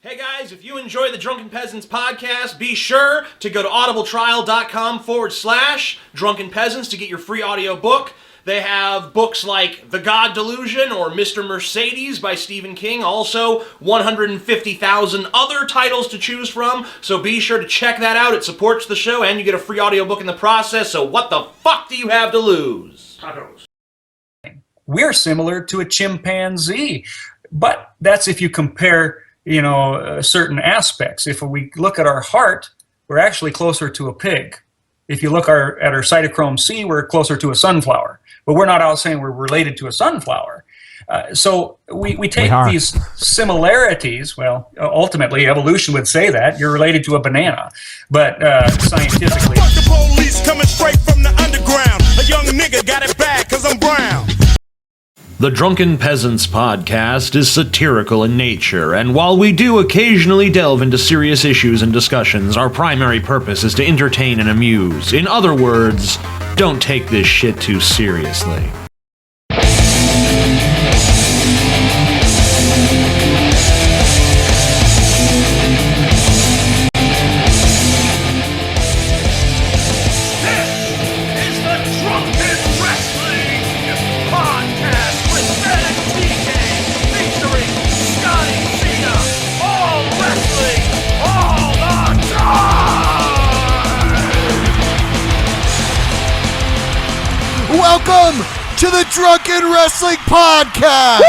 Hey guys, if you enjoy the Drunken Peasants podcast, be sure to go to audibletrial.com/Drunken Peasants to get your free audio book. They have books like The God Delusion or Mr. Mercedes by Stephen King. Also, 150,000 other titles to choose from. So be sure to check that out. It supports the show and you get a free audiobook in the process. So what the fuck do you have to lose? Tacos. We're similar to a chimpanzee, but that's if you compare, certain aspects. If we look at our heart, we're actually closer to a pig. If you look at our cytochrome C, we're closer to a sunflower. But we're not all saying we're related to a sunflower. So we take these similarities. Well, ultimately, evolution would say that you're related to a banana. But scientifically... Fuck the police coming straight from the underground. A young nigga got it bad because I'm brown. The Drunken Peasants podcast is satirical in nature, and while we do occasionally delve into serious issues and discussions, our primary purpose is to entertain and amuse. In other words, don't take this shit too seriously. Welcome to the Drunken Wrestling Podcast!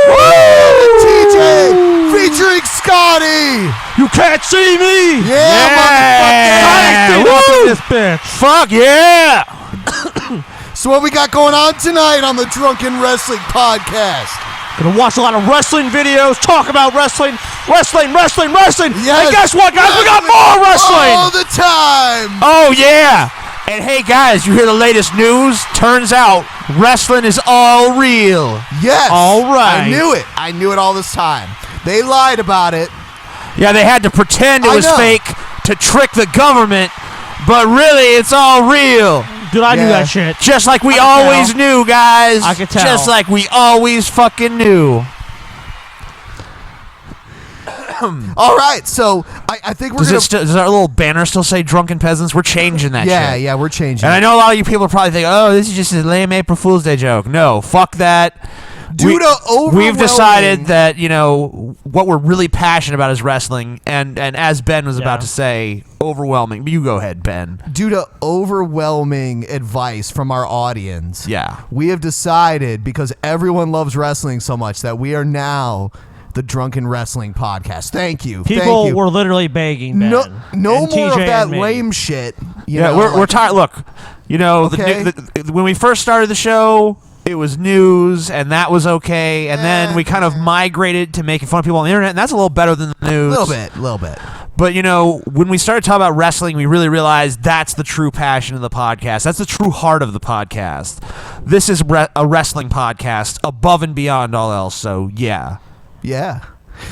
Woo! TJ featuring Scotty! You can't see me! Yeah, motherfucker! Up in this bitch! Fuck yeah! So what we got going on tonight on the Drunken Wrestling Podcast? Gonna watch a lot of wrestling videos, talk about wrestling. Yes. And guess what, guys? We got more wrestling! All the time! Oh, yeah! And hey, guys, you hear the latest news? Turns out, wrestling is all real. Yes. All right. I knew it all this time. They lied about it. Yeah, they had to pretend it was fake to trick the government, but really, it's all real. Dude, I knew that shit. Just like we always knew, guys. I could tell. Just like we always fucking knew. All right, so I think we're going to... Does our little banner still say Drunken Peasants? We're changing that shit. Yeah, we're changing And I know a lot of you people are probably thinking, oh, this is just a lame April Fool's Day joke. No, fuck that. We've decided that, what we're really passionate about is wrestling, and as Ben was about to say, overwhelming. You go ahead, Ben. Due to overwhelming advice from our audience, we have decided, because everyone loves wrestling so much, that we are now... the Drunken Wrestling Podcast. Thank you. People were literally begging, Ben. No more of that lame shit. We're tired. Look, when we first started the show, it was news, and that was okay. And then we kind of migrated to making fun of people on the internet, and that's a little better than the news. A little bit. But, when we started talking about wrestling, we really realized that's the true passion of the podcast. That's the true heart of the podcast. This is a wrestling podcast above and beyond all else, so yeah. Yeah.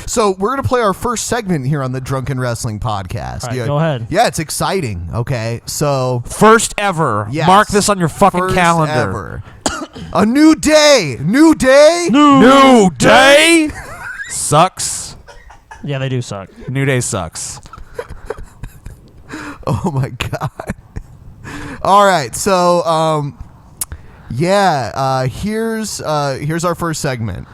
So we're going to play our first segment here on the Drunken Wrestling Podcast. All right, go ahead. Yeah, it's exciting. Okay, so... First ever. Yes. Mark this on your fucking calendar. Ever. A new day. New day? New day? Sucks. Yeah, they do suck. New Day sucks. Oh, my God. All right, so, here's our first segment.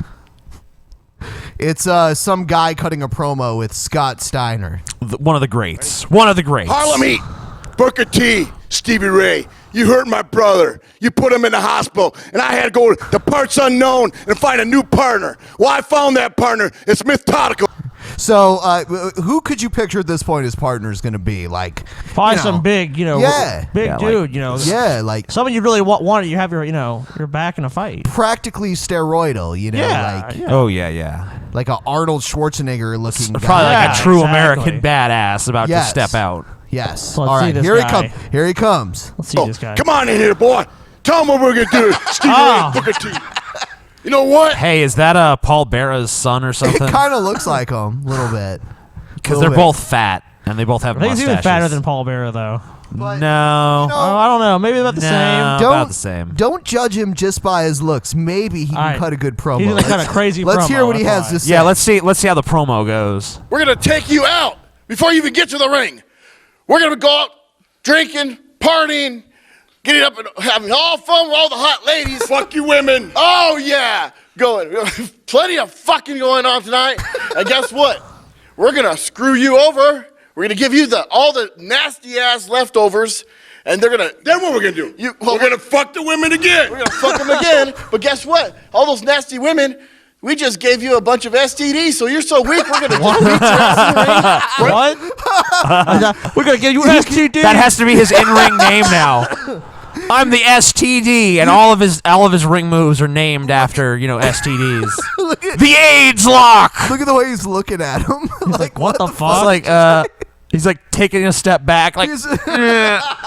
It's some guy cutting a promo with Scott Steiner. One of the greats. Harlem Heat, Booker T, Stevie Ray. You hurt my brother. You put him in the hospital, and I had to go to parts unknown and find a new partner. Well, I found that partner. It's methodical. So, who could you picture at this point his partner is going to be? Like, probably some big, big dude, like someone you really want. You have your back in a fight. Practically steroidal, Oh yeah. Like a Arnold Schwarzenegger looking guy. Probably like a true American badass about to step out. Yes. Let's all right, here he comes. Let's see this guy. Come on in here, boy. Tell him what we're going to do. Stevie Ray, Booker T. You know what? Hey, is that Paul Bearer's son or something? It kind of looks like him a little bit. Because they're both fat and they both have I think mustaches. he's even fatter than Paul Bearer, though. But, No. I don't know. Maybe about the same. About the same. Don't judge him just by his looks. Maybe he can cut a good promo. He's gonna cut a crazy Let's promo, hear what he that's has to say. Yeah, let's see how the promo goes. We're going to take you out before you even get to the ring. We're going to go out drinking, partying, getting up and having all fun with all the hot ladies. Fuck you women. Oh, yeah. Going. Plenty of fucking going on tonight. And guess what? We're going to screw you over. We're going to give you all the nasty-ass leftovers. And they're going to... Then what we're going to do? We're going to fuck the women again. We're going to fuck them again. But guess what? All those nasty women... We just gave you a bunch of STDs, so you're so weak, we're going to just beat your ass in the ring. What? We're going to give you STD? That has to be his in-ring name now. I'm the STD, and all of his ring moves are named after, STDs. The AIDS lock! Look at the way he's looking at him. like, what the fuck? It's like, he's like taking a step back, like,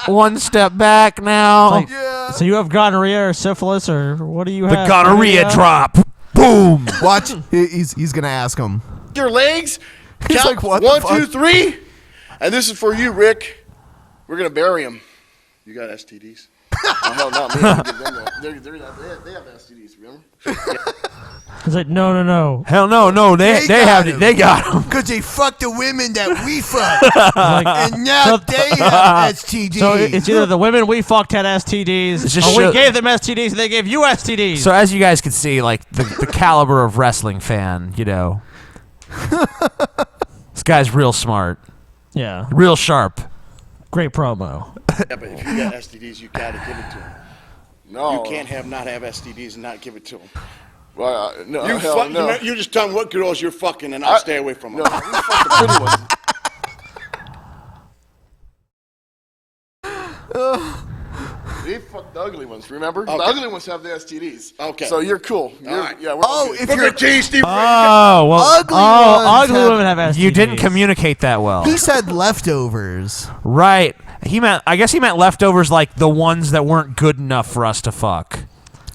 one step back now. Like, so you have gonorrhea or syphilis, or what do you have? The gonorrhea drop. Boom! Watch. He's gonna ask him. Your legs. He's Count like, what 1, the fuck? 2, 3. And this is for you, Rick. We're going to bury him. You got STDs? Oh, hell, not me. I'm gonna give them that. They have STDs, remember? He's like, no. Hell no. They got him. Because they fucked the women that we fucked. Like, and now they have STDs. so it's either the women we fucked had STDs, or we gave them STDs and they gave you STDs. So as you guys can see, like the caliber of wrestling fan, this guy's real smart, yeah, real sharp. great promo. Yeah, but if you got STDs, you got to give it to them. No. You can't not have STDs and not give it to them. Well, no, you just tell them what girls you're fucking, and I'll stay away from them. No, you fuck the pretty ones. They fuck the ugly ones, remember? Okay. The ugly ones have the STDs. Okay. So you're cool. All right. Yeah, if you're Steve. Ugly women have STDs. You didn't communicate that well. He said leftovers. Right. I guess he meant leftovers, like the ones that weren't good enough for us to fuck.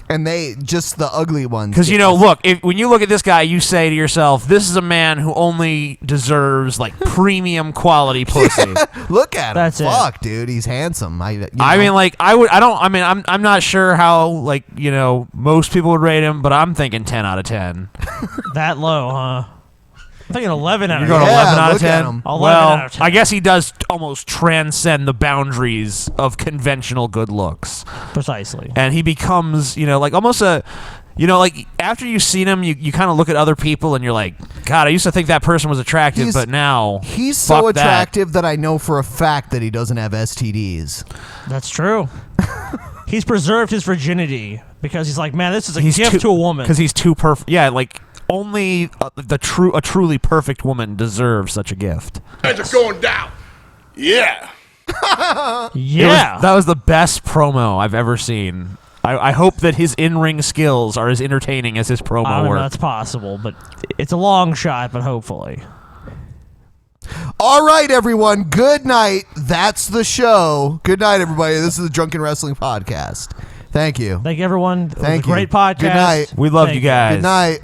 And just the ugly ones. Because, look, when you look at this guy, you say to yourself, this is a man who only deserves, like, premium quality pussy. Yeah, look at him. That's Fuck, dude. He's handsome. I'm not sure how, like, most people would rate him, but I'm thinking 10 out of 10. That low, huh? I'm thinking 11 out of 10. You're going 11 out of 10? 11 Well, out of 10. I guess he does almost transcend the boundaries of conventional good looks. Precisely. And he becomes, like almost a, like after you've seen him, you kind of look at other people and you're like, God, I used to think that person was attractive, but now he's so attractive that I know for a fact that he doesn't have STDs. That's true. He's preserved his virginity because he's like, man, this is a gift to a woman. Because he's too perfect. Yeah, like only a truly perfect woman deserves such a gift. You guys are going down. Yeah. Yeah. That was the best promo I've ever seen. I hope that his in-ring skills are as entertaining as his promo work. That's possible, but it's a long shot, but hopefully. All right, everyone. Good night. That's the show. Good night, everybody. This is the Drunken Wrestling Podcast. Thank you. Thank you, everyone. It was Thank a great podcast. Good night. We love you guys. Good night.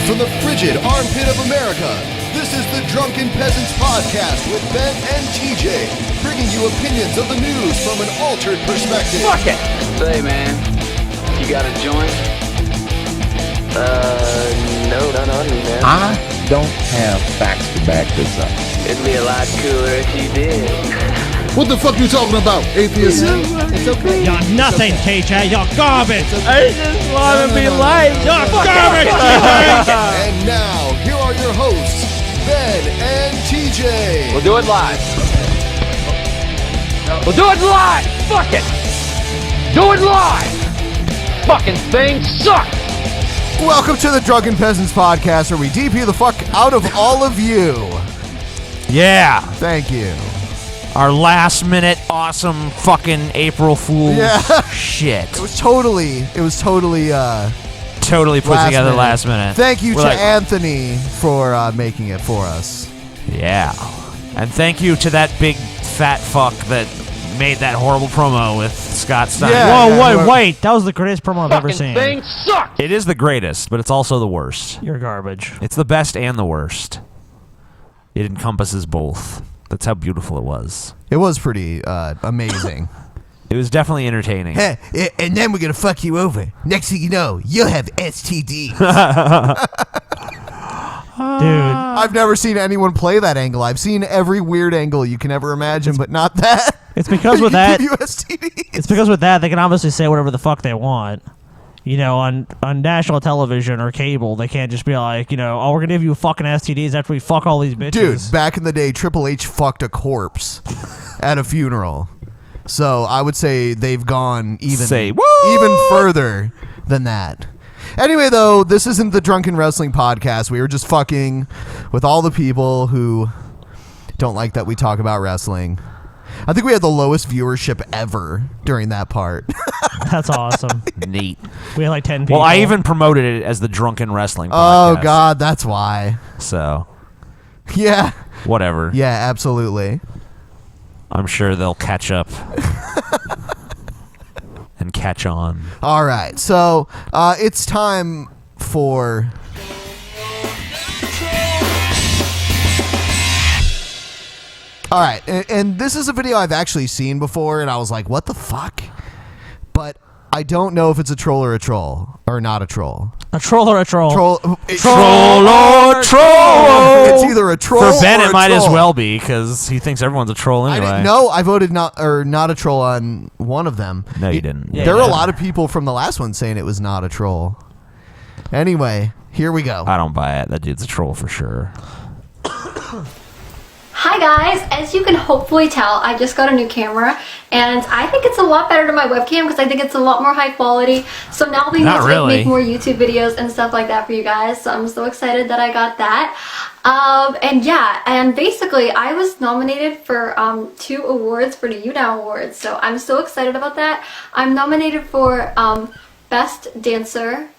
From the frigid armpit of America, this is the Drunken Peasants podcast with Ben and TJ, bringing you opinions of the news from an altered perspective. Fuck it! Say, man, you got a joint? No, not on me, man. I don't have facts to back this up. It'd be a lot cooler if you did. What the fuck you talking about, atheist? It's okay. You're nothing, TJ. You're garbage. I just want to be liked. You're garbage, TJ. And now, here are your hosts, Ben and TJ. We'll do it live. We'll do it live. Fuck it. Do it live. Fucking thing sucks. Welcome to the Drunken Peasants podcast, where we DP the fuck out of all of you. Yeah. Thank you. Our last minute awesome fucking April Fool's shit. It was totally totally put together minute. last minute. Thank you We're to like- Anthony for making it for us. Yeah. And thank you to that big fat fuck that made that horrible promo with Scott Stein. Yeah. Whoa, wait. That was the greatest promo I've ever Fucking seen. thing sucks. It is the greatest, but it's also the worst. You're garbage. It's the best and the worst. It encompasses both. That's how beautiful it was. It was pretty amazing. It was definitely entertaining. Hey, and then we're gonna fuck you over. Next thing you know, you'll have STD. Dude. I've never seen anyone play that angle. I've seen every weird angle you can ever imagine, but not that. It's because with that, Give you STDs. it's because with that, they can obviously say whatever the fuck they want. You know, on national television or cable, they can't just be like, you know, oh, we're gonna give you fucking STDs after we fuck all these bitches. Dude, back in the day, Triple H fucked a corpse at a funeral. So I would say they've gone even further than that. Anyway, though, this isn't the Drunken Wrestling podcast. We were just fucking with all the people who don't like that we talk about wrestling. I think we had the lowest viewership ever during that part. That's awesome. Neat. We had like 10 people. Well, I even promoted it as the Drunken Wrestling podcast. Oh, God, that's why. So, Yeah. whatever. Yeah, absolutely. I'm sure they'll catch up and catch on. All right, so it's time for... All right, and this is a video I've actually seen before, and I was like, what the fuck? But I don't know if it's a troll or a troll, or not a troll. A troll or a troll? Troll or troll! It's either a troll For Ben, or it a might as troll. well be, because he thinks everyone's a troll anyway. I didn't know. I voted not a troll on one of them. No, you didn't. There were a lot of people from the last one saying it was not a troll. Anyway, here we go. I don't buy it. That dude's a troll for sure. Hi guys, as you can hopefully tell, I just got a new camera and I think it's a lot better than my webcam because I think it's a lot more high quality. So now I'll be able to make more YouTube videos and stuff like that for you guys. So I'm so excited that I got that. And basically I was nominated for 2 awards for the YouNow Awards. So I'm so excited about that. I'm nominated for Best Dancer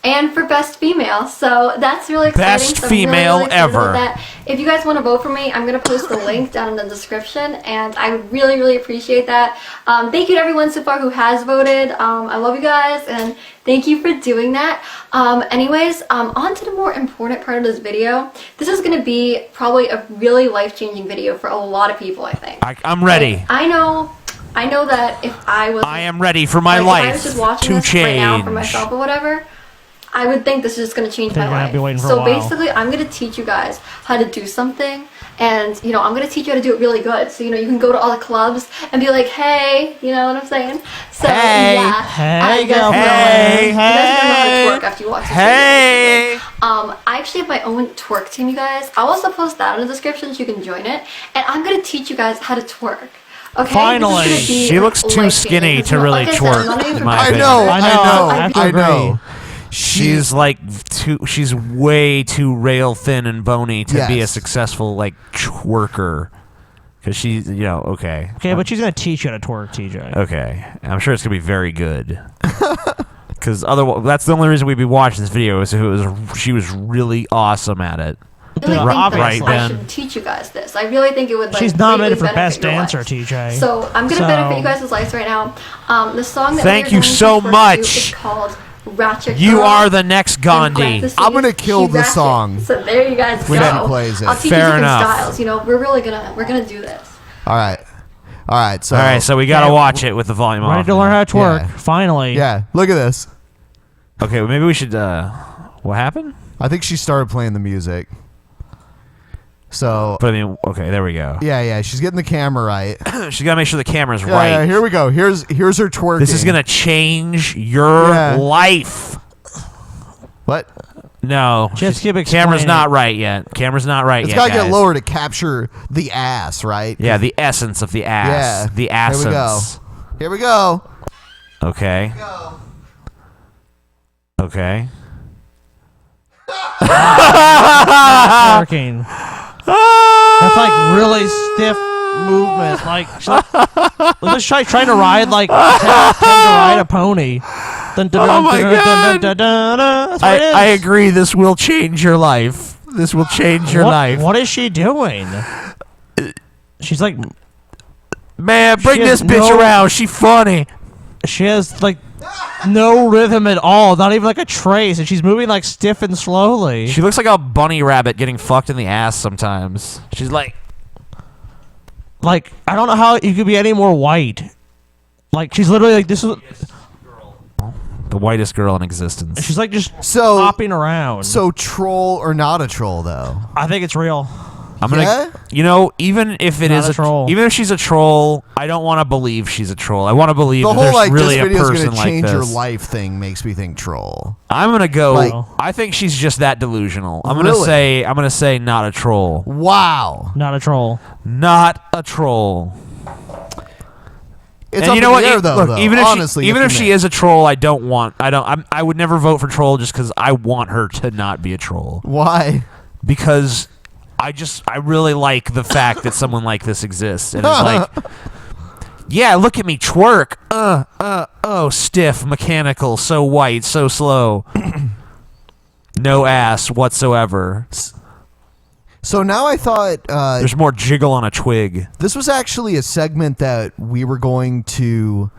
and for Best Female, so that's really exciting. Best so female really excited ever. about that. If you guys want to vote for me, I'm going to post the link down in the description, and I would really, really appreciate that. Thank you to everyone so far who has voted. I love you guys, and thank you for doing that. Anyways, on to the more important part of this video. This is going to be probably a really life-changing video for a lot of people, I think. I'm ready. Like, I know that if I was... I am ready for my if life I was just watching to this change. right now for myself or whatever, I would think this is just going to change my life. Be waiting for a So while. basically, I'm going to teach you guys how to do something, and I'm going to teach you how to do it really good. So you can go to all the clubs and be like, hey, you know what I'm saying? So Hey. yeah, Hey, you guys girlfriend. you guys know how to twerk after you watch this Hey. video. I actually have my own twerk team, you guys. I'll also post that in the description so you can join it, and I'm going to teach you guys how to twerk. Okay? Finally. This is gonna be She looks too life-changing. skinny to really Like I said, I'm not twerk, even in my I opinion. know. I know. She's like she's way too rail thin and bony to be a Yes. successful twerker. Because she's, okay. Okay, but she's going to teach you how to twerk, TJ. Okay. I'm sure it's going to be very good. Because otherwise, that's the only reason we'd be watching this video is if she was really awesome at it. I really think that Right, I Ben. should teach you guys this. I really think it would She's nominated for greatly Best benefit your Dancer, lives. TJ. So I'm gonna benefit you guys' lives right now. The song that Thank we're you going to so twerk to much. is called ratchet. You girl are the next Gandhi. in parentheses, I'm gonna kill she the ratchet. song So there you guys when go. he plays it. I'll teach Fair you different enough. styles. You know, we're gonna do this. All right. So All right, so we gotta watch it with the volume Ready off. to learn how to twerk. Yeah. Finally. yeah, look at this. Okay, well, maybe we should. What happened? I think she started playing the music. So But I mean, okay, there we go. yeah, she's getting the camera right. She's gotta make sure the camera's Yeah, right. yeah, here we go. Here's her twerking. This is gonna change your Yeah. life. What? No, Just keep camera's explaining. not right yet. Camera's not right It's yet. gotta get guys. lower to capture the ass, right? Yeah, the essence of the ass. Yeah. The Here we go. essence. Here we go. Okay. Okay. Twerking. That's like really stiff movements. Like, let's trying to ride like pretend to ride a pony. Oh my God. That's what it is. I agree. This will change your life. This will change your life. What is she doing? She's like, Man, bring She this has bitch no- around. She funny. she has like no rhythm at all. Not even like a trace, and she's moving like stiff and slowly. She looks like a bunny rabbit getting fucked in the ass sometimes. She's like, Like, I don't know how you could be any more white. Like, she's literally like this is. the whitest girl in existence. She's like just So hopping around. So troll or not a troll though? I think it's real. I'm gonna, Yeah? you know, even if it Not is a troll. even if she's a troll, I don't want to believe she's a troll. I want to believe The that whole there's like really this a video's person gonna like change your this. life thing makes me think troll. I'm gonna go. Like- I think she's just that delusional. I'm Really? gonna say not a troll. Wow. Not a troll. Not a troll. It's And up you know in what? the air, though, Look, even if honestly, she, even up if in she the air. is a troll, I would never vote for troll just because I want her to not be a troll. Why? Because I really like the fact that someone like this exists, and it's like, yeah, look at me twerk. Oh, stiff, mechanical, so white, so slow, no ass whatsoever. So now I thought There's more jiggle on a twig. this was actually a segment that we were going to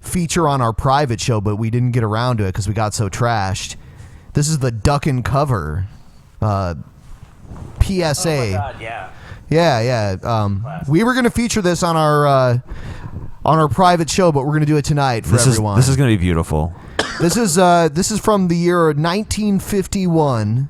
feature on our private show, but we didn't get around to it because we got so trashed. This is the duck and cover PSA. Oh God, yeah. Yeah. We were going to feature this on our private show, but we're going to do it tonight for everyone. This is gonna be beautiful. This is from the year 1951.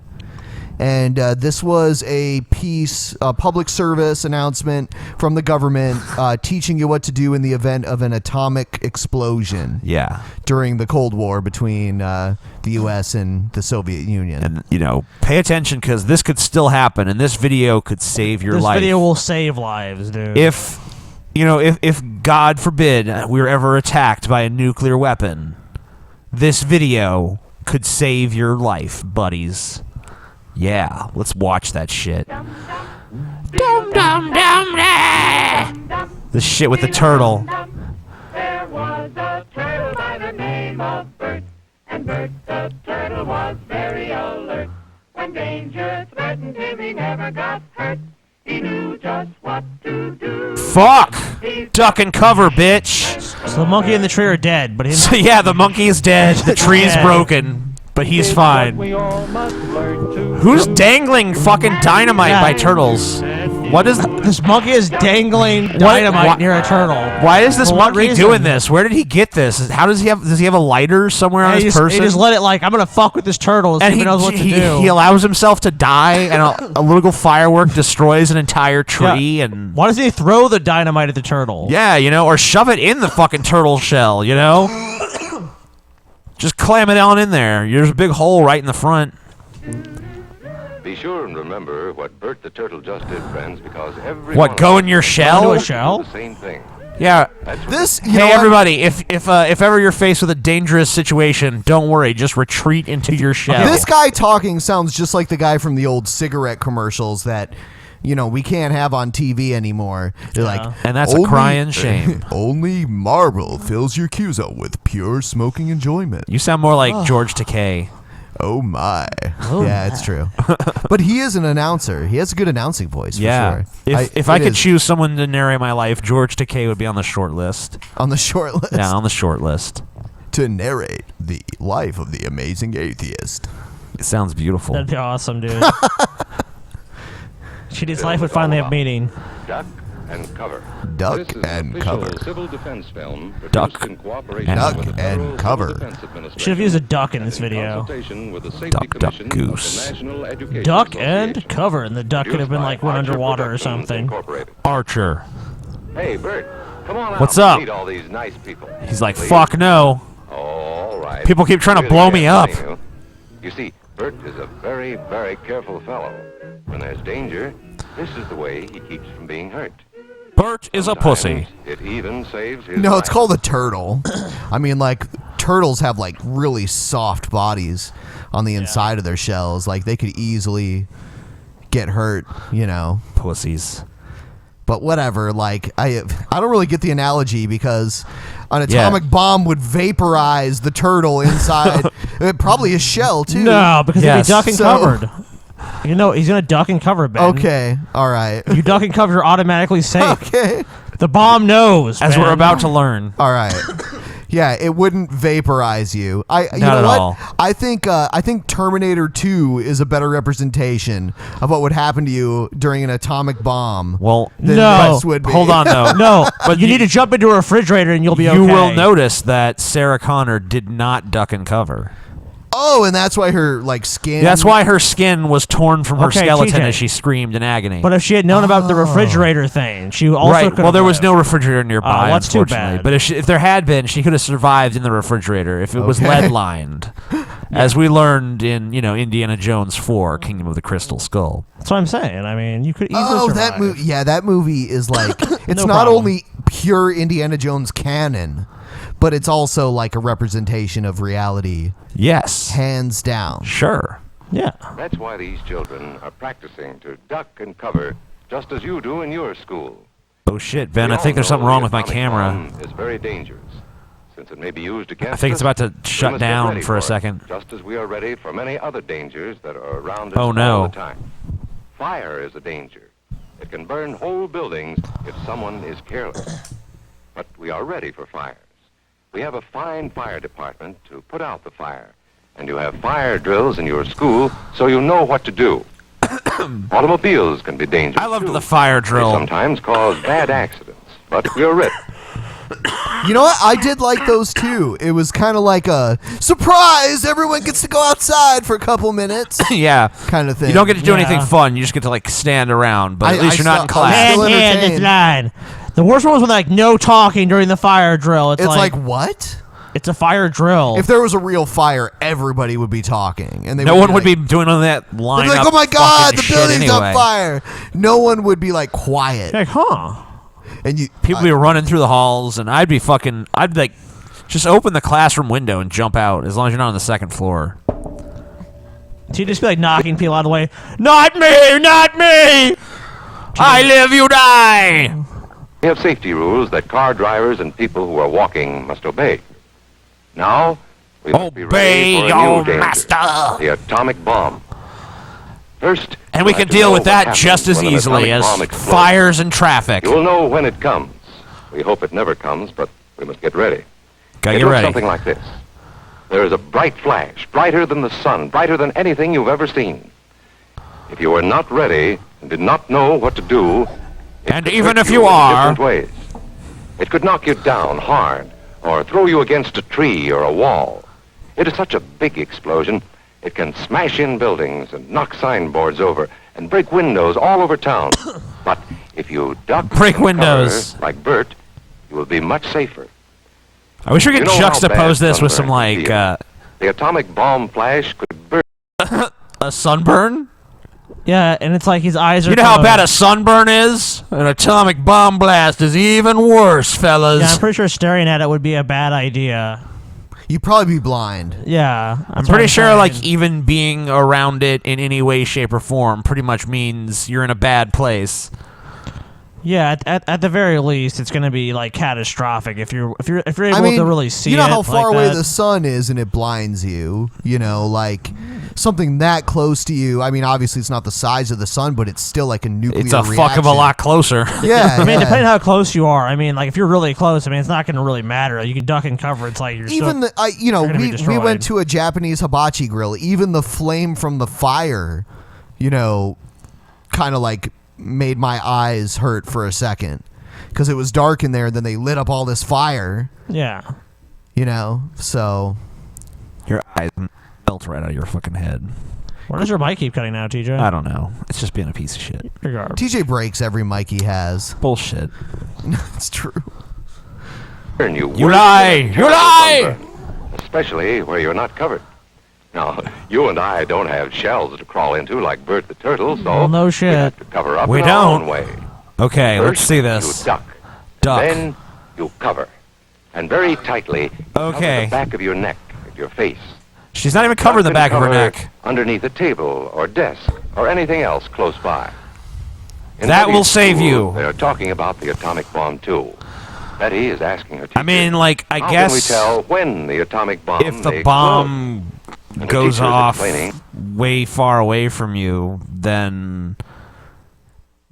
And this was a piece, a public service announcement from the government teaching you what to do in the event of an atomic explosion. Yeah. During the Cold War between the U.S. and the Soviet Union. And, you know, pay attention because this could still happen, and this video could save your This life. video will save lives, dude. If, you know, if God forbid we were ever attacked by a nuclear weapon, this video could save your life, buddies. Yeah, let's watch that shit. The shit with the turtle. There was a turtle by the name of Bert, and Bert the turtle was very alert. When danger threatened him, he never got hurt. He knew just what to do. Fuck! Duck and cover, bitch! So the monkey and the tree are dead, but So yeah, the monkey is dead, the tree is Yeah. broken. But he's fine. We all must learn to Who's dangling fucking dynamite by turtles? What is this monkey is dangling dynamite near a turtle? Why is this For what monkey reason? doing this? Where did he get this? How does he have a lighter somewhere on he his just, person? He just let it like, I'm gonna fuck with this turtle and see and if it knows what to do. he allows himself to die, and a little firework destroys an entire tree. Yeah. And why does he throw the dynamite at the turtle? yeah, you know, or shove it in the fucking turtle shell, you know? Just clam it on in there. There's a big hole right in the front. Be sure and remember what Bert the Turtle just did, friends, because every What, go in your shell? Go into a shell? the same thing. Yeah. This, you Hey know, everybody, if ever you're faced with a dangerous situation, don't worry, just retreat into your shell. This guy talking sounds just like the guy from the old cigarette commercials that, you know, we can't have on TV anymore. They're like, and that's a crying shame. Only Marvel fills your cues out with pure smoking enjoyment. You sound more like George Takei. Oh my. Yeah, it's true. But he is an announcer. He has a good announcing voice, for Yeah. sure. If I it could is choose someone to narrate my life, George Takei would be on the short list. on the short list. Yeah, on the short list. to narrate the life of the amazing atheist. It sounds beautiful. That'd be awesome, dude. Chidi's life would finally have meaning. Duck and Cover. Duck This is and an Cover. official civil defense film Duck produced in cooperation Duck with the and Federal Cover. Civil Defense Administration Should have used a duck in this and video. consultation with the Safety Duck, duck, Commission of the goose. National Education Duck and Association. Cover, and the duck could have been like went Produced by underwater or Archer something. Incorporated. Archer. Hey, Bert, come on out. What's and up? Meet all these nice people. He's like, Please. fuck no. All right. People keep trying to Really blow me can't up. blame You see, Bert is a very, very careful fellow. When there's danger, this is the way he keeps from being hurt. Bert is a pussy. It even saves his No, it's life. called a turtle. I mean, like, turtles have, like, really soft bodies on the inside of their shells. Like, they could easily get hurt, you know. Pussies. But whatever, like, I don't really get the analogy because an atomic bomb would vaporize the turtle inside. Probably a shell, too. No, because Yes. he'd be duck and covered. You know, he's gonna duck and cover, Ben. Okay, all right. You duck and cover, you're automatically safe. Okay. The bomb knows. As Ben. we're about to learn. All right. Yeah, it wouldn't vaporize you. You Not know at what? all. I think Terminator 2 is a better representation of what would happen to you during an atomic bomb. Well, than No. this would be. hold on though. No, But but you need to jump into a refrigerator and you'll be okay. You will notice that Sarah Connor did not duck and cover. Oh, and that's why her like skin. That's why her skin was torn from her Okay, skeleton TJ. as she screamed in agony. But if she had known about the refrigerator thing, she also right. could. Well, there was no refrigerator nearby, that's too unfortunately. bad. But if there had been, she could have survived in the refrigerator if it was Okay. lead lined, as we learned in Indiana Jones 4: Kingdom of the Crystal Skull. That's what I'm saying. I mean, you could easily Oh, survive. that movie. Yeah, that movie is like it's No not problem. only pure Indiana Jones canon, but it's also like a representation of reality. Yes, Hands down. sure. Yeah. That's why these children are practicing to duck and cover, just as you do in your school. Oh shit, Ben! We I all think there's know something wrong the with my atomic camera. bomb is very dangerous, since it may be used against I think it's us. about to We shut must get down ready for a it, second. Just as we are ready for many other dangers that are around us Oh, no. all the time. Fire is a danger. It can burn whole buildings if someone is careless. But we are ready for fires. We have a fine fire department to put out the fire. And you have fire drills in your school so you know what to do. Automobiles can be dangerous. I loved too. the fire They drill. sometimes cause bad accidents, but we're ready. You know what? I did like those too. It was kind of like a surprise. Everyone gets to go outside for a couple minutes, Yeah, kind of thing. you don't get to do anything Yeah. fun. You just get to like stand around. But at I least you're not in saw- I was class. still And this entertained. line. The worst one was when like no talking during the fire drill. It's like what? it's a fire drill. If there was a real fire, everybody would be talking, and they No one would be like, doing all that they'd line be like, up "Oh my God, fucking the shit building's anyway. on fire!" No one would be like quiet, like, huh? and you People be running through the halls, and I'd like, just open the classroom window and jump out as long as you're not on the second floor. So you just be like knocking people out of the way. Not me! Not me! I live, you die. We have safety rules that car drivers and people who are walking must obey. Now, we must be ready Obey for a your new danger, master. the atomic bomb. First, And we we'll can have to deal know with what that happens just as when an easily atomic as bomb explodes. fires and traffic. You will know when it comes. We hope it never comes, but we must get ready. Gotta It get looks ready. something like this. There is a bright flash, brighter than the sun, brighter than anything you've ever seen. If you are not ready and did not know what to do, it And could even hurt if you in are- different ways. It could knock you down hard or throw you against a tree or a wall. It is such a big explosion, it can smash in buildings and knock signboards over and break windows all over town. But if you duck Break and windows. cover like Bert, you will be much safer. I wish we could You know how juxtapose bad this with some sunburn can like feel. The atomic bomb flash could burn. a sunburn. Yeah, and it's like his eyes are. You know how closed. bad a sunburn is? An atomic bomb blast is even worse, fellas. Yeah, I'm pretty sure staring at it would be a bad idea. you'd probably be blind. Yeah, I'm pretty sure like even being around it in any way, shape, or form pretty much means you're in a bad place. Yeah, at the very least, it's gonna be like catastrophic if you're able I mean, to really see it. you know how like far away that. the sun is, and it blinds you. You know, like something that close to you. I mean, obviously it's not the size of the sun, but it's still like a nuclear It's a reaction. fuck of a lot closer. Yeah. I mean, depending how close you are. I mean, like if you're really close, I mean, it's not going to really matter. You can duck and cover. It's like you're even still, we went to a Japanese hibachi grill. Even the flame from the fire, kind of like made my eyes hurt for a second because it was dark in there. And then they lit up all this fire. Yeah. So your eyes melt right out of your fucking head. Why does your mic keep cutting out, TJ? I don't know. It's just being a piece of shit. TJ breaks every mic he has. Bullshit. It's true. You lie! Especially where you're not covered. Now, you and I don't have shells to crawl into like Bert the Turtle, so well, no shit. we have to cover up We in our don't. own way. Okay, First, let's see this. You duck. Then you cover. And very tightly cover the back of your neck and your face. She's not even covering the back of her neck. Underneath a table or desk or anything else close by. In That Betty's will save school, you. They're talking about the atomic bomb too. Betty is asking her teacher, I mean, like, I how guess can we tell when the atomic bomb if the may bomb explode? And the goes teacher is off explaining, way far away from you, then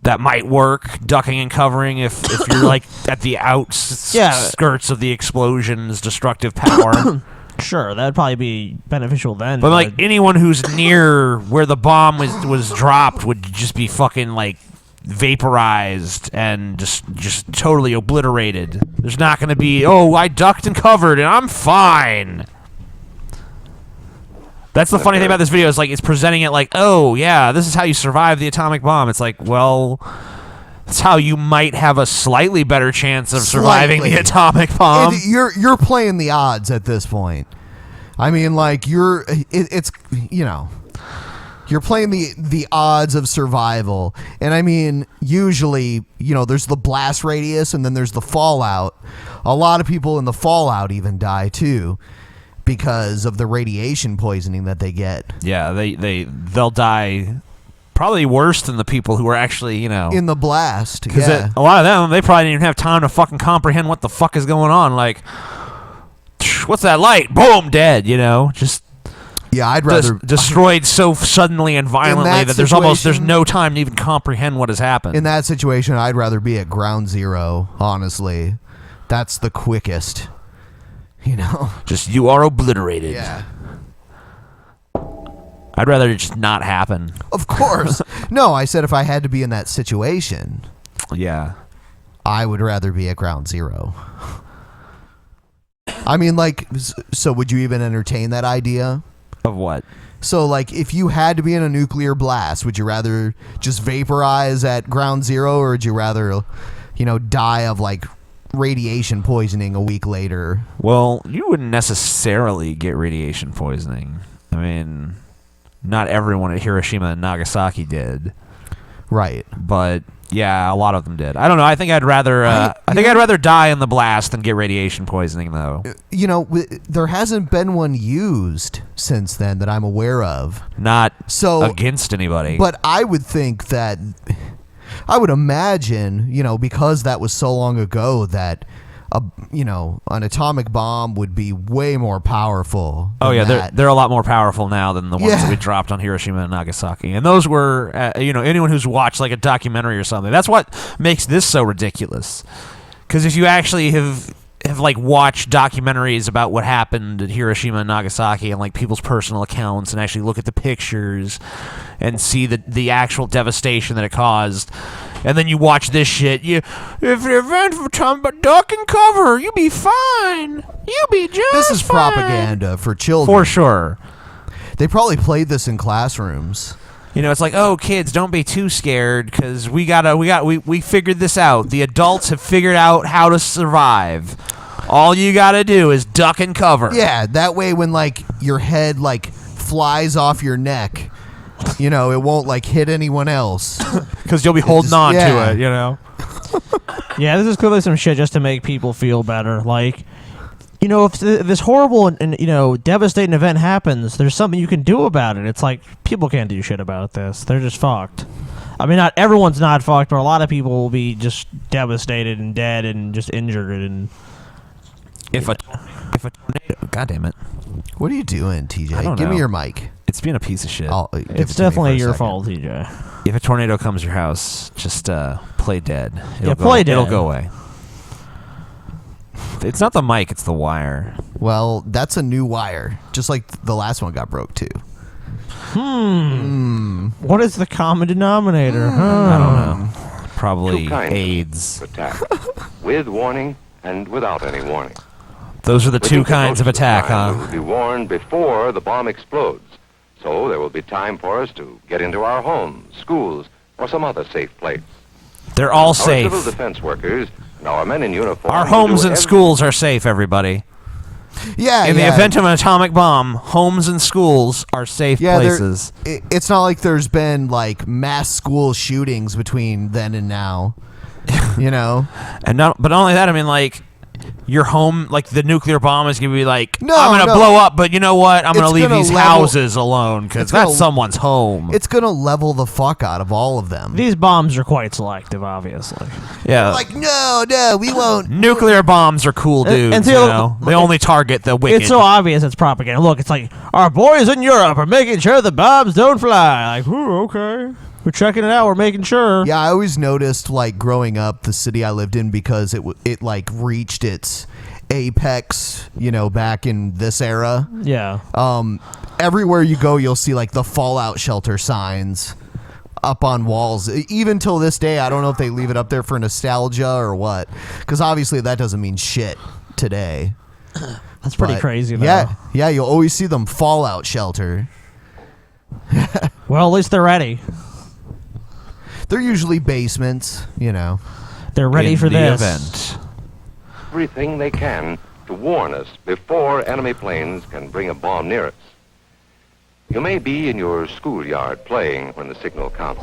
that might work, ducking and covering, if you're like at the outskirts of the explosion's destructive power. Sure, that'd probably be beneficial then. But like anyone who's near where the bomb was dropped would just be fucking like vaporized and just totally obliterated. There's not going to be, oh, I ducked and covered and I'm fine. That's the funny thing about this video is like it's presenting it like, oh yeah, this is how you survive the atomic bomb. It's like, well, that's how you might have a slightly better chance of surviving the atomic bomb. You're playing the odds at this point. I mean, like you're playing the odds of survival. And I mean, usually, there's the blast radius and then there's the fallout. A lot of people in the fallout even die too because of the radiation poisoning that they get. Yeah, they'll die probably worse than the people who are actually, in the blast. Because yeah. a lot of them, they probably didn't even have time to fucking comprehend what the fuck is going on. Like, what's that light? Boom, dead, Just... Yeah, I'd rather destroyed so suddenly and violently that there's no time to even comprehend what has happened. In that situation, I'd rather be at ground zero, honestly. That's the quickest. Just you are obliterated. Yeah. I'd rather it just not happen. Of course. No, I said if I had to be in that situation. Yeah. I would rather be at ground zero. I mean, like, so would you even entertain that idea? Of what? So, like, if you had to be in a nuclear blast, would you rather just vaporize at ground zero, or would you rather, die of, like, radiation poisoning a week later? Well, you wouldn't necessarily get radiation poisoning. I mean, not everyone at Hiroshima and Nagasaki did. Right. But... yeah, a lot of them did. I don't know. I think I'd rather. I'd rather die in the blast than get radiation poisoning, though. There hasn't been one used since then that I'm aware of. Not against anybody. But I would think that, I would imagine, because that was so long ago, that an atomic bomb would be way more powerful. Oh yeah, they're a lot more powerful now than the ones that we dropped on Hiroshima and Nagasaki. And those were, anyone who's watched like a documentary or something. That's what makes this so ridiculous. Because if you actually have like watched documentaries about what happened at Hiroshima and Nagasaki and like people's personal accounts and actually look at the pictures and see the actual devastation that it caused, and then you watch this shit, if the event of time but duck and cover, you be fine. You be just This is fine. propaganda for children. For sure. They probably played this in classrooms. It's like, oh, kids, don't be too scared because we figured this out. The adults have figured out how to survive. All you gotta do is duck and cover. Yeah, that way when like your head like flies off your neck, it won't like hit anyone else because you'll be holding on to it. Yeah, this is clearly some shit just to make people feel better. Like, if this horrible and devastating event happens, there's something you can do about it. It's like people can't do shit about this. They're just fucked. I mean, not everyone's not fucked, but a lot of people will be just devastated and dead and just injured and. If a tornado, God damn it! What are you doing, TJ? I don't Give know. me your mic. It's being a piece of shit. It's definitely your fault, TJ. If a tornado comes to your house, just play dead. Play dead. It'll go away. It's not the mic, it's the wire. Well, that's a new wire, just like the last one got broke too. What is the common denominator? I don't know. Probably Two kinds AIDS. of attack, with warning and without any warning. Those are the two kinds of attack, We will huh? be warned before the bomb explodes, so there will be time for us to get into our homes, schools, or some other safe place. They're all Our safe. civil defense workers and our men in uniform. Our will homes do and every- schools are safe, everybody. Yeah. In the event of an atomic bomb, homes and schools are safe places. It's not like there's been like mass school shootings between then and now. You know? But not only that, I mean, like, your home, like the nuclear bomb is going to be like, No, I'm going to no. blow up, but you know what? I'm going to It's leave gonna these level- houses alone because it's gonna- that's someone's home. It's gonna level the fuck out of all of them. These bombs are quite selective, obviously. Yeah. Like, no, we won't. Nuclear bombs are cool dudes, and see, you know? They only target the wicked. It's so obvious it's propaganda. Look, it's like, our boys in Europe are making sure the bombs don't fly. Like, ooh, okay. We're checking it out. We're making sure. Yeah, I always noticed, like, growing up, the city I lived in, because it like reached its apex, you know, back in this era. Yeah. Everywhere you go, you'll see like the fallout shelter signs up on walls. Even till this day, I don't know if they leave it up there for nostalgia or what, because obviously that doesn't mean shit today. That's pretty But, crazy, though. Yeah, you'll always see them fallout shelter. Well, at least they're ready. They're usually basements, you know. They're ready In for the this. event. everything they can to warn us before enemy planes can bring a bomb near us. You may be in your schoolyard playing when the signal comes.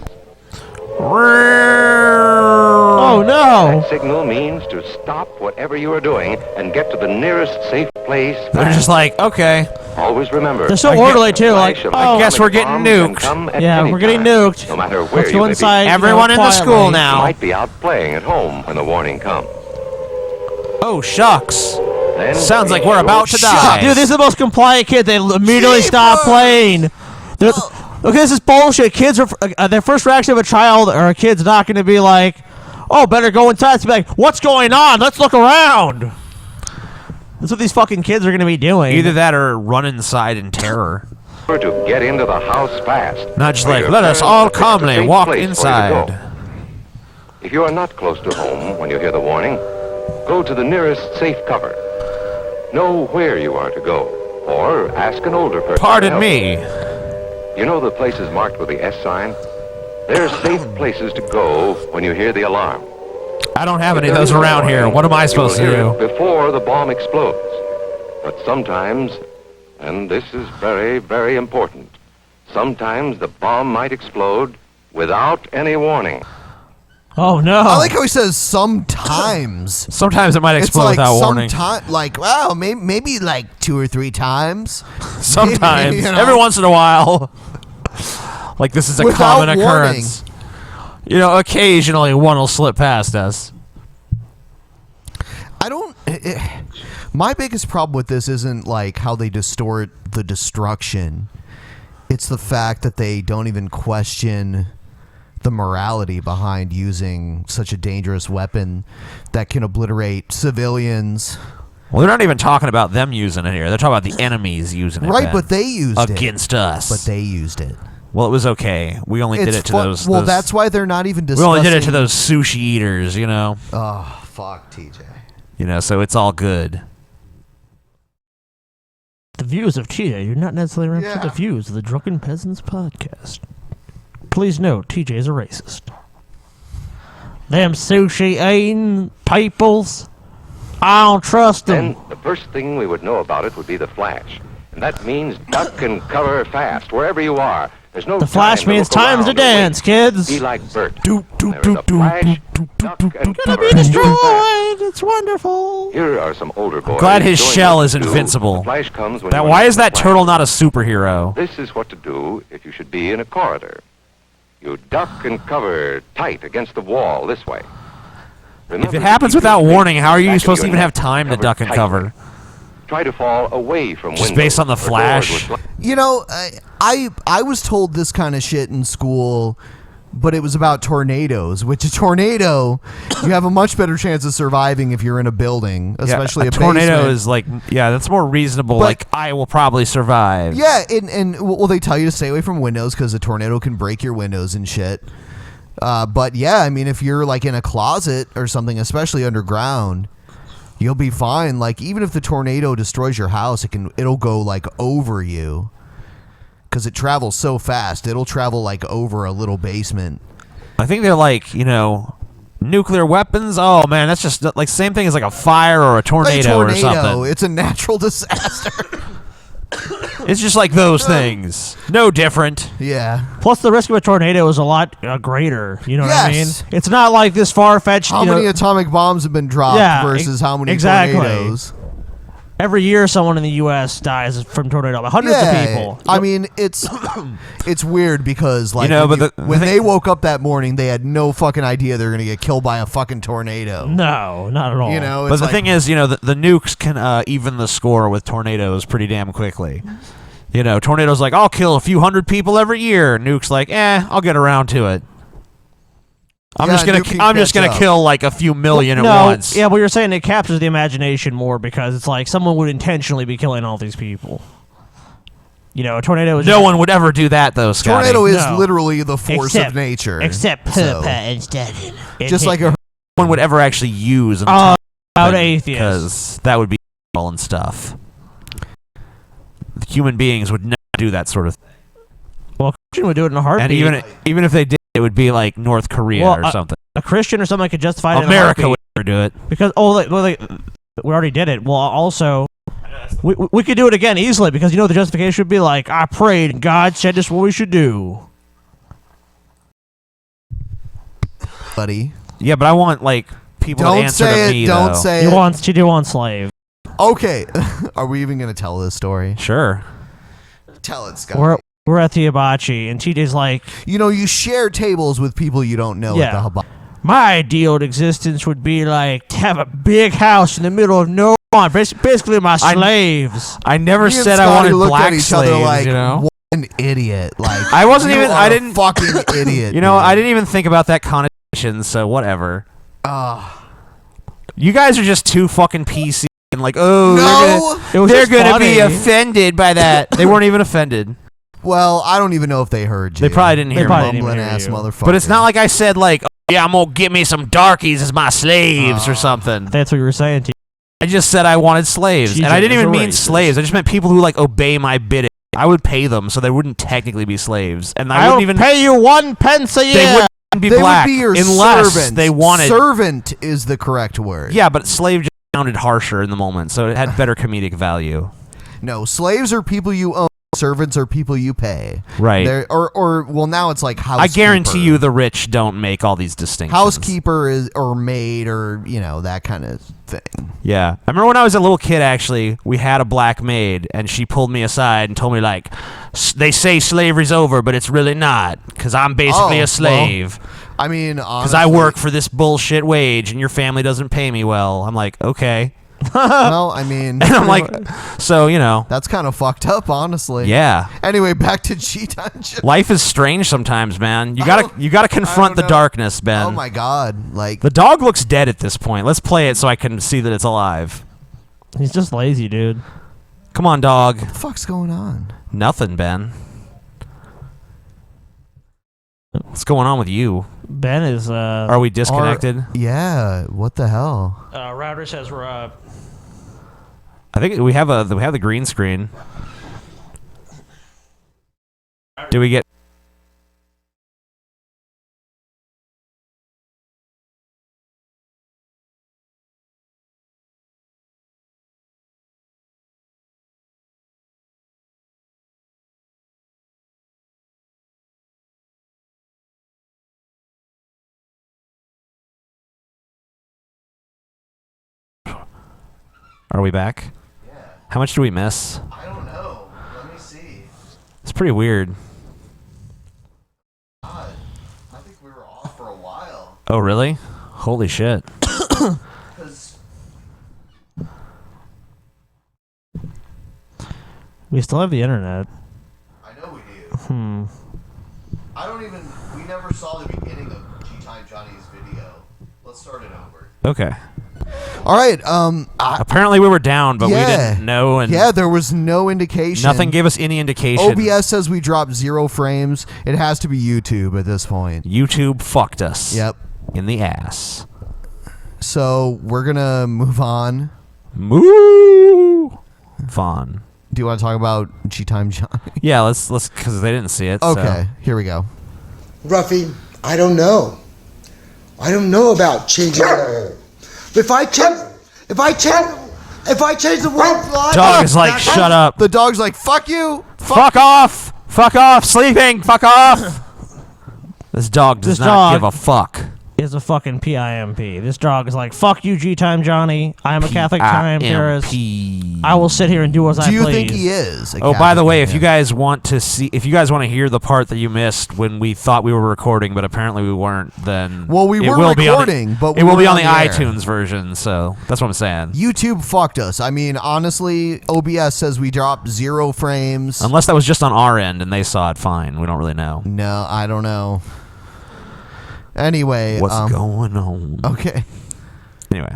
Oh no! That signal means to stop whatever you are doing and get to the nearest safe place. They're just like, okay. Always remember. They're so orderly too. Like, I guess we're getting nuked. Yeah, we're getting nuked. No matter where Let's you go may be. inside. Everyone in the school You now. might be out playing at home when the warning comes. Oh, shucks. Then Sounds like be we're sure about to die. Dude, these are the most compliant kids. They immediately stop playing. They're, okay, this is bullshit. Kids are their first reaction of a child or a kid's not going to be like, "Oh, better go inside." It's be like, "What's going on? Let's look around." That's what these fucking kids are going to be doing. Either that or run inside in terror. to get into the house fast. Not just Or like, your let us parents all will fix a calmly safe walk place for you to inside. go. If you are not close to home when you hear the warning, go to the nearest safe cover. Know where you are to go, or ask an older person. Pardon to help me. You know the places marked with the S sign? They're safe places to go when you hear the alarm. I don't have If any of there those is a around here. warning, What am I you supposed will to hear do? it before the bomb explodes. But sometimes, and this is very, very important, sometimes the bomb might explode without any warning. Oh no! I like how he says sometimes. Sometimes it might explode it's like without warning. Like, wow, maybe like 2 or 3 times. Sometimes. You know? Every once in a while. Like this is a Without common warning. occurrence. You know, occasionally one will slip past us. I don't. My biggest problem with this isn't like how they distort the destruction. It's the fact that they don't even question the morality behind using such a dangerous weapon that can obliterate civilians. Well, they're not even talking about them using it here. They're talking about the enemies using it. Right, Ben. but they used it. against us. But they used it. Well, it was okay. We only did It's it to fu- those. Well, those- that's why they're not even we discussing. only did it to those sushi eaters, you know. Oh, fuck, TJ. You know, so it's all good. The views of TJ do not necessarily represent the views of the Drunken Peasants podcast. Please note, TJ is a racist. Them sushi eating peoples, I don't trust them. Then the first thing we would know about it would be the flash. And that means duck and cover fast, wherever you are. There's no The flash time to means look time's to around or wait. dance, kids. Be like Bert. Do, There is a flash, duck, and Gonna cover. be destroyed. It's wonderful. Here are some older boys. Glad his showing shell what is to do. invincible. The flash comes when That, you why want is the that flash. turtle not a superhero? This is what to do if you should be in a corridor. You duck and cover tight against the wall this way. Remember If it to happens keep without your warning, feet how are back you of supposed to your even neck have time to covered duck and tightly. cover? Try to fall away from Just windows based on the or doors flash? with You know, I was told this kind of shit in school, but it was about tornadoes, which a tornado, you have a much better chance of surviving if you're in a building, especially a a tornado basement. is like, that's more reasonable. But- like, I will probably survive. Yeah, and well, they tell you to stay away from windows because a tornado can break your windows and shit. But yeah, I mean, if you're like in a closet or something, especially underground, you'll be fine. Like, even if the tornado destroys your house, it'll go like over you because it travels so fast. It'll travel like over a little basement. I think they're like, nuclear weapons. Oh man, that's just like same thing as like a fire or a tornado or something. It's a natural disaster. It's just like those things. No different. Yeah. Plus, the risk of a tornado is a lot greater. You know what I mean? Yes. It's not like this far-fetched. How many atomic bombs have been dropped versus how many tornadoes? Every year, someone in the U.S. dies from tornado. Hundreds of people. I mean, it's weird because like when they woke up that morning, they had no fucking idea they were gonna get killed by a fucking tornado. No, not at all. You know, But the thing is, the nukes can even the score with tornadoes pretty damn quickly. Tornadoes like, I'll kill a few hundred people every year. Nukes like, I'll get around to it. I'm just gonna kill like a few million at once. Yeah, but you're saying it captures the imagination more because it's like someone would intentionally be killing all these people. A tornado is no one would ever do that though, Scotty. Tornado is literally the force of nature. Except Papa instead. Just like no one would ever actually use about atheists, because that would be evil and stuff. Human beings would never do that sort of thing. Well, a Christian would do it in a heartbeat. And even if they did, it would be like North Korea or something. A Christian or someone could justify it America in a would never do it. Because, we already did it. Well, also, we could do it again easily because, the justification would be like, I prayed and God said this is what we should do. Buddy. Yeah, but I want, people to answer to me, Don't though. say it. She wants slave. Okay. Are we even going to tell this story? Sure. Tell it, Scott. We're at the hibachi, and TJ's like... you share tables with people you don't know at the hibachi. My ideal existence would be, to have a big house in the middle of no one. Basically, my slaves. I never said I wanted black slaves, What an idiot. I wasn't even... I didn't... fucking idiot. I didn't even think about that connotation, so whatever. You guys are just too fucking PC. And they're gonna be offended by that. They weren't even offended. Well, I don't even know if they heard you. They probably didn't hear me. Mumbling ass motherfucker. But it's not like I said I'm gonna get me some darkies as my slaves or something. That's what you were saying. I just said I wanted slaves, and I didn't even mean slaves. I just meant people who obey my bidding. I would pay them, so they wouldn't technically be slaves, and I wouldn't even pay you 1 pence a year. They wouldn't be black would be your unless servant. they wanted. Servant is the correct word. Yeah, but slave just sounded harsher in the moment, so it had better comedic value. No, slaves are people you own. Servants are people you pay. Right. Well, now it's like housekeeper. I guarantee you the rich don't make all these distinctions. Housekeeper is or maid or that kind of thing. Yeah. I remember when I was a little kid, actually, we had a black maid, and she pulled me aside and told me, they say slavery's over, but it's really not, because I'm basically a slave. Well, I mean, because I work for this bullshit wage, and your family doesn't pay me well. I'm like, okay. Well, I mean, and I'm like, so that's kind of fucked up, honestly. Yeah. Anyway, back to G-Dungeon. Life is strange sometimes, man. You gotta confront the darkness, Ben. Oh my God! The dog looks dead at this point. Let's play it so I can see that it's alive. He's just lazy, dude. Come on, dog. What the fuck's going on? Nothing, Ben. What's going on with you? Ben is. Are we disconnected? Yeah. What the hell? Router says we're up. I think we have the green screen. Do we get? Are we back? Yeah. How much do we miss? I don't know. Let me see. It's pretty weird. God, I think we were off for a while. Oh, really? Holy shit. We still have the internet. We never saw the beginning of G-Time Johnny's video. Let's start it over. Okay. All right. Apparently we were down, but we didn't know. And there was no indication. Nothing gave us any indication. OBS says we dropped 0 frames. It has to be YouTube at this point. YouTube fucked us. Yep. In the ass. So we're gonna move on. Move on. Do you want to talk about G-Time Johnny? Yeah, let's because they didn't see it. Okay, so. Here we go. Ruffy, I don't know. I don't know about changing. If I change the world, dog is like, shut up. The dog's like, fuck you. Fuck off. Fuck off. Sleeping. Fuck off. This dog does not give a fuck. Is a fucking PIMP. This dog is like, fuck you, G-Time Johnny. I am a Catholic time terrorist. I will sit here and do as I please. Do you think he is? Oh, by the way, if you guys want to hear the part that you missed when we thought we were recording, but apparently we weren't, then we were recording, but it will be on the iTunes version. So that's what I'm saying. YouTube fucked us. I mean, honestly, OBS says we dropped 0 frames. Unless that was just on our end and they saw it fine. We don't really know. No, I don't know. Anyway, what's going on? Okay. Anyway,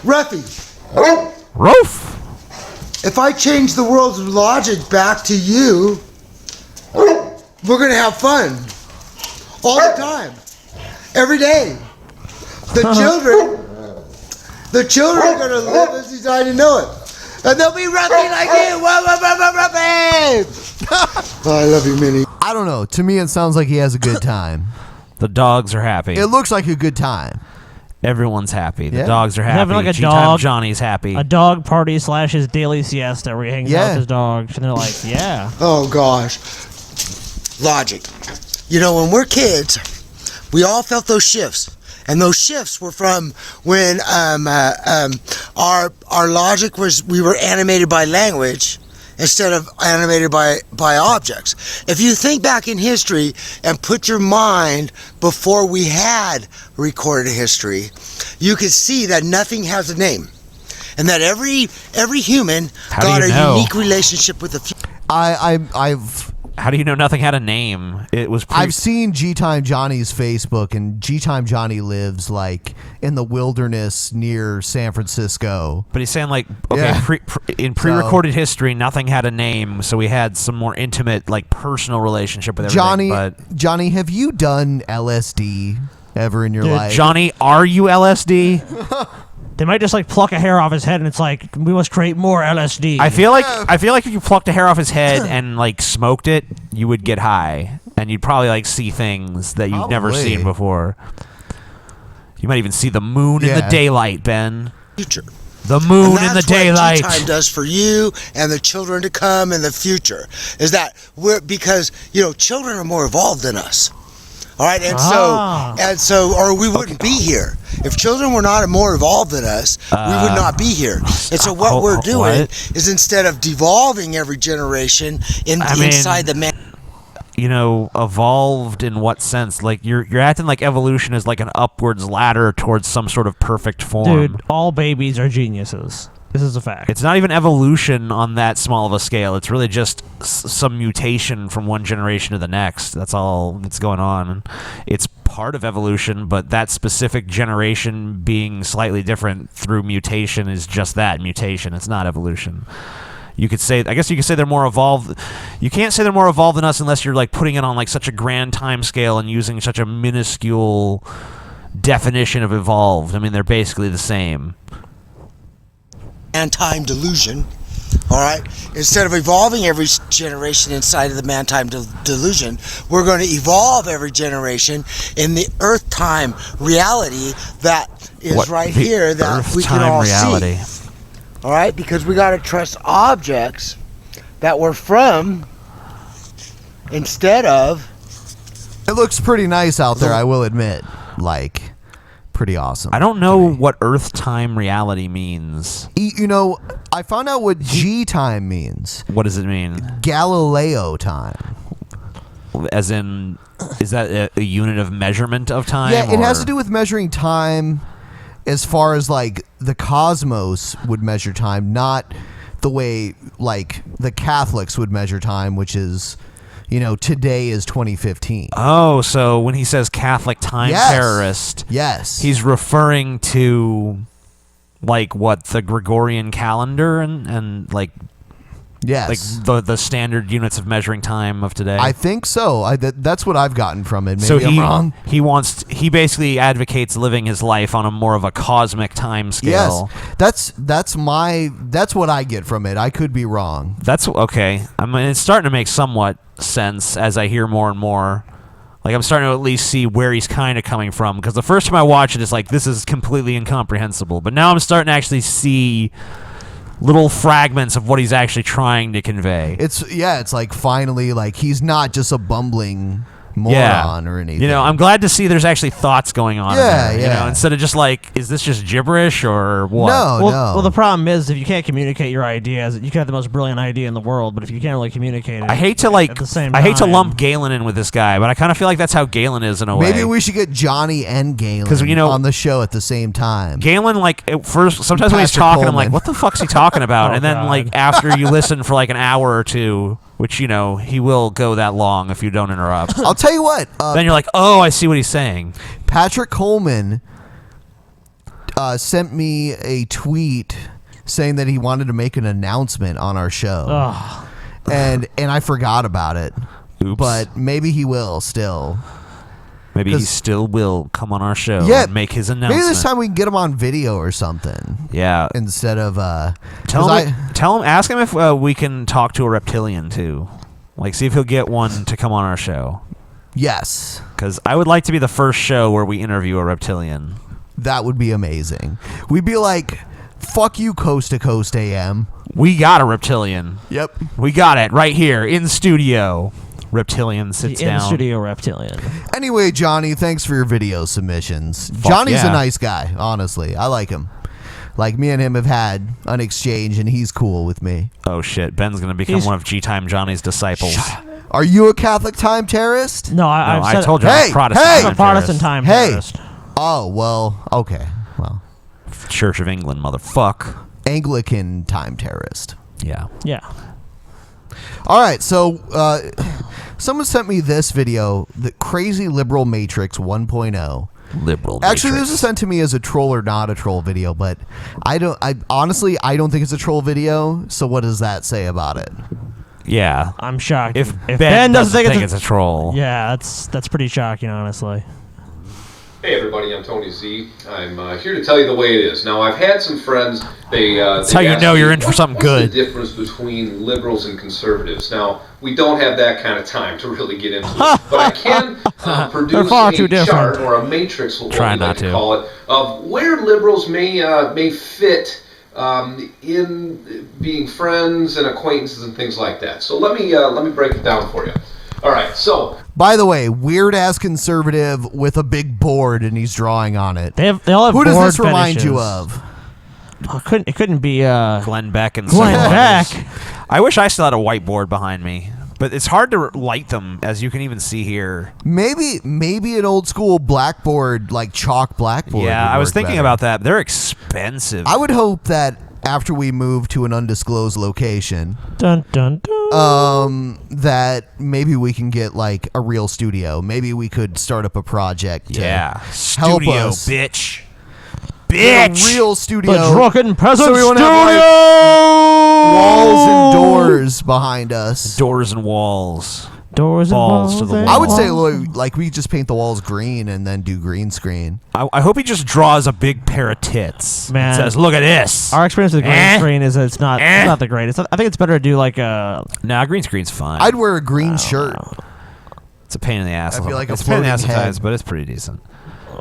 Ruffy. Roof. If I change the world's logic back to you, we're gonna have fun all the time, every day. The children are gonna live as design to know it, and they'll be Ruffy like you. Ruffy. Oh, I love you, Minnie. I don't know. To me, it sounds like he has a good time. The dogs are happy. It looks like a good time. Everyone's happy. The dogs are happy. Having like a G-Time dog. Johnny's happy. A dog party / his daily siesta where he hangs out with his dogs, and they're like, yeah. Oh gosh, logic. You know, when we're kids, we all felt those shifts, and those shifts were from when our logic was we were animated by language instead of animated by objects. If you think back in history and put your mind before we had recorded history, you could see that nothing has a name, and that every human got a unique relationship with the future. How do you know nothing had a name? It was. I've seen G-Time Johnny's Facebook, and G-Time Johnny lives like in the wilderness near San Francisco. But he's saying like, okay, in pre-recorded history, nothing had a name, so we had some more intimate, like personal relationship with everything. Johnny, have you done LSD ever in your life? Johnny, are you LSD? They might just like pluck a hair off his head, and it's like, we must create more LSD. I feel like if you plucked a hair off his head and like smoked it, you would get high, and you'd probably like see things that you've never seen before. You might even see the moon in the daylight, Ben. Future. The moon in the daylight. That's what G-Time does for you and the children to come in the future. Is that because children are more evolved than us. All right, and so, or we wouldn't be here. If children were not more evolved than us, we would not be here. And so what we're doing is instead of devolving every generation inside the man. Evolved in what sense? Like you're acting like evolution is like an upwards ladder towards some sort of perfect form. Dude, all babies are geniuses. This is a fact. It's not even evolution on that small of a scale. It's really just some mutation from one generation to the next. That's all that's going on. It's part of evolution, but that specific generation being slightly different through mutation is just that, mutation. It's not evolution. I guess you could say they're more evolved. You can't say they're more evolved than us unless you're like putting it on like such a grand time scale and using such a minuscule definition of evolved. I mean, they're basically the same. Man-time delusion, all right? Instead of evolving every generation inside of the man-time delusion, we're going to evolve every generation in the earth-time reality that is here that we can all see. All right? Because we got to trust objects that we're from instead of... It looks pretty nice out there, I will admit. Like... pretty awesome. I don't know what Earth time reality means. I found out what G time means. What does it mean? Galileo time. As in, is that a unit of measurement of time? Yeah, it has to do with measuring time as far as like the cosmos would measure time, not the way like the Catholics would measure time, which is today is 2015. Oh, so when he says Catholic time terrorist, he's referring to like what the Gregorian calendar and like like the standard units of measuring time of today. I think so. That's what I've gotten from it. Maybe so I'm wrong. He basically advocates living his life on a more of a cosmic time scale. Yes, that's what I get from it. I could be wrong. That's okay. I mean, it's starting to make somewhat sense as I hear more and more. Like, I'm starting to at least see where he's kind of coming from, because the first time I watched it, it's like, this is completely incomprehensible. But now I'm starting to actually see little fragments of what he's actually trying to convey. It's like finally, like, he's not just a bumbling moron or anything. I'm glad to see there's actually thoughts going on in there, yeah. instead of just like, is this just gibberish or what? No. Well, the problem is if you can't communicate your ideas, you can have the most brilliant idea in the world, but if you can't really communicate it, I hate to at the same time, I hate to lump Galen in with this guy, but I kind of feel like that's how Galen is in a way. Maybe we should get Johnny and Galen on the show at the same time. Galen, like, at first, sometimes when he's Pastor talking, I'm Coleman. like, what the fuck's he talking about? Oh, and then, God. like, after you listen for like an hour or two, which, he will go that long if you don't interrupt. I'll tell you what. Then you're like, oh, I see what he's saying. Patrick Coleman sent me a tweet saying that he wanted to make an announcement on our show. Ugh. And I forgot about it. Oops. But maybe he will still. Maybe he still will come on our show and make his announcement. Maybe this time we can get him on video or something. Yeah. Instead of tell him, ask him if we can talk to a reptilian too. Like, see if he'll get one to come on our show. Yes. Because I would like to be the first show where we interview a reptilian. That would be amazing. We'd be like, fuck you, Coast to Coast AM. We got a reptilian. Yep. We got it right here in studio. Reptilian sits down. In-studio reptilian. Anyway, Johnny, thanks for your video submissions. Fuck Johnny's yeah. a nice guy, honestly. I like him. Like, me and him have had an exchange, and he's cool with me. Oh, shit. Ben's going to become one of G-Time Johnny's disciples. Are you a Catholic time terrorist? No, I told you I'm a Protestant I'm a Protestant time terrorist. Oh, well, okay. Well, Church of England, motherfuck. Anglican time terrorist. Yeah. Yeah. All right, so someone sent me this video, the Crazy Liberal Matrix 1.0. Liberal Actually, Matrix. this was sent to me as a troll or not a troll video, but I honestly don't think it's a troll video. So what does that say about it? Yeah. I'm shocked. If Ben doesn't think it's a troll. Yeah, that's pretty shocking, honestly. Hey everybody, I'm Tony Z. I'm here to tell you the way it is. Now, I've had some friends, That's how you know you're in for something good. What's the difference between liberals and conservatives? Now, we don't have that kind of time to really get into it, but I can produce far too a different. chart or a matrix, what we Try like not to to. call it, of where liberals may fit in being friends and acquaintances and things like that. So let me break it down for you. All right, so By the way, weird ass conservative with a big board and he's drawing on it. They all have Who does board this remind you finishes. of? Oh, it couldn't be Glenn Beck and Glenn some Beck. others. I wish I still had a whiteboard behind me, but it's hard to light them, as you can even see here. Maybe an old school blackboard, like chalk blackboard. Yeah, would I was work thinking better. about that. They're expensive. I would hope that after we move to an undisclosed location, Dun dun dun. that maybe we can get like a real studio. Maybe we could start up a project. To Yeah, help studio, us. bitch. Get Bitch! a real studio. The Drunken Peasants So we want to have walls and doors behind us. Doors and walls. Doors and Balls walls to the and wall. I would say walls. like we just paint the walls green and then do green screen. I hope he just draws a big pair of tits. Man. And says, look at this. Our experience with green screen is that it's not the greatest. I think it's better to do like a. Nah, green screen's fine. I'd wear a green shirt. It's a pain in the ass. I'd be like a it's a pain in the ass floating sometimes, head. but it's pretty decent.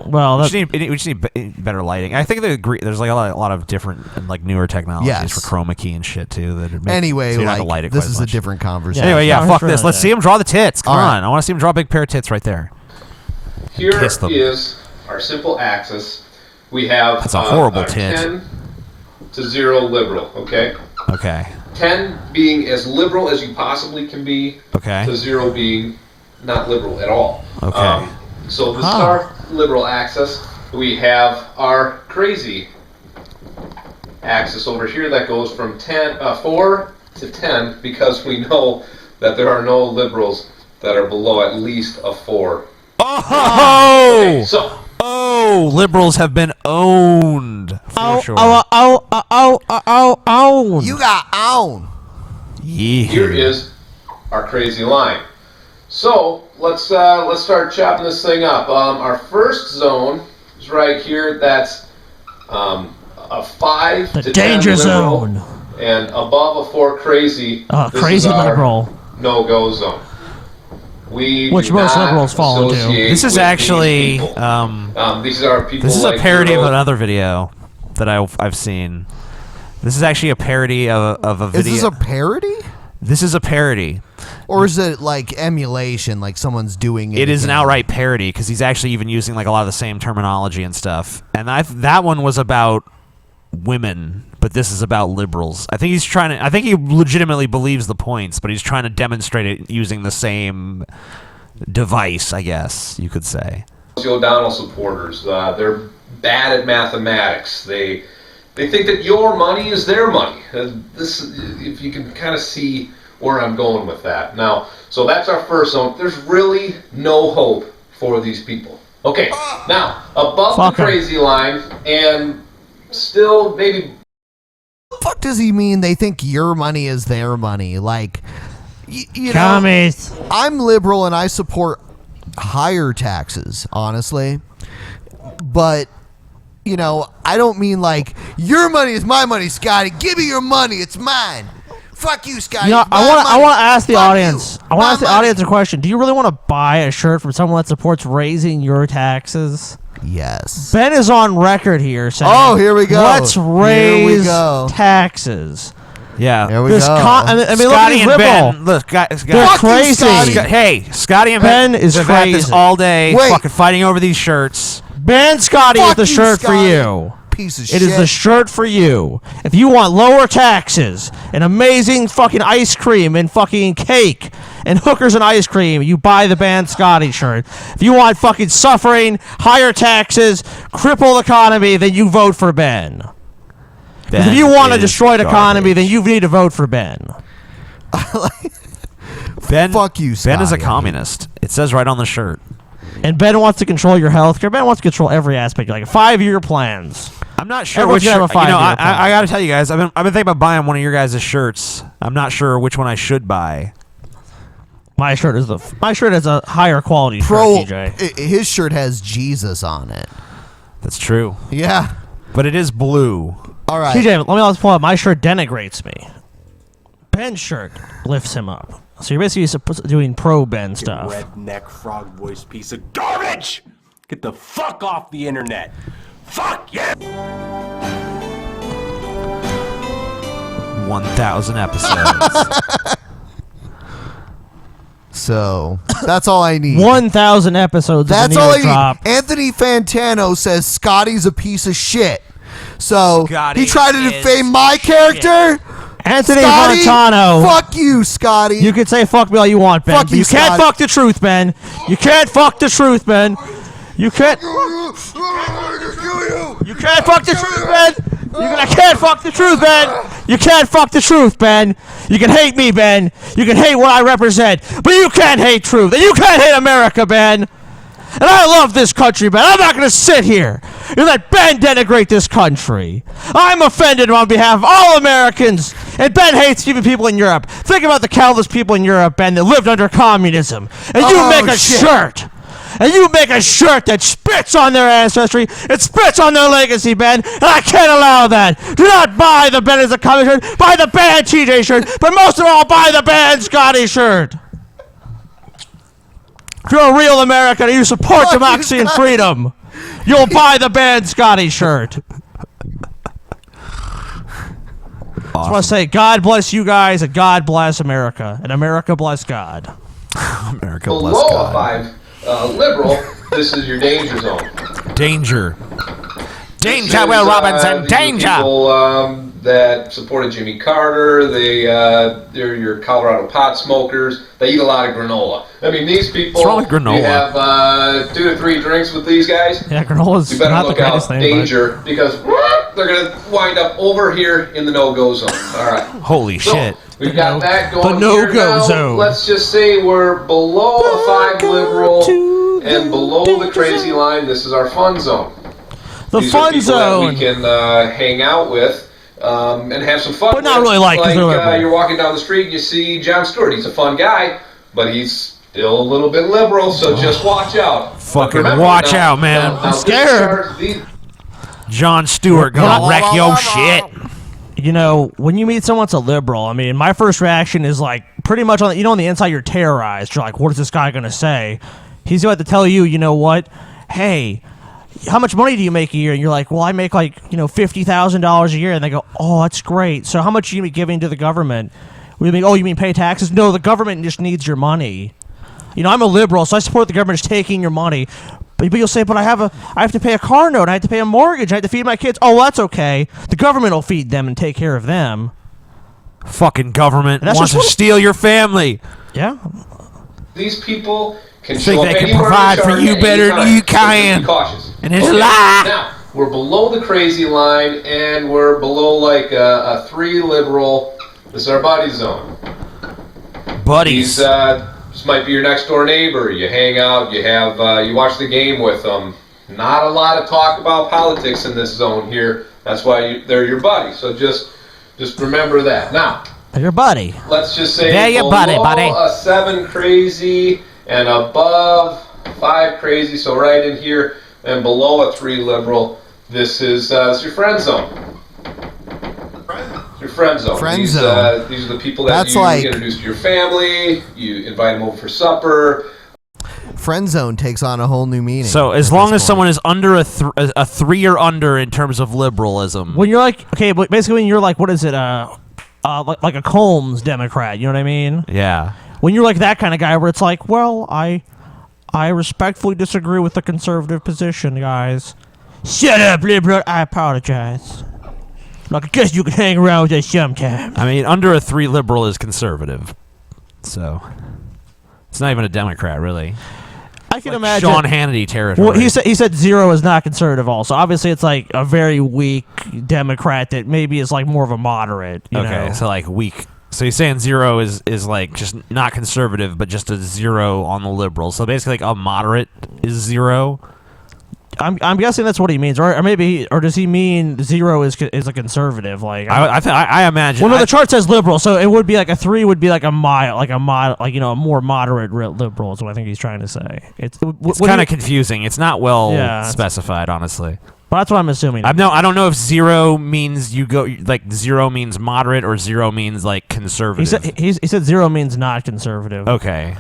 Well, we just need better lighting. I think there's like a lot of different like newer technologies Yes. for chroma key and shit too. That Anyway, so you're not like gonna light it this quite is as a much. different conversation. Anyway, yeah, fuck this. Let's see him draw the tits. Come All on, right. I want to see him draw a big pair of tits right there. here Kiss them. is our simple axis. We have That's a horrible our tit. 10 to 0 liberal, okay? Okay. 10 being as liberal as you possibly can be, Okay. to 0 being not liberal at all. Okay. So this is our liberal axis. We have our crazy axis over here that goes from 4 to 10 because we know that there are no liberals that are below at least a 4. Oh! Okay, so. Oh, liberals have been owned. For sure. Owned. You got owned. Yeah. Here is our crazy line. So let's start chopping this thing up. Our first zone is right here. That's a 5 The to 10 danger liberal, zone. and above a 4 crazy. This Crazy is our liberal. no-go zone. We Which do most not liberals fall into. associate This is with actually these people. These are people. this is like a parody of your- another video that I've seen. This is actually a parody of a video. Is this a parody? This is a parody. Or is it like emulation, like someone's doing it? It is an again? outright parody because he's actually even using like a lot of the same terminology and stuff. And that one was about women, but this is about liberals. I think he's trying to. I think he legitimately believes the points, but he's trying to demonstrate it using the same device, I guess you could say. O'Donnell supporters. They're bad at mathematics. They think that your money is their money. If you can kind of see where I'm going with that. Now, so that's our first zone. There's really no hope for these people. Okay, now, above the crazy line, and still maybe... What the fuck does he mean they think your money is their money? Like, you know, Commies. I'm liberal and I support higher taxes, honestly. But, you know, I don't mean like, your money is my money, Scotty. Give me your money. It's mine. Fuck you, Scotty. You know, It's my money. I want to ask the Fuck audience. you. I want to My ask the money. audience a question. Do you really want to buy a shirt from someone that supports raising your taxes? Yes. Ben is on record here saying, Oh, here we go. Let's Here we raise go. taxes. Yeah. There we This go. I mean, look at Scotty these and liberal. Ben. Look, guys, They're guys. crazy. Hey, Scotty and Ben Ben is have had this crazy. all day, Wait. fucking fighting over these shirts. Ben Scotty is Fuck the you, shirt for Scotty. you. Piece of It shit. is the shirt for you. If you want lower taxes and amazing fucking ice cream and fucking cake and hookers and ice cream, you buy the band Scotty shirt. If you want fucking suffering, higher taxes, crippled economy, then you vote for Ben. 'Cause if you want a destroyed economy, then you need to vote for Ben. Ben, Fuck you, Ben is a Scotty. communist. It says right on the shirt. And Ben wants to control your health care. Ben wants to control every aspect, like 5-year plans. I'm not sure Everyone's which gonna shirt. have a You know, 5-year plan. I got to tell you guys, I've been thinking about buying one of your guys' shirts. I'm not sure which one I should buy. My shirt is a higher quality Pro. shirt, TJ. His shirt has Jesus on it. That's true. Yeah. But it is blue. All right. TJ, let me also point out, my shirt denigrates me. Ben's shirt lifts him up. So you're basically doing pro Ben stuff. Redneck frog voice piece of garbage! Get the fuck off the internet! Fuck you! 1,000 episodes. So that's all I need. 1,000 episodes. That's of the all I Neo Drop. need. Anthony Fantano says Scotty's a piece of shit. So Scotty he tried to is defame my character. Anthony Scotty, Fantano. Fuck you, Scotty. You can say fuck me all you want, Ben. Fuck but you, you can't Scotty. fuck the truth, Ben. You can't fuck the truth, Ben. You can't. You can't fuck the truth, Ben. I can't fuck the truth, Ben. You can't fuck the truth, Ben. You can hate me, Ben. You can hate what I represent, but you can't hate truth, and you can't hate America, Ben. And I love this country, Ben. I'm not going to sit here and let Ben denigrate this country. I'm offended on behalf of all Americans, and Ben hates even people in Europe. Think about the countless people in Europe, Ben, that lived under communism. And you make a shirt. And you make a shirt that spits on their ancestry, it spits on their legacy, Ben, and I can't allow that. Do not buy the Ben as a communist shirt, buy the Ben TJ shirt, but most of all, buy the Ben Scotty shirt. If you're a real American and you support democracy and freedom, you'll buy the Ben Scotty shirt. I just want to say, God bless you guys, and God bless America, and America bless God. America Below bless a God. 5 liberal, this is your danger zone. Danger. This Danger, is, Will Robinson, these are danger. People that supported Jimmy Carter. They're your Colorado pot smokers. They eat a lot of granola. I mean, these people. What's wrong with granola? You have 2 to 3 drinks with these guys. Yeah, granola's You better not the look out, greatest thing. danger, because wind up over here in the no-go zone. All right. Holy shit. We've got that going The no-go here now. zone. Let's just say we're below a 5 liberal and below the crazy line. This is our fun zone. The These fun are people zone. that we can hang out with and have some fun. But not really like, 'cause they're liberal. You're walking down the street and you see Jon Stewart. He's a fun guy, but he's still a little bit liberal, so just watch out. Fucking Remember, watch now- out, man. now I'm this scared. chart, Jon Stewart gonna wreck your shit. You know, when you meet someone that's a liberal, I mean, my first reaction is like pretty much on on the inside you're terrorized. You're like, what is this guy gonna say? He's about to tell you, you know what? Hey, how much money do you make a year? And you're like, well, I make like $50,000 a year. And they go, oh, that's great. So how much are you giving to the government? We mean, oh, you mean pay taxes? No, the government just needs your money. I'm a liberal, so I support the government just taking your money. But you'll say, but I have to pay a car note, I have to pay a mortgage, I have to feed my kids. Oh, well, that's okay. The government will feed them and take care of them. Fucking government That's wants to just steal your family. Yeah. these people can Think show they up can anywhere provide in the for chart you at better any than time, you so just can. be cautious. And it's a Okay, lie. Now, we're below the crazy line, and we're below like a 3 liberal. This is our buddy zone. Buddies. This might be your next door neighbor. You hang out, you watch the game with them. Not a lot of talk about politics in this zone here. That's why they're your buddy. So just remember that. Now, your buddy. Let's just say they're your below buddy. a 7 crazy and above 5 crazy. So right in here and below a 3 liberal. This is your friend zone. Your friend zone. Friend zone. These are the people that That's you like- introduce to your family. You invite them over for supper. Friend zone takes on a whole new meaning. So as long as someone is under a 3 or under in terms of liberalism. When you're like, okay, but basically when you're like, what is it, like a Combs Democrat, you know what I mean? Yeah. When you're like that kind of guy where it's like, well, I respectfully disagree with the conservative position, guys. Shut up, liberal. I apologize. Like, I guess you can hang around with us sometimes. I mean, under a 3 liberal is conservative. So it's not even a Democrat, really. I can imagine Sean Hannity territory. Well, he said 0 is not conservative. Also, obviously, it's like a very weak Democrat that maybe is like more of a moderate. You Okay, know? so like weak. So he's saying 0 is like just not conservative, but just a 0 on the liberal. So basically, like a moderate is 0. I'm guessing that's what he means, or maybe, or does he mean 0 is a conservative? Like I imagine. Well, no, the chart says liberal, so it would be like a 3 would be like a a more moderate liberal is what I think he's trying to say. It's kind of confusing. It's not well Yeah, specified, honestly. But that's what I'm assuming. I don't know if 0 means you go like 0 means moderate or 0 means like conservative. He said 0 means not conservative. Okay.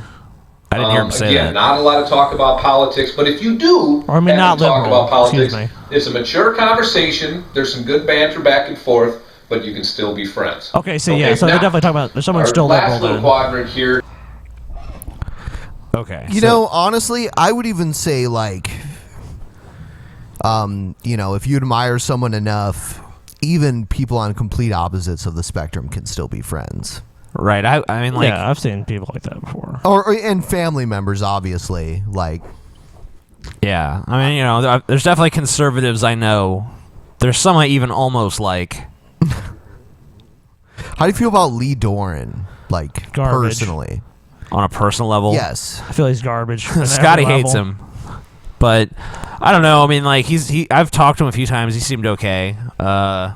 I didn't hear him say again, that. not a lot of talk about politics, but if you do Or I mean, not talk liberal. about politics, Excuse me. it's a mature conversation. There's some good banter back and forth, but you can still be friends. Okay, so yeah, so they're now, definitely talking about there's someone our still last liberal little then. quadrant here. Okay. You know, honestly, I would even say like, if you admire someone enough, even people on complete opposites of the spectrum can still be friends. Right. I mean, like, yeah, I've seen people like that before. And family members, obviously. Like, yeah. I mean, there's definitely conservatives I know. There's some I even almost like. How do you feel about Lee Doran? Like, Garbage. personally? On a personal level? Yes. I feel he's garbage. on Scotty every hates level. him. But I don't know. I mean, like I've talked to him a few times. He seemed okay. I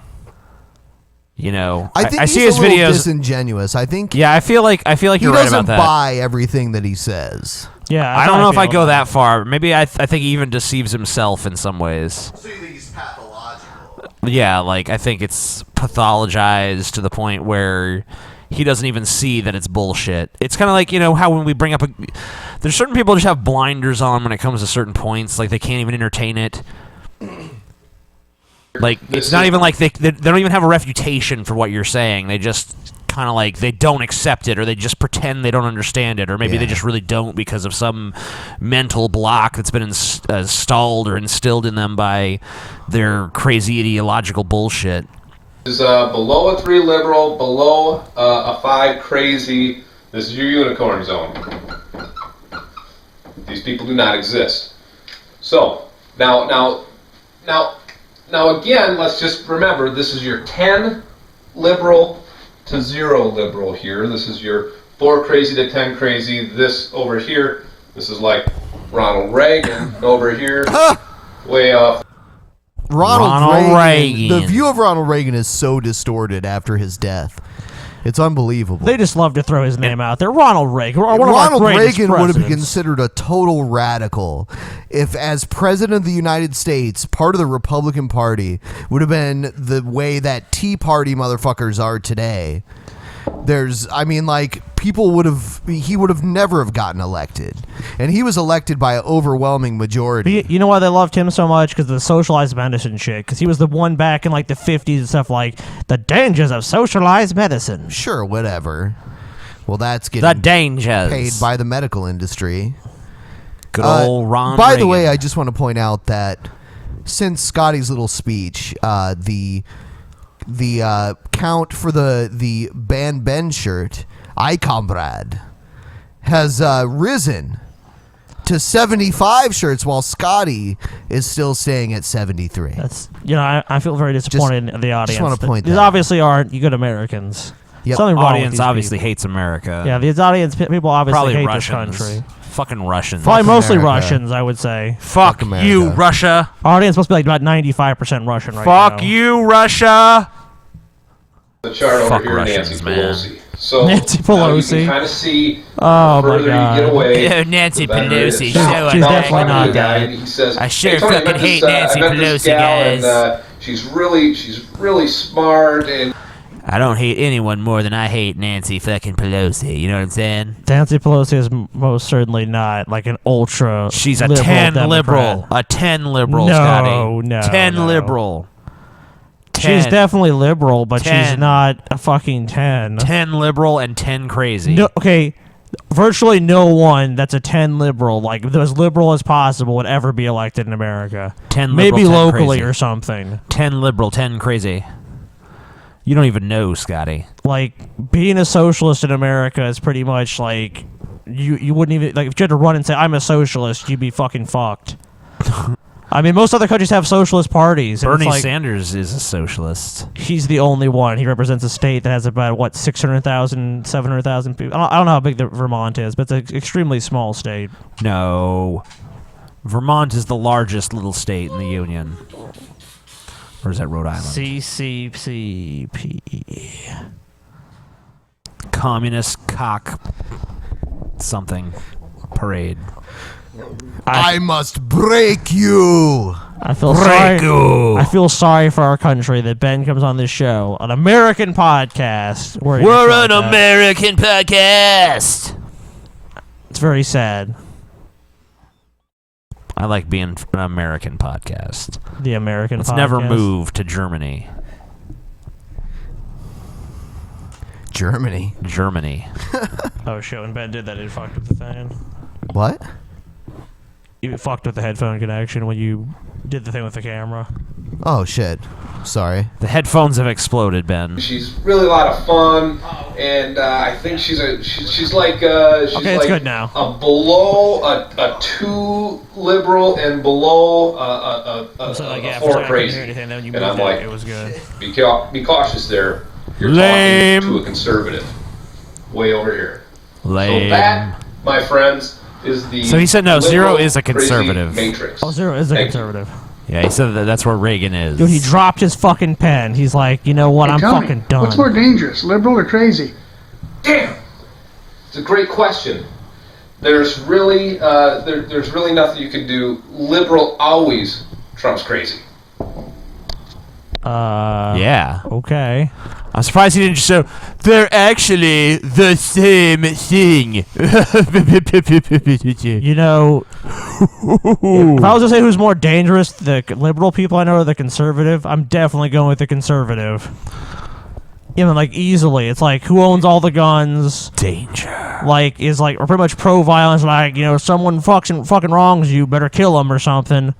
think I he's see his a little videos. Disingenuous. I think. Yeah, I feel like you're right about that. He doesn't buy everything that he says. Yeah, I don't know if I go that far. Maybe I think he even deceives himself in some ways. So you think he's pathological? Yeah, like I think it's pathologized to the point where he doesn't even see that it's bullshit. It's kind of like, how when we bring up there's certain people just have blinders on when it comes to certain points, like they can't even entertain it. Like it's not even like they don't even have a refutation for what you're saying. They just kind of like they don't accept it, or they just pretend they don't understand it, or maybe they just really don't because of some mental block that's been installed or instilled in them by their crazy ideological bullshit. This is below a 3 liberal, below a 5 crazy. This is your unicorn zone. These people do not exist. So now, Now again, let's just remember, this is your 10 liberal to 0 liberal here. This is your 4 crazy to 10 crazy. This over here, this is like Ronald Reagan over here, way off. Ronald Reagan. The view of Ronald Reagan is so distorted after his death. It's unbelievable. They just love to throw his name out there. Ronald Reagan. Ronald Reagan would have been considered a total radical if, as president of the United States, part of the Republican Party would have been the way that Tea Party motherfuckers are today. He would have never have gotten elected. And he was elected by an overwhelming majority. You know why they loved him so much? Because of the socialized medicine shit. Because he was the one back in like the 50s and stuff like, the dangers of socialized medicine. Sure, whatever. Well, that's getting paid by the medical industry. Good old Ron By Reagan. the way, I just want to point out that since Scotty's little speech, the count for the Ben shirt, I Comrade, has risen to 75 shirts, while Scotty is still staying at 73. I feel very disappointed in the audience. Just want to point These that out. obviously aren't good Americans. Yep. Something wrong with Audience these obviously people. hates America. Yeah, these audience people obviously Probably hate Russians. this country. Fucking Russians. Probably mostly Russians, I would say. Fuck you, Russia. Our audience must be like about 95% Russian right Fuck now. you, Russia. The chart Fuck over here, Russians, Nancy man. Pelosi. So Nancy now you Pelosi. can kind of see Oh, the my further God. you get away. Yeah, Nancy the better it is. Pelosi, She's so definitely not the guy, dead. and he says, I sure "Hey, Tony, fucking I met hate this, Nancy I met this Pelosi, gal, guys." And, she's really smart, and I don't hate anyone more than I hate Nancy fucking Pelosi. You know what I'm saying? Nancy Pelosi is most certainly not like an ultra. She's a liberal 10 Democrat. liberal. A 10 liberal, No, Scotty. no, 10 no. liberal. She's 10. definitely liberal, but 10. she's not a fucking 10. 10 liberal and 10 crazy. No, okay, virtually no one that's a 10 liberal, like as liberal as possible, would ever be elected in America. 10 maybe liberal, 10 locally crazy. or something. 10 liberal, 10 crazy. You don't even know, Scotty. Like being a socialist in America is pretty much like you wouldn't even like if you had to run and say I'm a socialist, you'd be fucking fucked. I mean, most other countries have socialist parties. And Bernie it's like, Sanders is a socialist. He's the only one. He represents a state that has about 600,000, 700,000 people. I don't know how big Vermont is, but it's an extremely small state. No. Vermont is the largest little state in the Union. Or is that Rhode Island? CCCP. Communist cock something parade. I must break you. I feel Break sorry. you. I feel sorry for our country that Ben comes on this show, an American podcast. We're an American podcast. It's very sad. I like being an American podcast. The American Let's podcast. never move to Germany. Germany. Oh shit! When Ben did that, it fucked with the thing. What? You fucked with the headphone connection when you did the thing with the camera. Oh shit! Sorry. The headphones have exploded, Ben. she's really a lot of fun, and I think she's like Okay, it's like good now. a below a 2 liberal and below a So, like, yeah, 4 first I couldn't crazy. hear anything, then you And moved I'm it, like, it was good. Be cautious there. You're Lame. talking to a conservative. Way over here. Lame. So that, my friends, is the So he said no, Zero liberal, is a crazy conservative. matrix. Oh, Zero is a Thank you. conservative. Yeah, he said that's where Reagan is. Dude, he dropped his fucking pen. He's like, you know what? Hey, I'm tell fucking me, done. what's more dangerous, liberal or crazy? Damn! It's a great question. There's really nothing you can do. Liberal always trumps crazy. Yeah. Okay. I'm surprised he didn't just show. They're actually the same thing. You know, if I was to say who's more dangerous, the liberal people I know or the conservative, I'm definitely going with the conservative. You know, like easily. It's like who owns all the guns? Danger. Like is like or pretty much pro-violence. Like you know, someone fucking wrongs you, better kill them or something,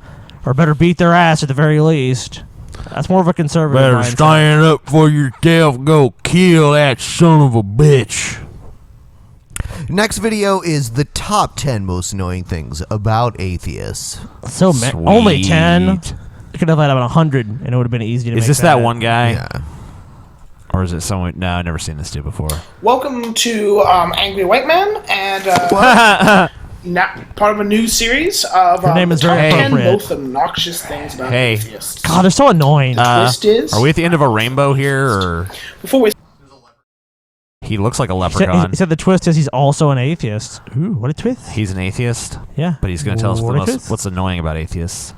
or better beat their ass at the very least. That's more of a conservative Better mindset. stand up for yourself. Go kill that son of a bitch. Next video is the top 10 most annoying things about atheists. So only 10. could have had 100, and it would have been easy to make Is this that that one guy? Yeah. Or is it someone? No, I've never seen this dude before. Welcome to Angry White Man, and part of a new series of Your name is top very 10 appropriate. most obnoxious things about Hey. atheists. God, they're so annoying. Twist is Are we at the end of a rainbow here, or before we. he looks like a He leprechaun? said the twist is he's also an atheist. Ooh, what a twist! He's an atheist. Yeah, but he's going to tell us What a twist. what's annoying about atheists.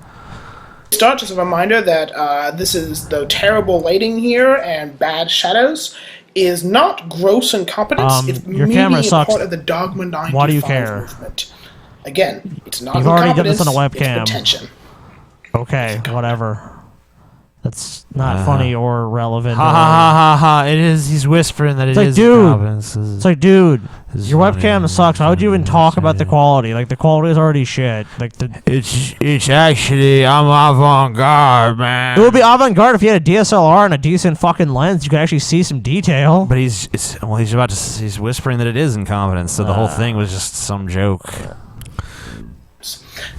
Start just a reminder that this is the terrible lighting here and bad shadows is not gross incompetence. It's your maybe camera a sucks. part of the Dogma 95 Why do you care? movement. Again, it's not You've already done incompetence. this on a It's webcam. pretension. Okay, whatever. That's not funny or relevant. Ha ha ha ha ha! It is. He's whispering that It's it like, is dude. incompetence. It's like, dude, your webcam sucks. Why would you even talk about the quality? Like, the quality is already shit. Like It's actually I'm avant-garde, man. It would be avant-garde if you had a DSLR and a decent fucking lens. You could actually see some detail. But he's whispering that it is incompetence. So the whole thing was just some joke.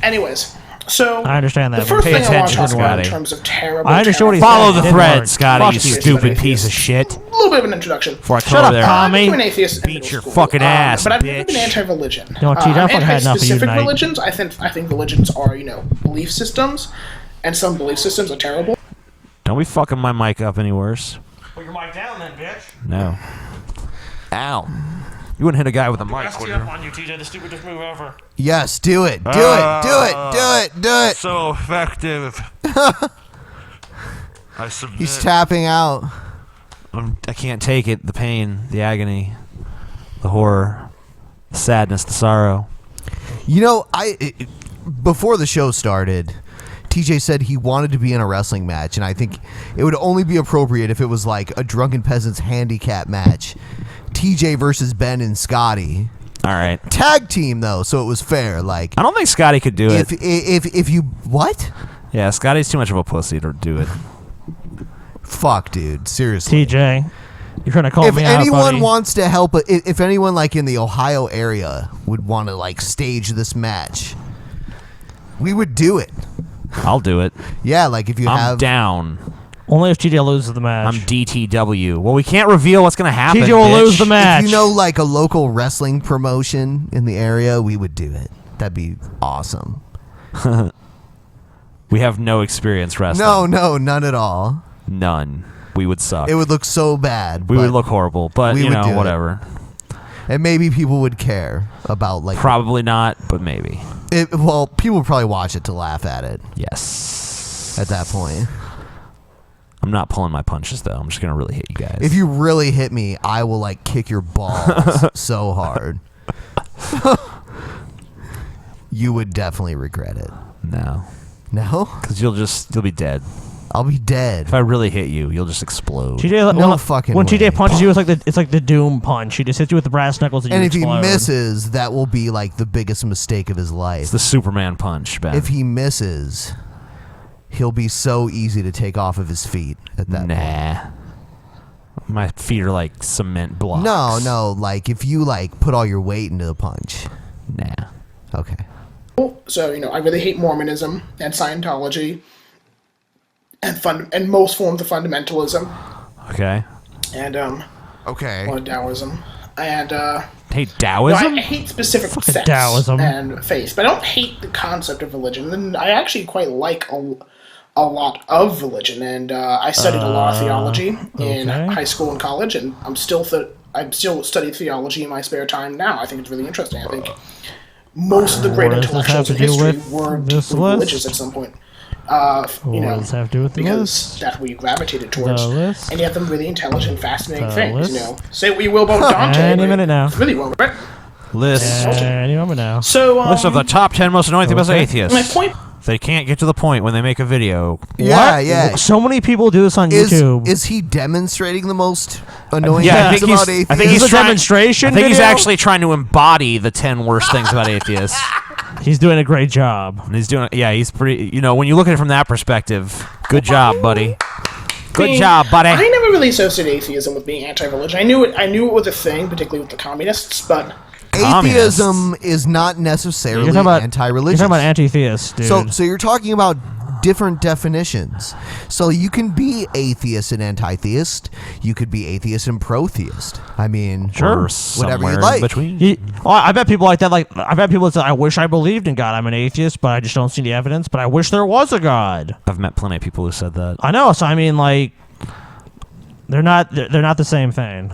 Anyways, so I understand that. the first Pay thing I want to attention, talk about in Scotty. terms of terrible. I understand what he Follow said. the It didn't thread, work. Scotty. Fuck You you. stupid piece of shit. A little bit of an introduction. Before I come over there, I became an atheist in beat middle your school. fucking ass, But I've never bitch. been anti-religion. No, T, I fucking had enough of you Anti-specific tonight. religions, I think religions are, belief systems, and some belief systems are terrible. Don't be fucking my mic up any worse. Put your mic down then, bitch. No. Ow. You wouldn't hit a guy with a mic, would you? on you, TJ. The stupid just move over. Yes, do it. Do it. Do it. Do it. Do it. So effective. I submit. He's tapping out. I can't take it. The pain, the agony, the horror, the sadness, the sorrow. You know, before the show started, TJ said he wanted to be in a wrestling match, and I think it would only be appropriate if it was like a Drunken Peasants handicap match. TJ versus Ben and Scotty. All right. Tag team though, so it was fair. Like I don't think Scotty could do it. If you what? Yeah, Scotty's too much of a pussy to do it. Fuck, dude. Seriously. TJ, you're trying to call If me out, anyone buddy. wants to help, if anyone like in the Ohio area would want to like stage this match, we would do it. I'll do it. Yeah, like if you I'm have down. Only if TJ loses the match. I'm DTW. Well, we can't reveal what's gonna happen. TJ will bitch. lose the match. If you know like a local wrestling promotion in the area, we would do it. That'd be awesome. We have no experience wrestling. No, none at all. None. We would suck. It would look so bad. We would but look horrible, but we you would know, do it. whatever. And maybe people would care about like. Probably not, but maybe. Well, people would probably watch it to laugh at it. Yes. At that point. I'm not pulling my punches though. I'm just gonna really hit you guys. If you really hit me, I will like kick your balls so hard. You would definitely regret it. No. No? Because you'll be dead. I'll be dead. If I really hit you, you'll just explode. TJ, No fucking when way. TJ punches you, it's like the Doom punch. He just hits you with the brass knuckles and And you if he explode. misses, that will be like the biggest mistake of his life. It's the Superman punch, Ben. If he misses, he'll be so easy to take off of his feet at that point. My feet are like cement blocks. No, like if you like put all your weight into the punch. Nah. Okay. So I really hate Mormonism and Scientology and most forms of fundamentalism Okay. and Okay. or Taoism and Hey, Taoism? I hate specific Fucking sects Taoism. and faiths, but I don't hate the concept of religion. And I actually quite like a lot of religion, and I studied a lot of theology in high school and college, and I'm still study theology in my spare time now. I think it's really interesting. I think most of the great What does this have intellectuals in to do history with were this deeply list? religious at some point. What does that have to do with the because list? that's what you gravitated towards, The list? and you have them really intelligent, fascinating The things. list? Say what you will about Dante, Any but minute now. it's really well written. List. Any moment now. So List of the top 10 most annoying things about atheists. my point. They can't get to the point when they make a video. Yeah, What? yeah. So many people do this on YouTube. Is he demonstrating the most annoying Yeah, things about atheists? I think Is he's this a trying, demonstration I think he's video? actually trying to embody the 10 worst things about atheists. He's doing a great job. And he's doing, yeah, he's pretty, when you look at it from that perspective, good job, buddy. Good job, buddy. I never really associated atheism with being anti-religion. I knew it was a thing, particularly with the communists, but Atheism is not necessarily You're talking about anti-religious. You're talking about anti-theists, dude. So you're talking about different definitions. So you can be atheist and anti-theist. You could be atheist and pro-theist. I mean, Sure. whatever you like. I bet people like that. Like, I bet people say, "I wish I believed in God. I'm an atheist, but I just don't see the evidence. But I wish there was a God." I've met plenty of people who said that. I know. So I mean, like, they're not the same thing.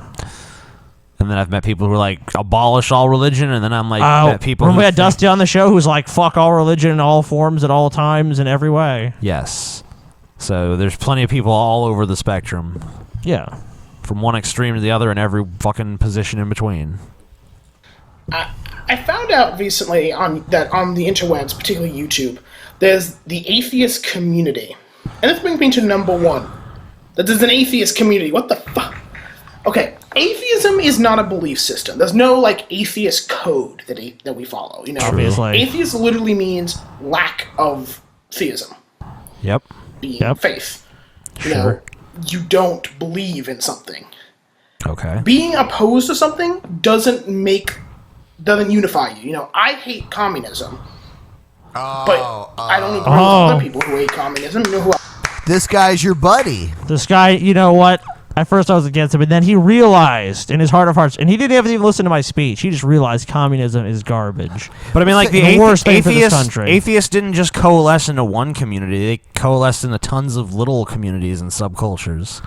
And then I've met people who are like, abolish all religion, and then I'm like, met people when who we had think- Dusty on the show, who's like, fuck all religion in all forms at all times in every way. Yes. So there's plenty of people all over the spectrum. Yeah. From one extreme to the other and every fucking position in between. I found out recently that on the interwebs, particularly YouTube, there's the atheist community. And this brings me to number one. That there's an atheist community. What the fuck? Okay, atheism is not a belief system. There's no, like, atheist code that we follow, you know? Obviously. Atheist literally means lack of theism. Yep. Being faith. You know, you don't believe in something. Okay. Being opposed to something doesn't unify you. You know, I hate communism. But I don't agree with other people who hate communism. You know who This guy's your buddy. This guy, you know what? At first I was against it, but then he realized in his heart of hearts, and he didn't even listen to my speech. He just realized communism is garbage. But I mean, like, the worst thing for this country. Atheists didn't just coalesce into one community. They coalesced into tons of little communities and subcultures.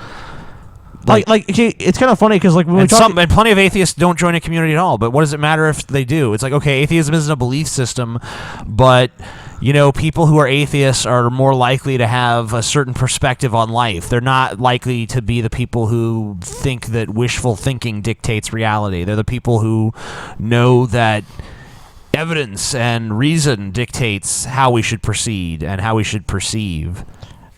Like it's kind of funny because like when we talk, and plenty of atheists don't join a community at all. But what does it matter if they do? It's like, okay, atheism isn't a belief system, but you know, people who are atheists are more likely to have a certain perspective on life. They're not likely to be the people who think that wishful thinking dictates reality. They're the people who know that evidence and reason dictates how we should proceed and how we should perceive.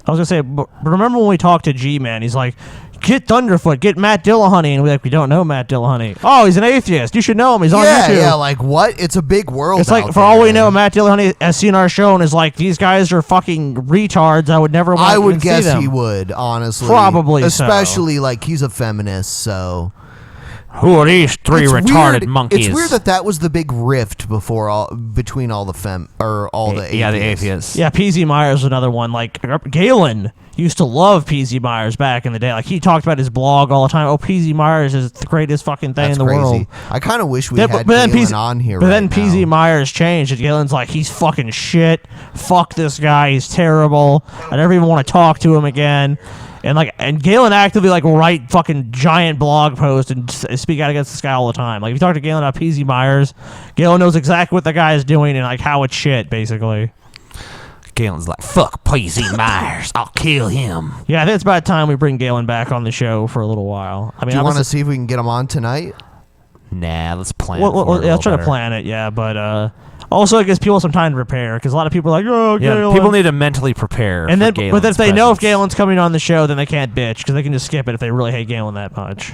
I was gonna say, but remember when we talked to G-Man? He's like, "Get Thunderfoot, get Matt Dillahunty," and we're like, "We don't know Matt Dillahunty." Oh, he's an atheist. You should know him. He's on YouTube. Yeah, like what? It's a big world. It's like, out for there, all we man. know, Matt Dillahunty has seen our show and is like, "These guys are fucking retards. I would never want I to would see guess them." he would, honestly. Probably so. Especially, like, he's a feminist, so... Who are these three It's retarded weird. monkeys? It's weird that was the big rift between all the atheists. Yeah, the atheists. Yeah, PZ Myers was another one. Like, Galen used to love PZ Myers back in the day. Like, he talked about his blog all the time. Oh, PZ Myers is the greatest fucking thing That's in the crazy. world. I kind of wish we Yeah, had then Galen PZ on here But right then PZ now. Myers changed, and Galen's like, he's fucking shit. Fuck this guy. He's terrible. I never even want to talk to him again. And Galen actively like write fucking giant blog posts and speak out against this guy all the time. Like if you talk to Galen about PZ Myers, Galen knows exactly what the guy is doing and like how it's shit, basically. Galen's like, fuck PZ Myers, I'll kill him. Yeah, I think it's about time we bring Galen back on the show for a little while. I mean, Do you want to see if we can get him on tonight? Nah, let's plan. Let's try to plan it. Yeah, but also it gives people some time to prepare because a lot of people are like, oh, Yeah, Galen. people need to mentally prepare. And for then, but if they Galen's know if presence. Galen's coming on the show, then they can't bitch because they can just skip it if they really hate Galen that much.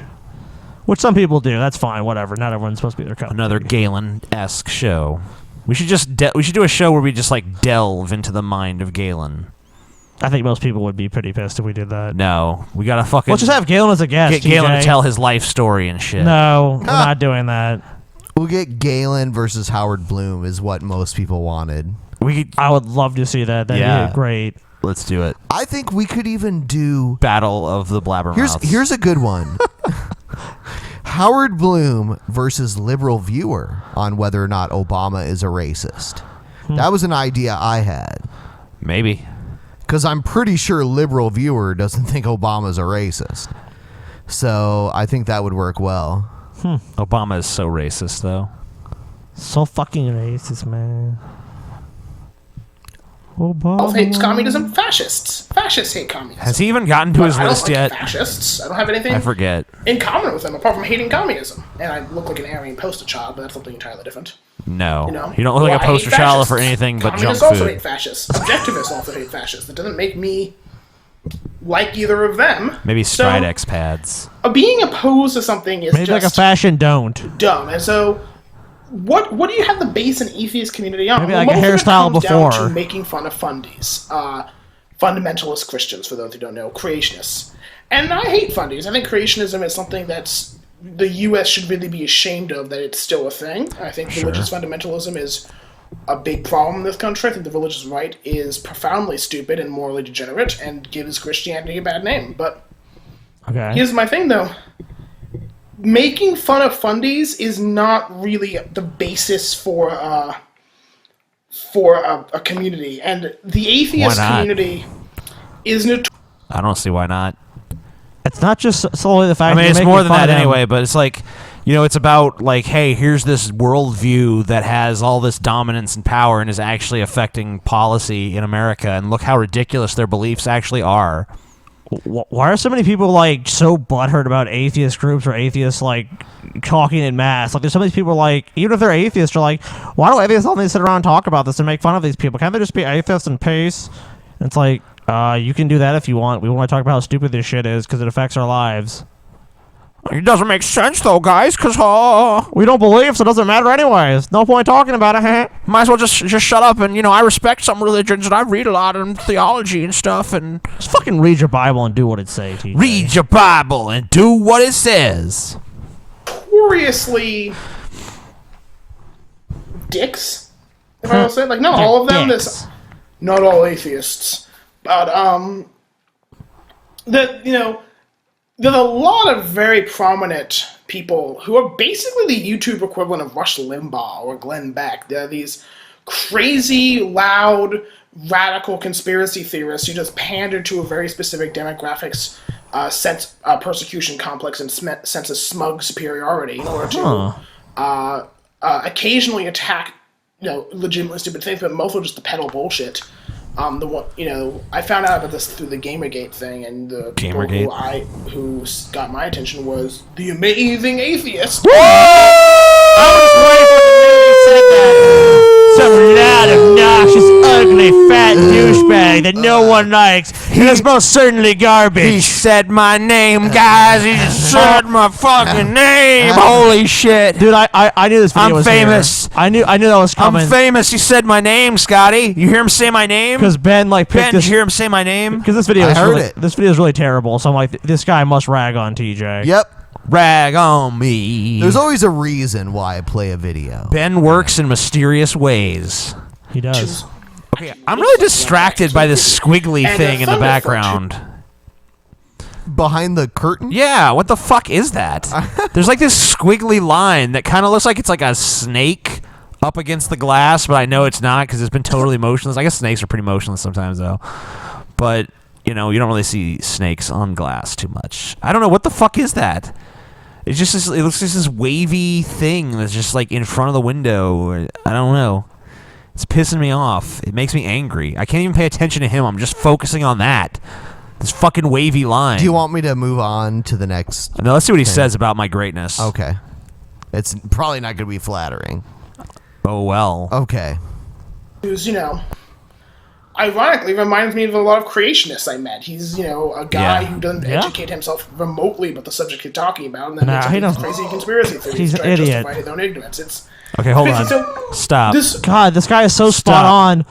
Which some people do. That's fine. Whatever. Not everyone's supposed to be their cup. Another Galen-esque show. We should just we should do a show where we just like delve into the mind of Galen. I think most people would be pretty pissed if we did that. No, we gotta fucking. Let's just have Galen as a guest. Get Galen TJ. to tell his life story and shit. No, we're not doing that. We'll get Galen versus Howard Bloom is what most people wanted. I would love to see that. That'd be great. Let's do it. I think we could even do Battle of the Blabbermouths. Here's a good one. Howard Bloom versus Liberal Viewer on whether or not Obama is a racist. That was an idea I had. Maybe. Because I'm pretty sure Liberal Viewer doesn't think Obama's a racist. So I think that would work well. Obama is so racist, though. So fucking racist, man. Obama hates communism. Fascists hate communism. Has he even gotten to his I don't list like yet? Fascists. I don't have anything I forget. in common with them apart from hating communism. And I look like an Aryan poster child, but that's something entirely different. No. You know? You don't look like Well, a I poster hate child for fascists. anything but junk Communists also food. hate fascists. Objectivists also hate fascists. That doesn't make me like either of them. Maybe So, Stridex pads. being opposed to something is Maybe just like a fashion don't. dumb. And so, what do you have the base and atheist community on? Maybe like Most a of it hairstyle comes down before. to making fun of fundies, fundamentalist Christians, for those who don't know, creationists. And I hate fundies. I think creationism is something that's the U.S. should really be ashamed of, that it's still a thing. I think religious fundamentalism is a big problem in this country. I think the religious right is profoundly stupid and morally degenerate and gives Christianity a bad name. But here's my thing, though. Making fun of fundies is not really the basis for a community. And the atheist community is notorious. I don't see why not. It's not just solely the fact. I mean, you're it's making more than fun that of them. anyway. But it's like, you know, it's about like, hey, here's this worldview that has all this dominance and power and is actually affecting policy in America, and look how ridiculous their beliefs actually are. Why are so many people like so butthurt about atheist groups or atheists like talking in mass? Like, there's some of these people like, even if they're atheists, are like, why do atheists all need to sit around and talk about this and make fun of these people? Can't they just be atheists in peace? And it's like, you can do that if you want. We want to talk about how stupid this shit is because it affects our lives. It doesn't make sense though, guys, because we don't believe, so it doesn't matter anyways. No point talking about it. Might as well just shut up. And, you know, I respect some religions and I read a lot of theology and stuff. And just fucking read your Bible and do what it says. Read your Bible and do what it says. Notoriously dicks, if I will say. Like, not all of them. There's not all atheists, but there's a lot of very prominent people who are basically the YouTube equivalent of Rush Limbaugh or Glenn Beck. They're these crazy, loud, radical conspiracy theorists who just pander to a very specific demographics sense, persecution complex and sense of smug superiority in order to occasionally attack, legitimately stupid things, but mostly just to peddle bullshit. I found out about this through the Gamergate thing, and the people who got my attention was the Amazing Atheist. Some loud, obnoxious, ugly, fat douchebag that no one likes. He is most certainly garbage. He said my name, guys. He said my fucking name. Holy shit, dude! I knew this video was famous. Here. I knew that was coming. I'm famous. He said my name, Scotty. You hear him say my name? Because Ben picked Ben, this. Did you hear him say my name? Because this video is really terrible. So I'm like, this guy must rag on TJ. Yep. Rag on me. There's always a reason why I play a video. Ben works in mysterious ways. He does. Okay, I'm really distracted by this squiggly thing in the background. Behind the curtain? Yeah, what the fuck is that? There's like this squiggly line that kind of looks like it's like a snake up against the glass, but I know it's not because it's been totally motionless. I guess snakes are pretty motionless sometimes, though. But, you don't really see snakes on glass too much. I don't know. What the fuck is that? It's just it looks like this wavy thing that's just like in front of the window. I don't know. It's pissing me off. It makes me angry. I can't even pay attention to him. I'm just focusing on that. This fucking wavy line. Do you want me to move on to the next? No, let's see what he says about my greatness. Okay. It's probably not going to be flattering. Oh, well. Okay. Who's, ironically reminds me of a lot of creationists I met. He's, a guy who doesn't educate himself remotely about the subject he's talking about, and then makes up these crazy conspiracy theories. He's an trying to idiot. justify his own ignorance. Okay, hold on. Stop. This guy is so spot on.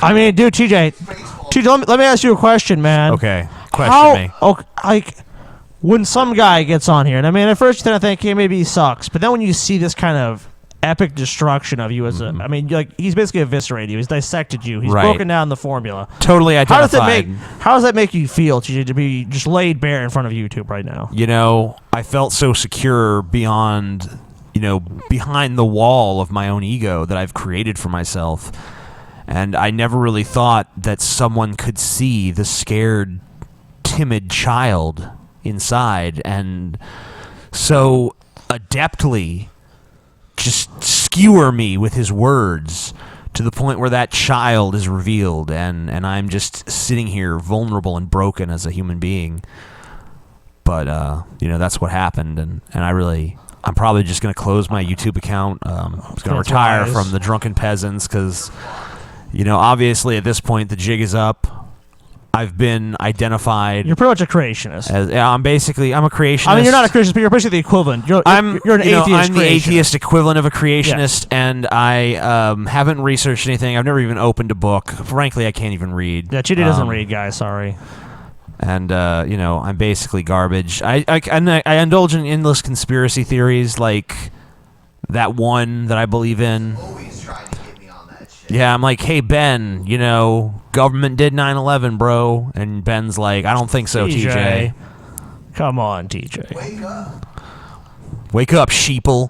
I mean, dude, TJ, let me ask you a question, man. Okay, question me. Okay, when some guy gets on here, and I mean, at first you think, hey, maybe he sucks, but then when you see this kind of epic destruction of you as he's basically eviscerated you. He's dissected you. He's broken down the formula. Totally identified. How does that make you feel, TJ, to be just laid bare in front of YouTube right now? I felt so secure behind the wall of my own ego that I've created for myself. And I never really thought that someone could see the scared, timid child inside and so adeptly just skewer me with his words to the point where that child is revealed and I'm just sitting here vulnerable and broken as a human being. But, that's what happened. And I'm probably just going to close my YouTube account. I'm going to retire from the Drunken Peasants because, obviously at this point the jig is up. I've been identified. You're pretty much a creationist. I'm a creationist. I mean, you're not a creationist, but you're basically the equivalent. You're an atheist. I'm the atheist equivalent of a creationist, and I haven't researched anything. I've never even opened a book. Frankly, I can't even read. Yeah, Chidi doesn't read, guys. Sorry. And I'm basically garbage. I indulge in endless conspiracy theories, like that one that I believe in. Yeah, I'm like, hey, Ben, you know, government did 9/11, bro. And Ben's like, I don't think so, TJ. Come on, TJ. Wake up, sheeple.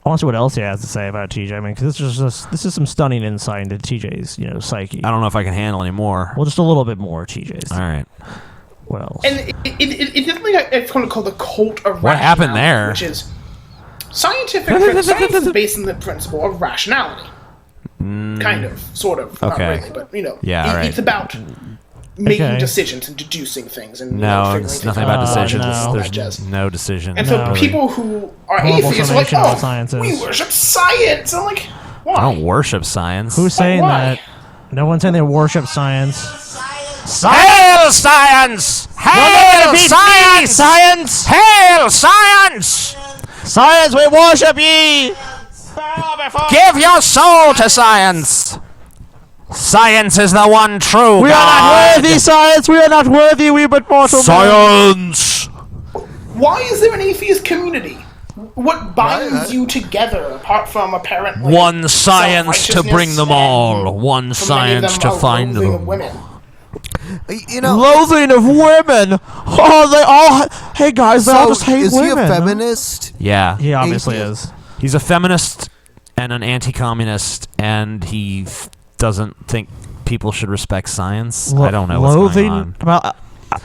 I want to see what else he has to say about TJ. I mean, because this is some stunning insight into TJ's, psyche. I don't know if I can handle any more. Well, just a little bit more, TJ's. All right. Well, and it's definitely it's going to call the cult of what happened there? Which is science is based on the principle of rationality. Kind of, sort of, not really, but it's about making decisions and deducing things. And it's nothing about decisions. There's no decision. And so people who are atheists are like, we worship science. I'm like, why? I don't worship science. Who's saying that? No one's saying they worship science. Hail science! Hail science! Science! Hail science! Science, we worship ye! Give your soul to science! Science is the one true We God. are not worthy, science! We are not worthy, we but mortal Science! Why is there an atheist community? What binds you together apart from apparently one science to bring them all. One science to find them. Loathing of women. Oh, they all. Hey guys, they all just hate women. Is he a feminist? Yeah, he obviously is. He's a feminist and an anti-communist, and he doesn't think people should respect science. I don't know what's going on. Well,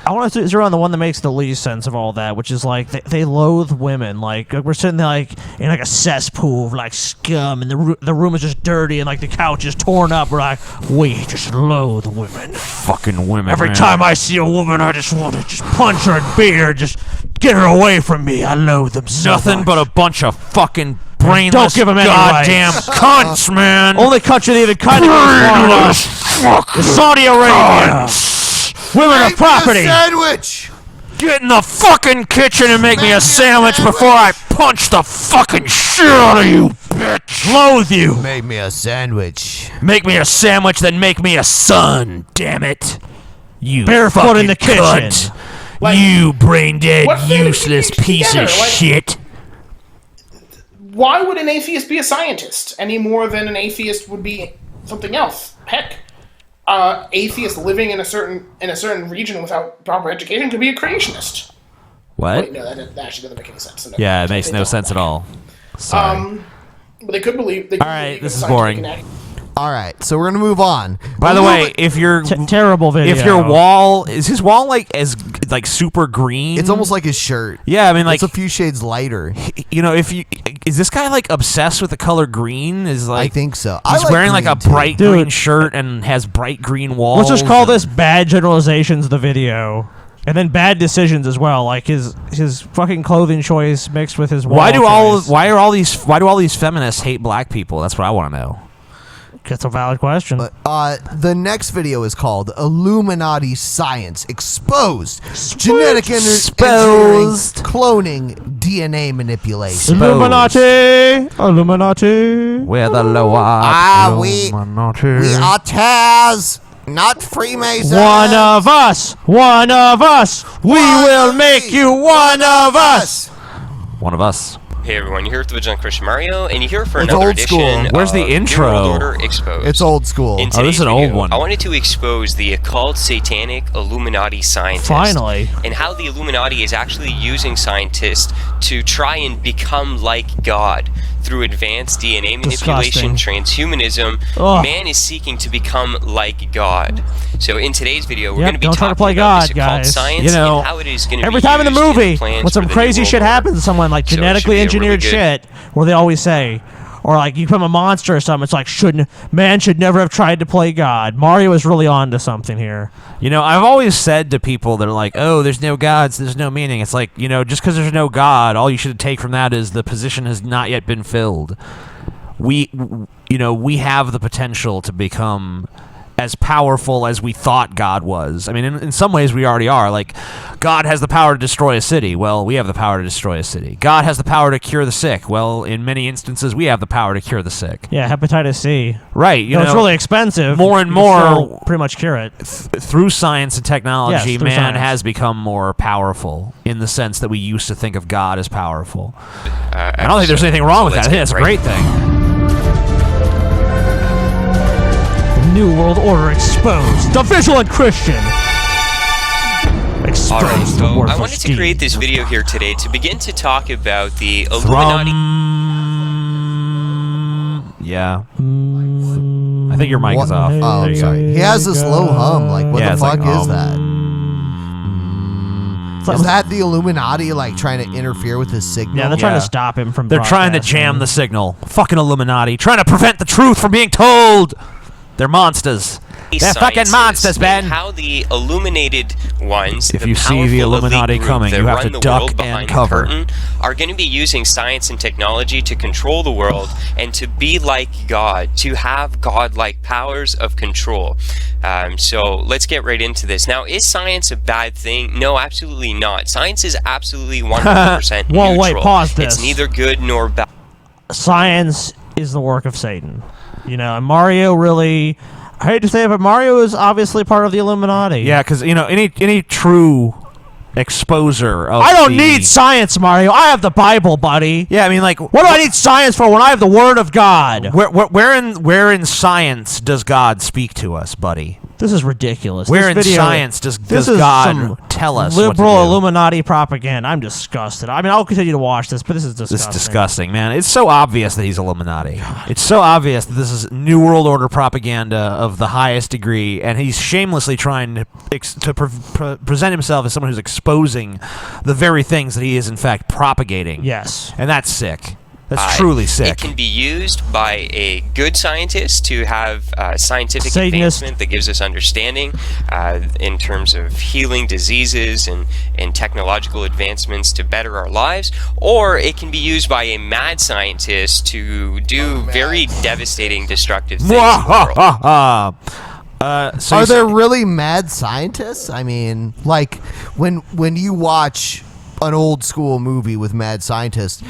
I want to zero on the one that makes the least sense of all that, which is like they loathe women. Like we're sitting there like in like a cesspool of like scum, and the room is just dirty, and like the couch is torn up. We're like, we just loathe women. Fucking women. Every time I see a woman, I just want to just punch her and beat her, just get her away from me. I loathe them so Nothing much. but a bunch of fucking brainless Don't give them any goddamn rights. cunts, man. Only country that even kind of is Saudi Arabia. Women are property. Sandwich. Get in the fucking kitchen and make me a sandwich before I punch the fucking shit out of you, bitch. Loathe you. Make me a sandwich. Make me a sandwich, then make me a son. Damn it. You barefoot fucking in the kitchen. cunt. You brain dead, useless piece of shit. Why would an atheist be a scientist any more than an atheist would be something else? Heck, atheist living in a certain region without proper education could be a creationist. What? Wait, no, that actually doesn't make any sense. So Yeah, it makes no sense at all. Sorry. But they could believe. All right, this is boring. All right, so we're gonna move on. By the way, if your terrible video, if your wall is his wall like super green, It's almost like his shirt. Yeah, I mean, like it's a few shades lighter. You know, is this guy like obsessed with the color green? Is like I think so. He's I wearing like a green, too. bright green shirt and has bright green walls. Let's just call this bad generalizations of the video. And then bad decisions as well, like his fucking clothing choice mixed with his wall Why do choice. all these feminists hate black people? That's what I want to know. That's a valid question. The next video is called Illuminati Science Exposed. Genetic engineering, cloning, DNA manipulation. Illuminati! We're the lower Illuminati. We are Taz, not Freemasons. One of us! We will make you one of us! One of us. Hey everyone, you're here with the Vigilant Christian Mario, and you're here for It's another old edition school. Where's the of intro? New World Order Exposed. It's old school. In Oh, this is today's an old video, one. I wanted to expose the occult, satanic, Illuminati scientists. Finally. And how the Illuminati is actually using scientists to try and become like God. Through advanced DNA manipulation, transhumanism, man is seeking to become like God. So in today's video, we're going to be don't try talking to play about God, this occult guys. science You know, and how it is going to be every time in the used movie, plans when some for the crazy New shit World happens to someone, like So it should genetically be a engineered really good- shit, where they always say, or like you become a monster or something, it's like man should never have tried to play God. Mario is really on to something here. You know, I've always said to people that are like, oh, there's no gods, there's no meaning. It's like, you know, just because there's no God, all you should take from that is the position has not yet been filled. We have the potential to become as powerful as we thought God was. I mean, in some ways we already are. Like, God has the power to destroy a city. Well, we have the power to destroy a city. God has the power to cure the sick. Well, in many instances, we have the power to cure the sick. Yeah, hepatitis C. Right. You know, it's really expensive. More and You can more, still pretty much cure it. through science and technology, Yes, through man science. has become more powerful in the sense that we used to think of God as powerful. I don't think there's anything wrong with that. I think that's a great thing. New World Order exposed. The Vigilant Christian. Exposed. Alright, the so I worthless wanted to deed. create this video here today to begin to talk about the Illuminati. Yeah. I think your mic is off. Oh, There you sorry. go. He has this low hum. Like, what Yeah, the it's fuck like, is that? Is that the Illuminati, like, trying to interfere with his signal? Yeah, they're trying to stop him from They're trying to broadcasting. jam the signal. Fucking Illuminati. Trying to prevent the truth from being told. They're monsters. They're fucking monsters, Ben. How the illuminated ones, If the you see the powerful elite Illuminati group coming, that you have run to the duck world and behind the cover. curtain, are going to be using science and technology to control the world and to be like God, to have God-like powers of control. So let's get right into this. Now, is science a bad thing? No, absolutely not. Science is absolutely 100% Well, neutral. wait, pause this. It's neither good nor bad. Science is the work of Satan. You know, and Mario really... I hate to say it, but Mario is obviously part of the Illuminati. Yeah, because, you know, any true exposer of I don't the- need science, Mario. I have the Bible, buddy. Yeah, I mean, like... What do I need science for when I have the Word of God? Where in science does God speak to us, buddy? This is ridiculous. Where This in video- science does this is God some tell us what to liberal do? Illuminati propaganda. I'm disgusted. I mean, I'll continue to watch this, but this is disgusting. This is disgusting, man. It's so obvious that he's Illuminati. It's so obvious that this is New World Order propaganda of the highest degree, and he's shamelessly trying to present himself as someone who's exposing the very things that he is, in fact, propagating. Yes. And that's sick. That's truly sick. It can be used by a good scientist to have scientific Satanist. advancement that gives us understanding in terms of healing diseases and technological advancements to better our lives, or it can be used by a mad scientist to do very devastating, destructive things. In the world. Are there really mad scientists? I mean, like when you watch an old school movie with mad scientists,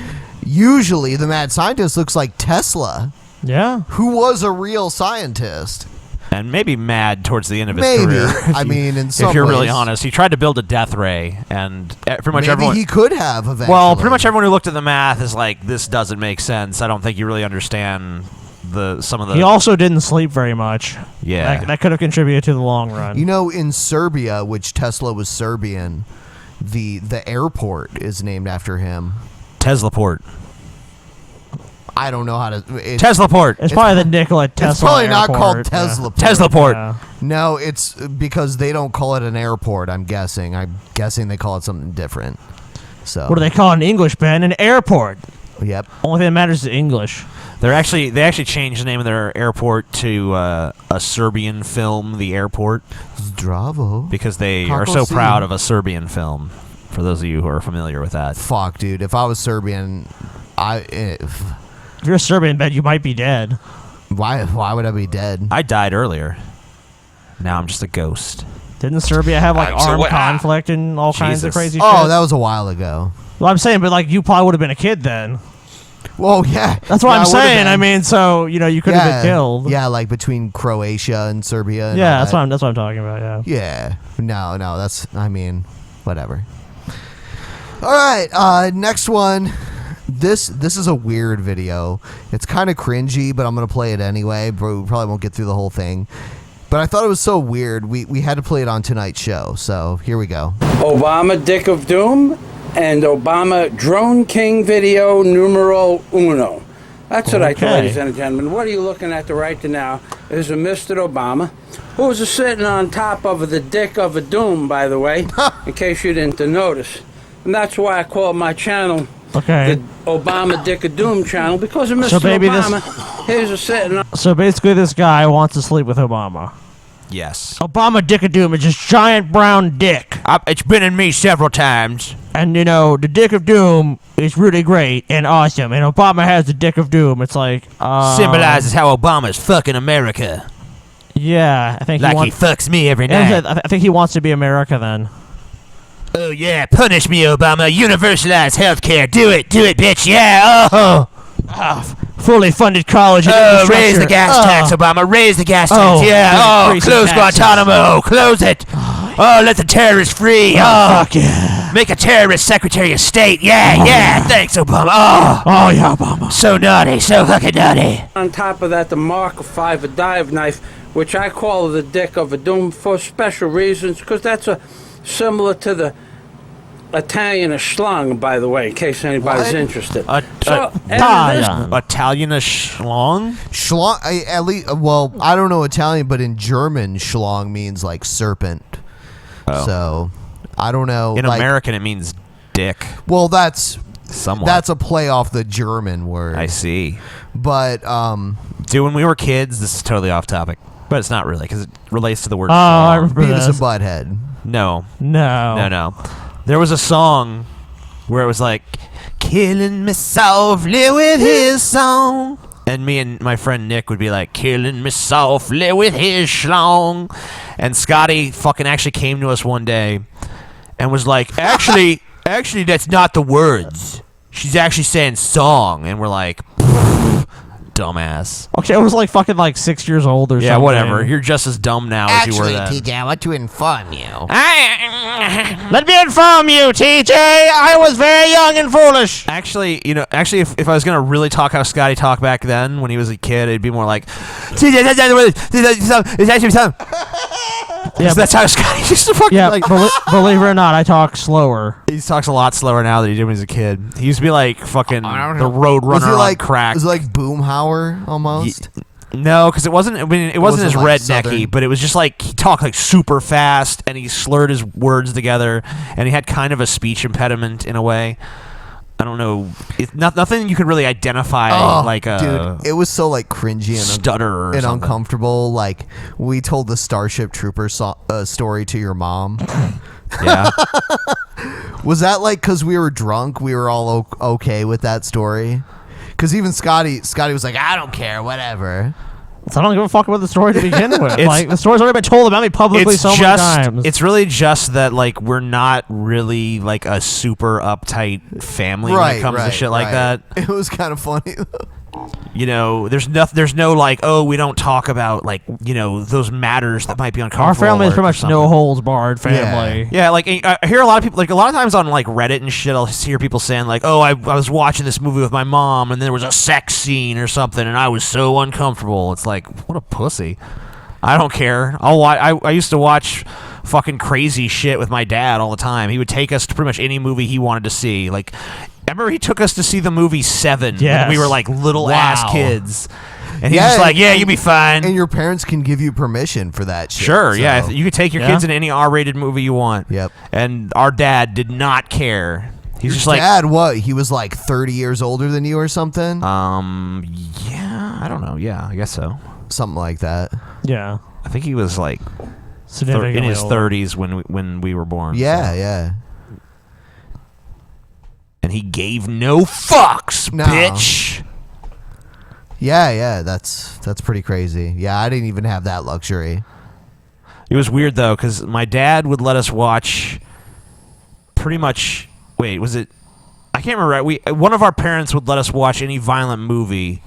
usually the mad scientist looks like Tesla. Yeah. Who was a real scientist. And maybe mad towards the end of his Maybe. career. I mean, in some if you're really ways. honest, he tried to build a death ray, and pretty much Maybe everyone he could have eventually. Well, pretty much everyone who looked at the math is like, this doesn't make sense. I don't think you really understand some of the. He also didn't sleep very much. Yeah. That could have contributed to the long run. You know, in Serbia, which Tesla was Serbian, the airport is named after him. Teslaport. I don't know how to. Teslaport. It's probably the Nikola Tesla It's probably not called Airport. Teslaport. Teslaport. Yeah. No, it's because they don't call it an airport. I'm guessing they call it something different. So What do they call it in English, Ben? An airport. Yep. Only thing that matters is English. They actually changed the name of their airport to a Serbian film, The Airport. Zdravo. Because they are Kako so si. proud of a Serbian film. For those of you who are familiar with that. Fuck, dude. If I was Serbian, If you're a Serbian, Ben, you might be dead. Why would I be dead? I died earlier. Now I'm just a ghost. Didn't Serbia have like So armed what- conflict and all kinds of Jesus. crazy Oh, shit? that was a while ago. Well, I'm saying, but like you probably would have been a kid then. Well, yeah. That's what Yeah, I'm I would've saying. I been. mean, so you know, you could have been killed. Yeah, like between Croatia and Serbia. And Yeah, all that's that. what I'm talking about. Yeah. Yeah. No, that's. I mean, whatever. All right. Next one. This is a weird video. It's kind of cringy, but I'm gonna play it anyway. But we probably won't get through the whole thing. But I thought it was so weird. We had to play it on tonight's show. So here we go. Obama Dick of Doom and Obama Drone King video numero uno. That's what I Okay. tell ladies and gentlemen. What are you looking at the right to now is a Mr. Obama who's sitting on top of the Dick of a Doom, by the way, in case you didn't notice. And that's why I call my channel Okay. the Obama Dick of Doom channel, because of Mr. So maybe this- Obama. Here's a sitting on. So basically, this guy wants to sleep with Obama. Yes. Obama Dick-a-Doom is just giant brown dick. It's been in me several times. And you know, the Dick of Doom is really great and awesome. And Obama has the Dick of Doom. It's like Symbolizes how Obama's fucking America. Yeah, I think Like he, he fucks me every Yeah, night. I think he wants to be America then. Oh yeah, punish me, Obama. Universalize healthcare. Do it, bitch. Yeah. Oh. Fully funded college. And Raise the infrastructure. gas tax, Obama. Raise the gas tax. Yeah. Oh, increase in close taxes. Guantanamo. Close it. Oh, let the terrorists free. Oh, fuck yeah. Make a terrorist Secretary of State. Yeah. Thanks, Obama. Oh yeah, Obama. So naughty. So fucking naughty. On top of that, the Mark V dive knife which I call the dick of a doom for special reasons, because that's similar to the Italian schlong, by the way, in case anybody's interested. Italian schlong? Schlong, at least, well, I don't know Italian, but in German, schlong means like serpent. Oh. So, I don't know. In like, American, it means dick. Well, that's somewhat. That's a play off the German word. I see. But, dude, when we were kids, this is totally off topic, but it's not really because it relates to the word. I remember Beavis this. and Butthead. No. No. There was a song where it was like, killing me softly with his song. And me and my friend Nick would be like, killing me softly with his schlong. And Scotty fucking actually came to us one day and was like, actually, that's not the words. She's actually saying song. And we're like, dumbass. Okay, I was like fucking like 6 years old or something. Yeah, whatever. You're just as dumb now as you were then. TJ, I want to inform you. Let me inform you, TJ. I was very young and foolish. Actually, if I was gonna really talk how Scotty talked back then when he was a kid, it'd be more like, yeah, that's how Scotty used to fucking like. Believe it or not, I talk slower. He talks a lot slower now than he did when he was a kid. He used to be like fucking the road runner on crack. Was it like Boomhauer almost? No, because it wasn't. I mean, it wasn't as like rednecky, Southern. but it was just like he talked like super fast and he slurred his words together, and he had kind of a speech impediment in a way. I don't know. It's nothing you could really identify like a dude, it was so like cringy and stutter and something. uncomfortable. Like we told the Starship Troopers story to your mom. Yeah. Was that like because we were drunk? We were all okay with that story? Because even Scotty was like, I don't care, whatever. So I don't give a fuck about the story to begin with. Like the story's already been told about me publicly so many times. It's really just that like we're not really like a super uptight family when it comes to shit like that. It was kind of funny though. You know, there's no like, oh, we don't talk about like, you know, those matters that might be uncomfortable. Our family is pretty much no holds barred family. Yeah, like I hear a lot of people, like a lot of times on like Reddit and shit, I'll hear people saying like, oh, I was watching this movie with my mom and there was a sex scene or something and I was so uncomfortable. It's like, what a pussy. I don't care. I used to watch fucking crazy shit with my dad all the time. He would take us to pretty much any movie he wanted to see. Like, I remember he took us to see the movie Seven when we were like little ass kids. And he's just like, yeah, you'll be fine. And your parents can give you permission for that shit. Sure, so. yeah. You could take your kids in any R-rated movie you want. Yep. And our dad did not care. He's just like, dad, what? He was like 30 years older than you or something? Yeah, I don't know. Yeah, I guess so. Something like that. Yeah. I think he was like in his 30s when we were born. Yeah, yeah. And he gave no fucks, bitch. Yeah, that's pretty crazy. Yeah, I didn't even have that luxury. It was weird though, because my dad would let us watch pretty much. Wait, was it? I can't remember. One of our parents would let us watch any violent movie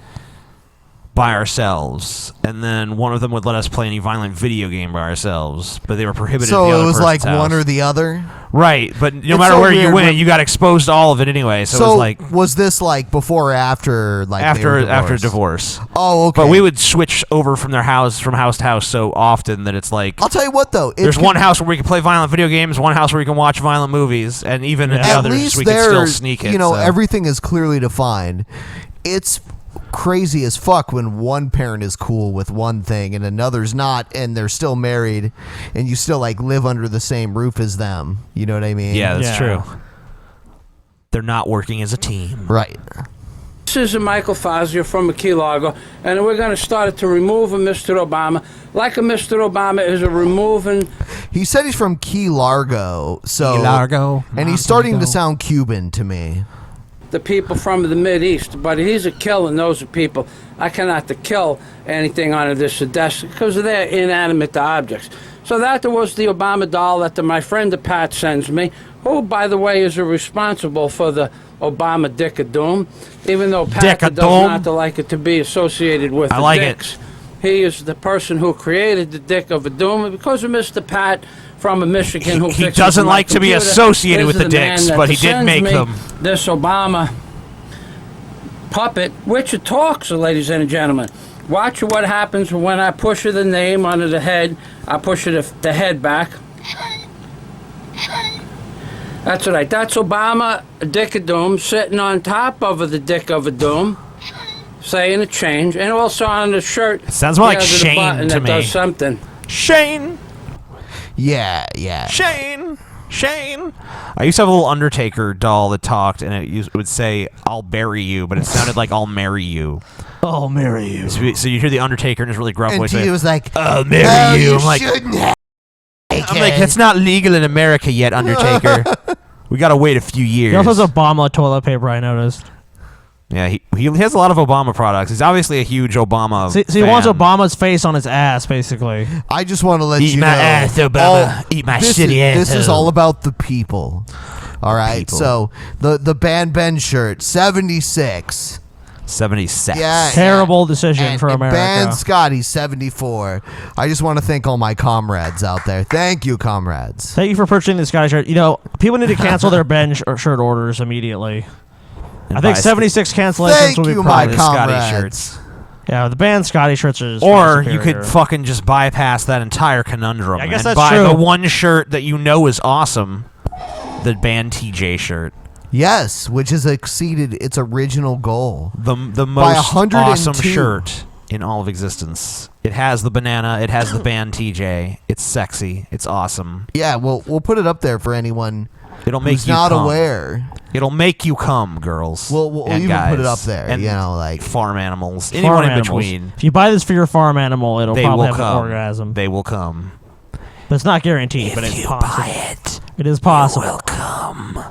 by ourselves, and then one of them would let us play any violent video game by ourselves, but they were prohibited. So at the other it was like person's one house. or the other, right? But no It's matter so where you weird went, when- you got exposed to all of it anyway. So it was like was this like before or after? Like after divorced? divorce. Oh, okay. But we would switch over from house to house so often that it's like I'll tell you what though. there's one house where we can play violent video games, one house where we can watch violent movies, and even in the At others least we can still there's, sneak it. You know, so. everything is clearly defined. It's crazy as fuck when one parent is cool with one thing and another's not, and they're still married, and you still like live under the same roof as them. You know what I mean? Yeah, that's true. They're not working as a team. Right. This is Michael Fazio from Key Largo, and we're going to start to remove a Mr. Obama, like a Mr. Obama is a removing. He said he's from Key Largo, so Key Largo, and he's starting to sound Cuban to me. The people from the Mideast, but he's a killer, and those are people. I cannot to kill anything on this desk because they're inanimate objects. So that was the Obama doll that my friend Pat sends me, who, by the way, is responsible for the Obama Dick of Doom, even though Pat does not like it to be associated with I the like dicks. He is the person who created the Dick of a Doom, and because of Mr. Pat from Michigan who He fixes doesn't my like to be computer, associated is with the man dicks, that but he did sends make me them. This Obama puppet, which it talks, ladies and gentlemen. Watch what happens when I push the name under the head. I push the head back. That's right. That's Obama, Dick of Doom, sitting on top of the Dick of a Doom, saying a change, and also on the shirt. Sounds more like Shane button to that me. does something. Shane. Yeah. Shane. I used to have a little Undertaker doll that talked, and it would say, "I'll bury you," but it sounded like "I'll marry you." I'll marry you. So you hear the Undertaker in his really gruff And voice. he was like, "I'll marry you." I'm like, shouldn't have it's not legal in America yet, Undertaker. We gotta wait a few years. He also has Obama toilet paper, I noticed. Yeah, he has a lot of Obama products. He's obviously a huge Obama So he fan. wants Obama's face on his ass, basically. I just want to let Eat you my know. ass, Obama. Eat my shitty ass. This is all about the people. All right. People. So the Band Ben shirt, 76. 76. Yeah. Terrible decision for America. Band Scotty, 74. I just want to thank all my comrades out there. Thank you, comrades. Thank you for purchasing this Scotty shirt. You know, people need to cancel their Ben shirt orders immediately. I think 76 cancellations will be my Scotty comrades. shirts. Yeah, the band Scotty shirts are just Or way you superior. could fucking just bypass that entire conundrum I guess and that's buy true. the one shirt that you know is awesome, the band TJ shirt. Yes, which has exceeded its original goal. The By most 102. awesome shirt in all of existence. It has the banana. It has the band TJ. It's sexy. It's awesome. Yeah, we'll put it up there for anyone It'll make who's you not come. aware. It'll make you come, girls. We'll and even guys, put it up there, and you know, like farm animals. Farm Anyone in animals. between. If you buy this for your farm animal, it'll They probably will have come. an orgasm. They will come. But it's not guaranteed, but it's possible. It is possible. It will come.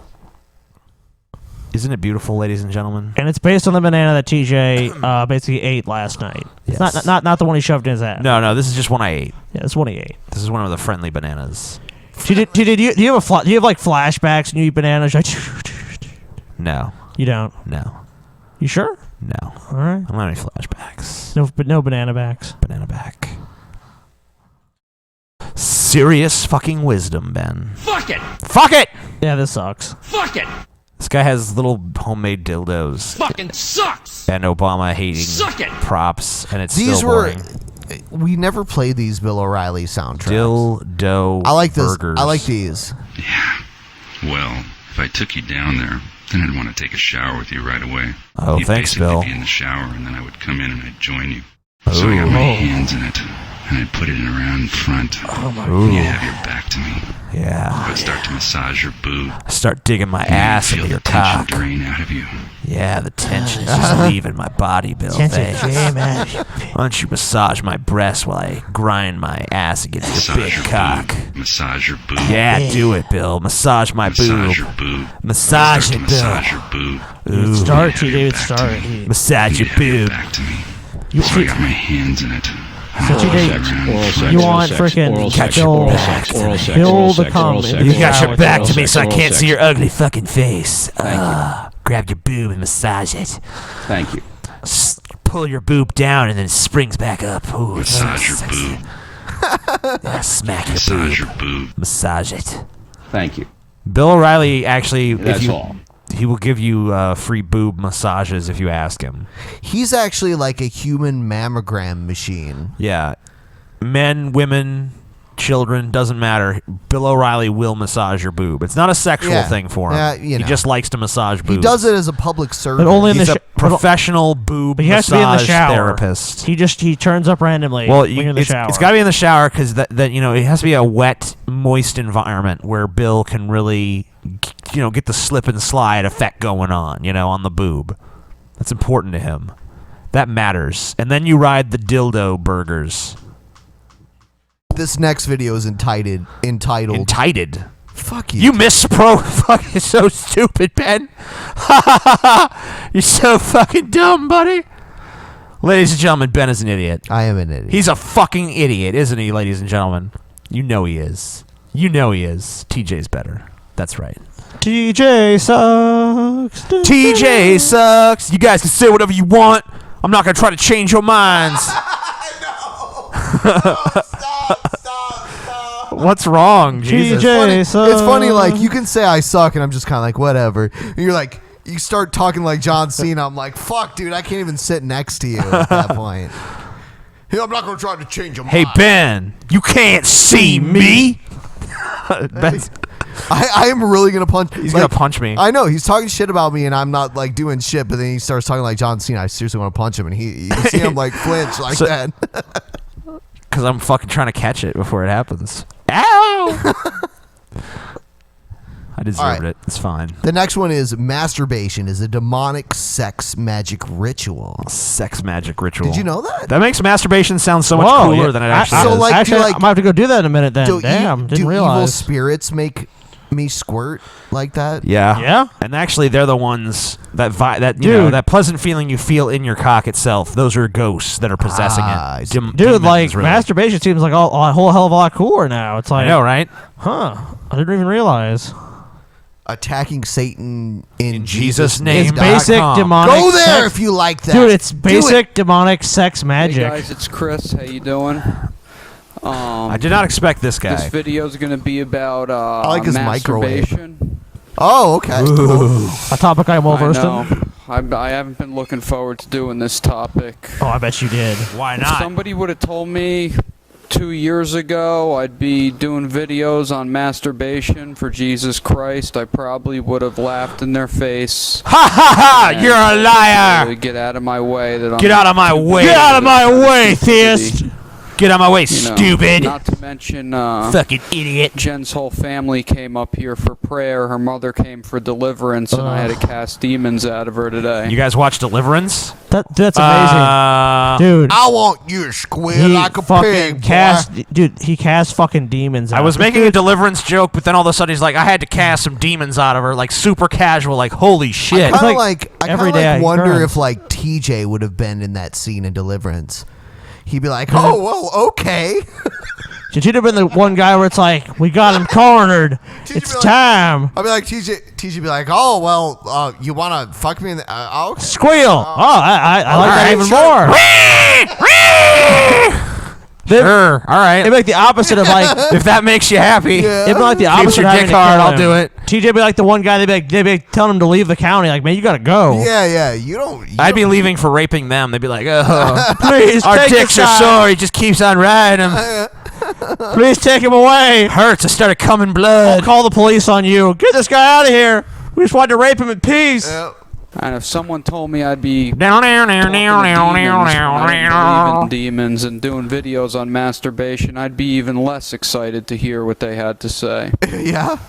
Isn't it beautiful, ladies and gentlemen? And it's based on the banana that TJ basically ate last night. It's Yes. not the one he shoved in his ass. No, this is just one I ate. Yeah, it's one he ate. This is one of the friendly bananas. Do you have do you have like flashbacks when you eat bananas? No. You don't. No. You sure? No. All right. I don't have any flashbacks. No, but no banana backs. Banana back. Serious fucking wisdom, Ben. Fuck it! Fuck it! Yeah, this sucks. Fuck it! This guy has little homemade dildos Fucking sucks! and Obama hating Suck it! props, and it's These still were. boring. We never played these Bill O'Reilly soundtracks. Dildo I like this. burgers. I like these. Well, if I took you down there, then I'd want to take a shower with you right away. Oh, You'd thanks, basically Bill. be in the shower, and then I would come in and I'd join you. So I got my hands in it, and I'd put it in around in front. And you'd have your back to me. Yeah. I'd start to massage your boob. Start digging my and ass feel into your the tension cock. drain out of you. Yeah, the tension's just leaving my body, Bill. Tension Thanks. drain out of you. Why don't you massage my breast while I grind my ass against your big cock? Boob. Massage your boob. Yeah, do it, Bill. Massage my Massage boob. your boob. Massage Start it, to Bill. massage your boob. Ooh. Start, TJ. Start. Massage your You'd have your boob. back to me. You, So I got my hands in it. So TJ, you want freaking Bill to come in the You got shower your with back you. to me so I can't see your ugly fucking face. Grab your boob and massage it. Thank you. Pull your boob down and then it springs back up. Ooh, Massage your sexy. boob. Yeah, smack your Massage boob. your boob. Massage it. Thank you. Bill O'Reilly actually, That's all. he will give you free boob massages if you ask him. He's actually like a human mammogram machine. Yeah. Men, women, children, doesn't matter. Bill O'Reilly will massage your boob. It's not a sexual Yeah. thing for him. Yeah, you He know. just likes to massage boobs. He does it as a public service. But only in He's the a professional boob But he has to be in the massage shower. therapist. He turns up randomly. Well, when you're in the shower. it's got to be in the shower because that it has to be a wet, moist environment where Bill can really, get the slip and slide effect going on, on the boob. That's important to him. That matters. And then you ride the dildo burgers. This next video is entitled. Fuck you. You mispro. Fuck, it's so stupid, Ben. You're so fucking dumb, buddy. Ladies and gentlemen, Ben is an idiot. I am an idiot. He's a fucking idiot, isn't he, ladies and gentlemen? You know he is. You know he is. TJ's better. That's right. TJ sucks. TJ sucks. You guys can say whatever you want. I'm not going to try to change your minds. What's wrong, Jesus? It's funny, like, you can say I suck, and I'm just kind of like, whatever. And you're like, you start talking like John Cena. I'm like, fuck, dude, I can't even sit next to you at that point. I'm not going to try to change him. Hey, Ben, you can't see me. I am really going to punch. He's going to punch me. I know. He's talking shit about me, and I'm not, like, doing shit, but then he starts talking like John Cena. I seriously want to punch him, and you see him, like, flinch like that. Because I'm fucking trying to catch it before it happens. Ow! I deserved it. It's fine. The next one is masturbation is a demonic sex magic ritual. Sex magic ritual. Did you know that? That makes masturbation sound so much cooler than it actually is. So, like, actually, I might have to go do that in a minute then. Damn, didn't do realize. evil spirits make me squirt like that? Yeah. Yeah? And actually, they're the ones that that pleasant feeling you feel in your cock itself. Those are ghosts that are possessing it. Dude, like, masturbation seems like a whole hell of a lot cooler now. It's like, I know, right? Huh. I didn't even realize. Attacking Satan in Jesus' name. It's basic demonic Go there sex. if you like that. Dude, it's basic demonic sex magic. Hey guys, it's Chris. How you doing? I did not expect this guy. This video is going to be about I like his masturbation. Oh, okay. Cool. A topic I'm well versed in. I haven't been looking forward to doing this topic. Oh, I bet you did. Why If not? somebody would have told me 2 years ago I'd be doing videos on masturbation for Jesus Christ, I probably would have laughed in their face. Ha ha ha! You're a liar! Get out of my way. Get out of my way! Get out of my way, theist! Get out of my way, You know, stupid! Not to mention, fucking idiot. Jen's whole family came up here for prayer. Her mother came for deliverance, and I had to cast demons out of her today. You guys watch Deliverance? That's amazing. Dude. I want you to squeal like a pig, Dude, he cast fucking demons out. I was making a Deliverance joke, but then all of a sudden he's like, I had to cast some demons out of her, like super casual, like holy shit. I kind of like, every day I wonder burn. if like TJ would have been in that scene in Deliverance. He'd be like, oh, well, okay. Should have been the one guy where it's like, we got him cornered. It's time. I'd be like, TJ be like, oh, well, you want to fuck me in the... okay. Squeal. I like that even more. Sure, all right. It'd be like the opposite of like... if that makes you happy. It'd be like the opposite Keeps your of having dick to hard, kill I'll him. do it. TJ be like the one guy, they'd be telling him to leave the county. Like, man, you gotta go. Yeah, you don't... I'd be leaving for raping them. They'd be like, oh, Please, our take dicks this are guy. sore. He just keeps on riding them. Please take him away. Hurts. I started coming blood. I'll call the police on you. Get this guy out of here. We just wanted to rape him in peace. And if someone told me I'd be down believe in demons and doing videos on masturbation, I'd be even less excited to hear what they had to say. Yeah.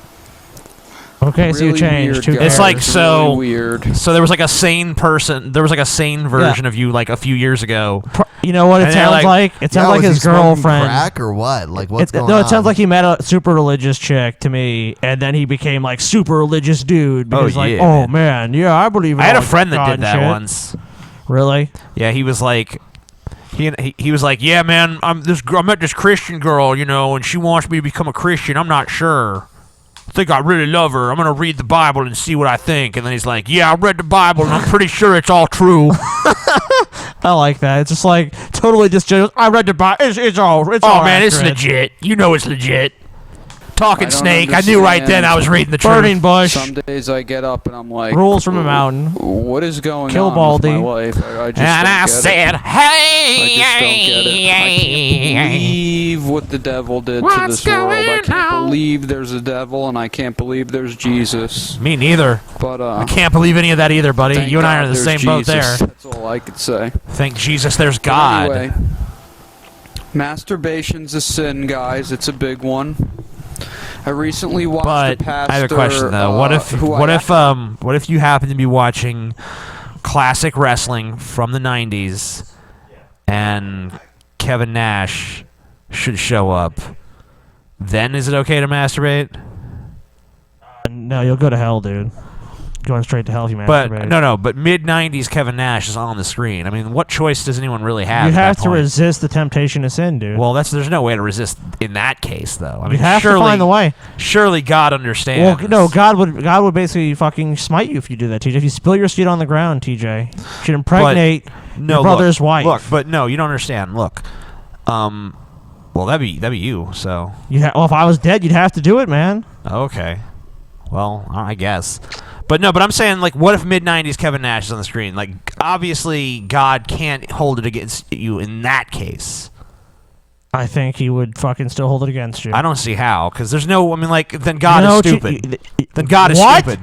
Okay, so you Really changed. weird, Who It's cares? like Really so weird. So there was like a sane person. There was like a sane version of you like a few years ago. You know what it And they're sounds like? It sounds like was he his smoking girlfriend. crack or what? Like, what's going No, on? it sounds like he met a super religious chick to me, and then he became like super religious dude. Because like, yeah, oh man, yeah, I believe. In I had a all friend that God did and that shit. once. Really? Yeah, he was like, he was like, yeah, man, I met this Christian girl, you know, and she wants me to become a Christian. I'm not sure. I think I really love her. I'm gonna read the Bible and see what I think. And then he's like, yeah, I read the Bible and I'm pretty sure it's all true. I like that. It's just like totally disjointed. I read the Bible. It's all. It's all man, it's accurate. legit. You know it's legit. Talking I don't snake. I knew right then I was reading the truth. Burning bush. Some days I get up and I'm like, Rules from a mountain. What is going Kill on Baldy. with my life? I just And don't I get said, it. hey, I just don't get it. I can't believe what the devil did to What's this world. I going can't on? believe there's a devil, and I can't believe there's Jesus. Me neither. But I can't believe any of that either, buddy. thank You and I are God in the there's same boat Jesus. there. That's all I could say. Thank Jesus there's But God. Anyway, masturbation's a sin, guys. It's a big one. I recently watched a pastor. I have a question though. What if you happen to be watching classic wrestling from the 90s and Kevin Nash should show up? Then is it okay to masturbate? No, you'll go to hell, dude. Going straight to hell if you But masturbate. but mid 90s Kevin Nash is on the screen. I mean, what choice does anyone really have? You at have that to point? resist the temptation to sin, dude. Well, there's no way to resist in that case, though. I mean, you have surely, to find the way. Surely God understands. Well, no, God would basically fucking smite you if you do that, TJ. If you spill your seed on the ground, TJ, you should impregnate your brother's wife. Look, but no, you don't understand. Look, well, that'd be you. So well, if I was dead, you'd have to do it, man. Okay. Well, I guess. But I'm saying, like, what if mid-90s Kevin Nash is on the screen? Like, obviously, God can't hold it against you in that case. I think he would fucking still hold it against you. I don't see how, because there's no... I mean, like, then God is stupid. Then God is stupid.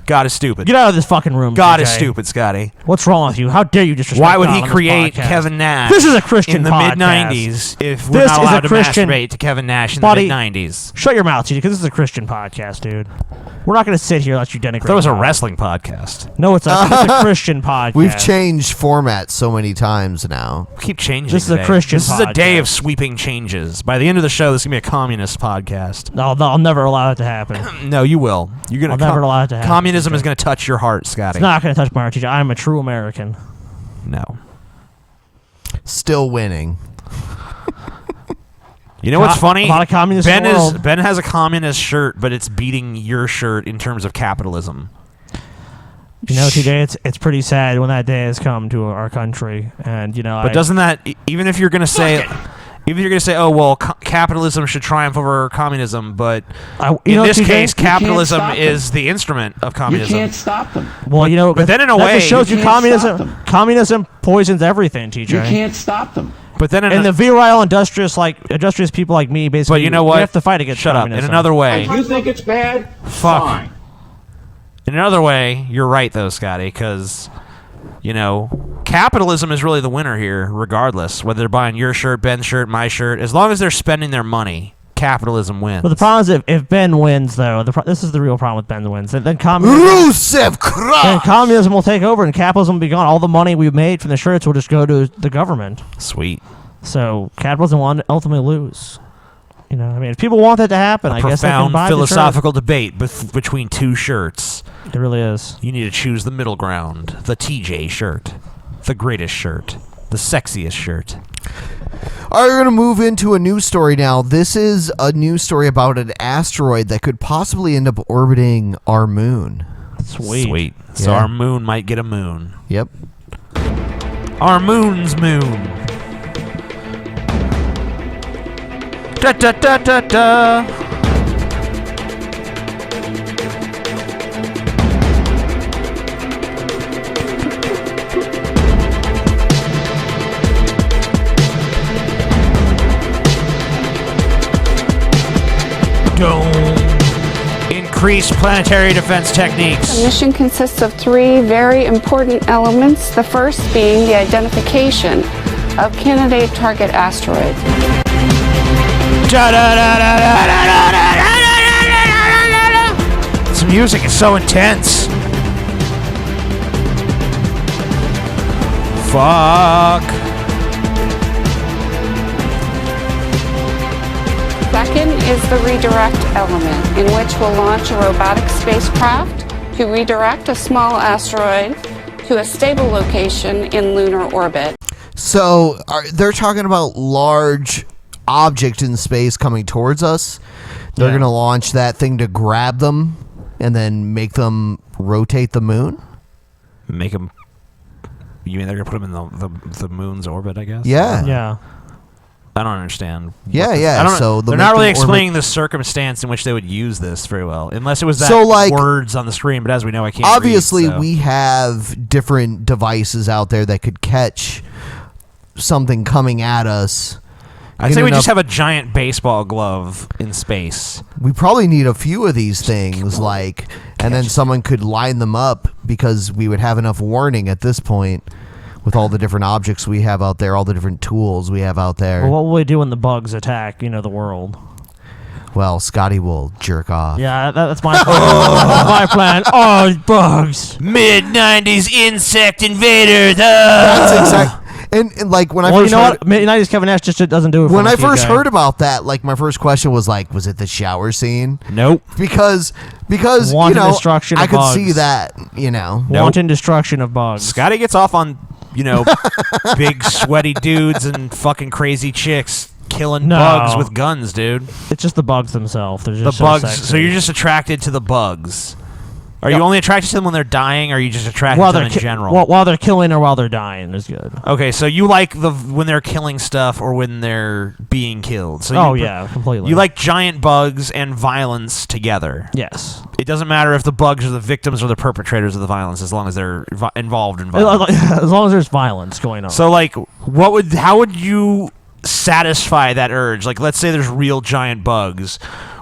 God is stupid. Get out of this fucking room, God TJ. is stupid, Scotty. What's wrong with you? How dare you disrespect Why would God he on create this podcast? Kevin Nash This is a Christian in the podcast. mid-90s if we're This not is a allowed to Christian- masturbate to Kevin Nash in Buddy, the mid-90s? Shut your mouth, TJ, because this is a Christian podcast, dude. We're not going to sit here and let you denigrate. That was a God. wrestling podcast. No, it's a Christian podcast. We've changed formats so many times now. Keep changing. This is a today. Christian This is a day podcast. of sweeping changes. By the end of the show, this is gonna be a communist podcast. No, I'll never allow it to happen. No, you will. You're gonna. I'll never allow it to happen. Communism is gonna touch your heart, Scotty. It's not going to touch my heart, TJ. I'm a true American. No. Still winning. You know what's funny? A lot of communists in the world. Ben has a communist shirt, but it's beating your shirt in terms of capitalism. You know, TJ, it's pretty sad when that day has come to our country, and you know. But doesn't that even if you're gonna say, oh well, capitalism should triumph over communism, but in this case, capitalism is the instrument of communism. You can't stop them. Well, you know, but then in a that way, just shows you can't stop communism. Communism poisons everything, TJ. You can't stop them. But then, and the virile, industrious people like me, basically, but you know what? we have to fight against Shut up. communism. In another way, If you think it's bad, fuck. fine. In another way, you're right though, Scotty, because you know capitalism is really the winner here, regardless whether they're buying your shirt, Ben's shirt, my shirt. As long as they're spending their money, capitalism wins. But the problem is, if Ben wins, though, this is the real problem with Ben wins. Then communism will take over, and capitalism will be gone. All the money we made from the shirts will just go to the government. Sweet. So capitalism will ultimately lose. You know, I mean, if people want that to happen, I guess they can profound buy philosophical debate between two shirts. It really is. You need to choose the middle ground. The TJ shirt, the greatest shirt, the sexiest shirt. All right, we're going to move into a news story now. This is a news story about an asteroid that could possibly end up orbiting our moon. Sweet. So Yeah. our moon might get a moon. Yep. Our moon's moon. Da da da da da. Increase planetary defense techniques. The mission consists of three very important elements, the first being the identification of candidate target asteroids. This music is so intense. Fuck. Second is the redirect element, in which we'll launch a robotic spacecraft to redirect a small asteroid to a stable location in lunar orbit. So they're talking about large objects in space coming towards us. They're going to launch that thing to grab them and then make them rotate the moon? Make them... You mean they're going to put them in the moon's orbit, I guess? Yeah. Yeah. I don't understand. Yeah, I don't, so they're not really explaining the circumstance in which they would use this very well, unless it was that So, like, words on the screen. But as we know, I can't. Obviously, read, so. we have different devices out there that could catch something coming at us. I'd say we just have a giant baseball glove in space. We probably need a few of these things, and then someone could line them up because we would have enough warning at this point with all the different objects we have out there, all the different tools we have out there. Well, what will we do when the bugs attack, the world? Well, Scotty will jerk off. Yeah, that's my plan. That's my plan. Oh, bugs. Mid-90s insect invaders. That's exactly. And when I first heard, Mid-90s Kevin Nash just doesn't do it. When I first heard about that, my first question was was it the shower scene? Nope. Because Wanton destruction of I could bugs. see that. Wanton destruction of bugs. Scotty gets off on big sweaty dudes and fucking crazy chicks killing bugs with guns, dude. It's just the bugs themselves. They're just the bugs. So, sexy. So you're just attracted to the bugs. Are you only attracted to them when they're dying, or are you just attracted to them in general? While they're killing or while they're dying is good. Okay, so you like when they're killing stuff or when they're being killed. So yeah, completely. You like giant bugs and violence together. Yes. It doesn't matter if the bugs are the victims or the perpetrators of the violence, as long as they're involved in violence. As long as there's violence going on. So, like, how would you satisfy that urge? Like, let's say there's real giant bugs.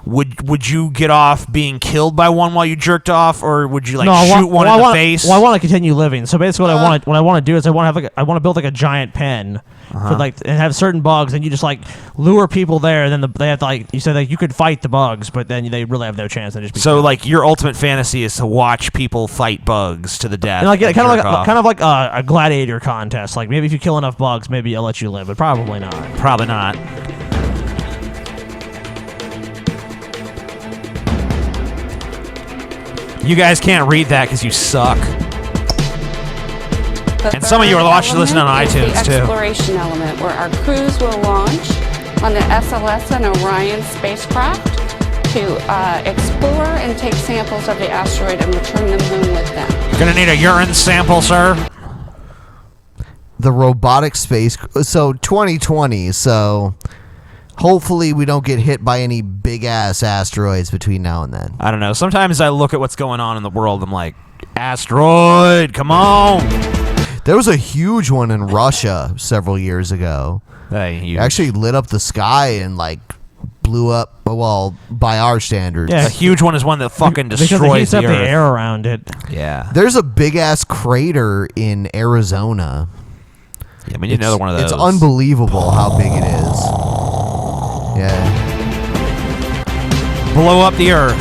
Would you get off being killed by one while you jerked off, or would you shoot one in the face? Well, I want to continue living. So basically, what I want to do is I want to build like a giant pen for and have certain bugs, and you just like lure people there, and then they have to you said you could fight the bugs, but then they really have no chance. They just be so killed. Your ultimate fantasy is to watch people fight bugs to the death, and kind of like a gladiator contest. Like maybe if you kill enough bugs, maybe I'll let you live, but probably not. Probably not. You guys can't read that because you suck. And some of you are listening on iTunes, too. The exploration element, where our crews will launch on the SLS and Orion spacecraft to explore and take samples of the asteroid and return them home with them. You're going to need a urine sample, sir. The robotic space... So, 2020, so... Hopefully we don't get hit by any big-ass asteroids between now and then. I don't know. Sometimes I look at what's going on in the world, I'm like, asteroid, come on! There was a huge one in Russia several years ago. It actually lit up the sky and, blew up, by our standards. Yeah, a huge one is one that fucking destroys because it heats up the Earth. the air around it. Yeah. There's a big-ass crater in Arizona. Yeah, we need another one of those. It's unbelievable how big it is. Yeah. Blow up the Earth.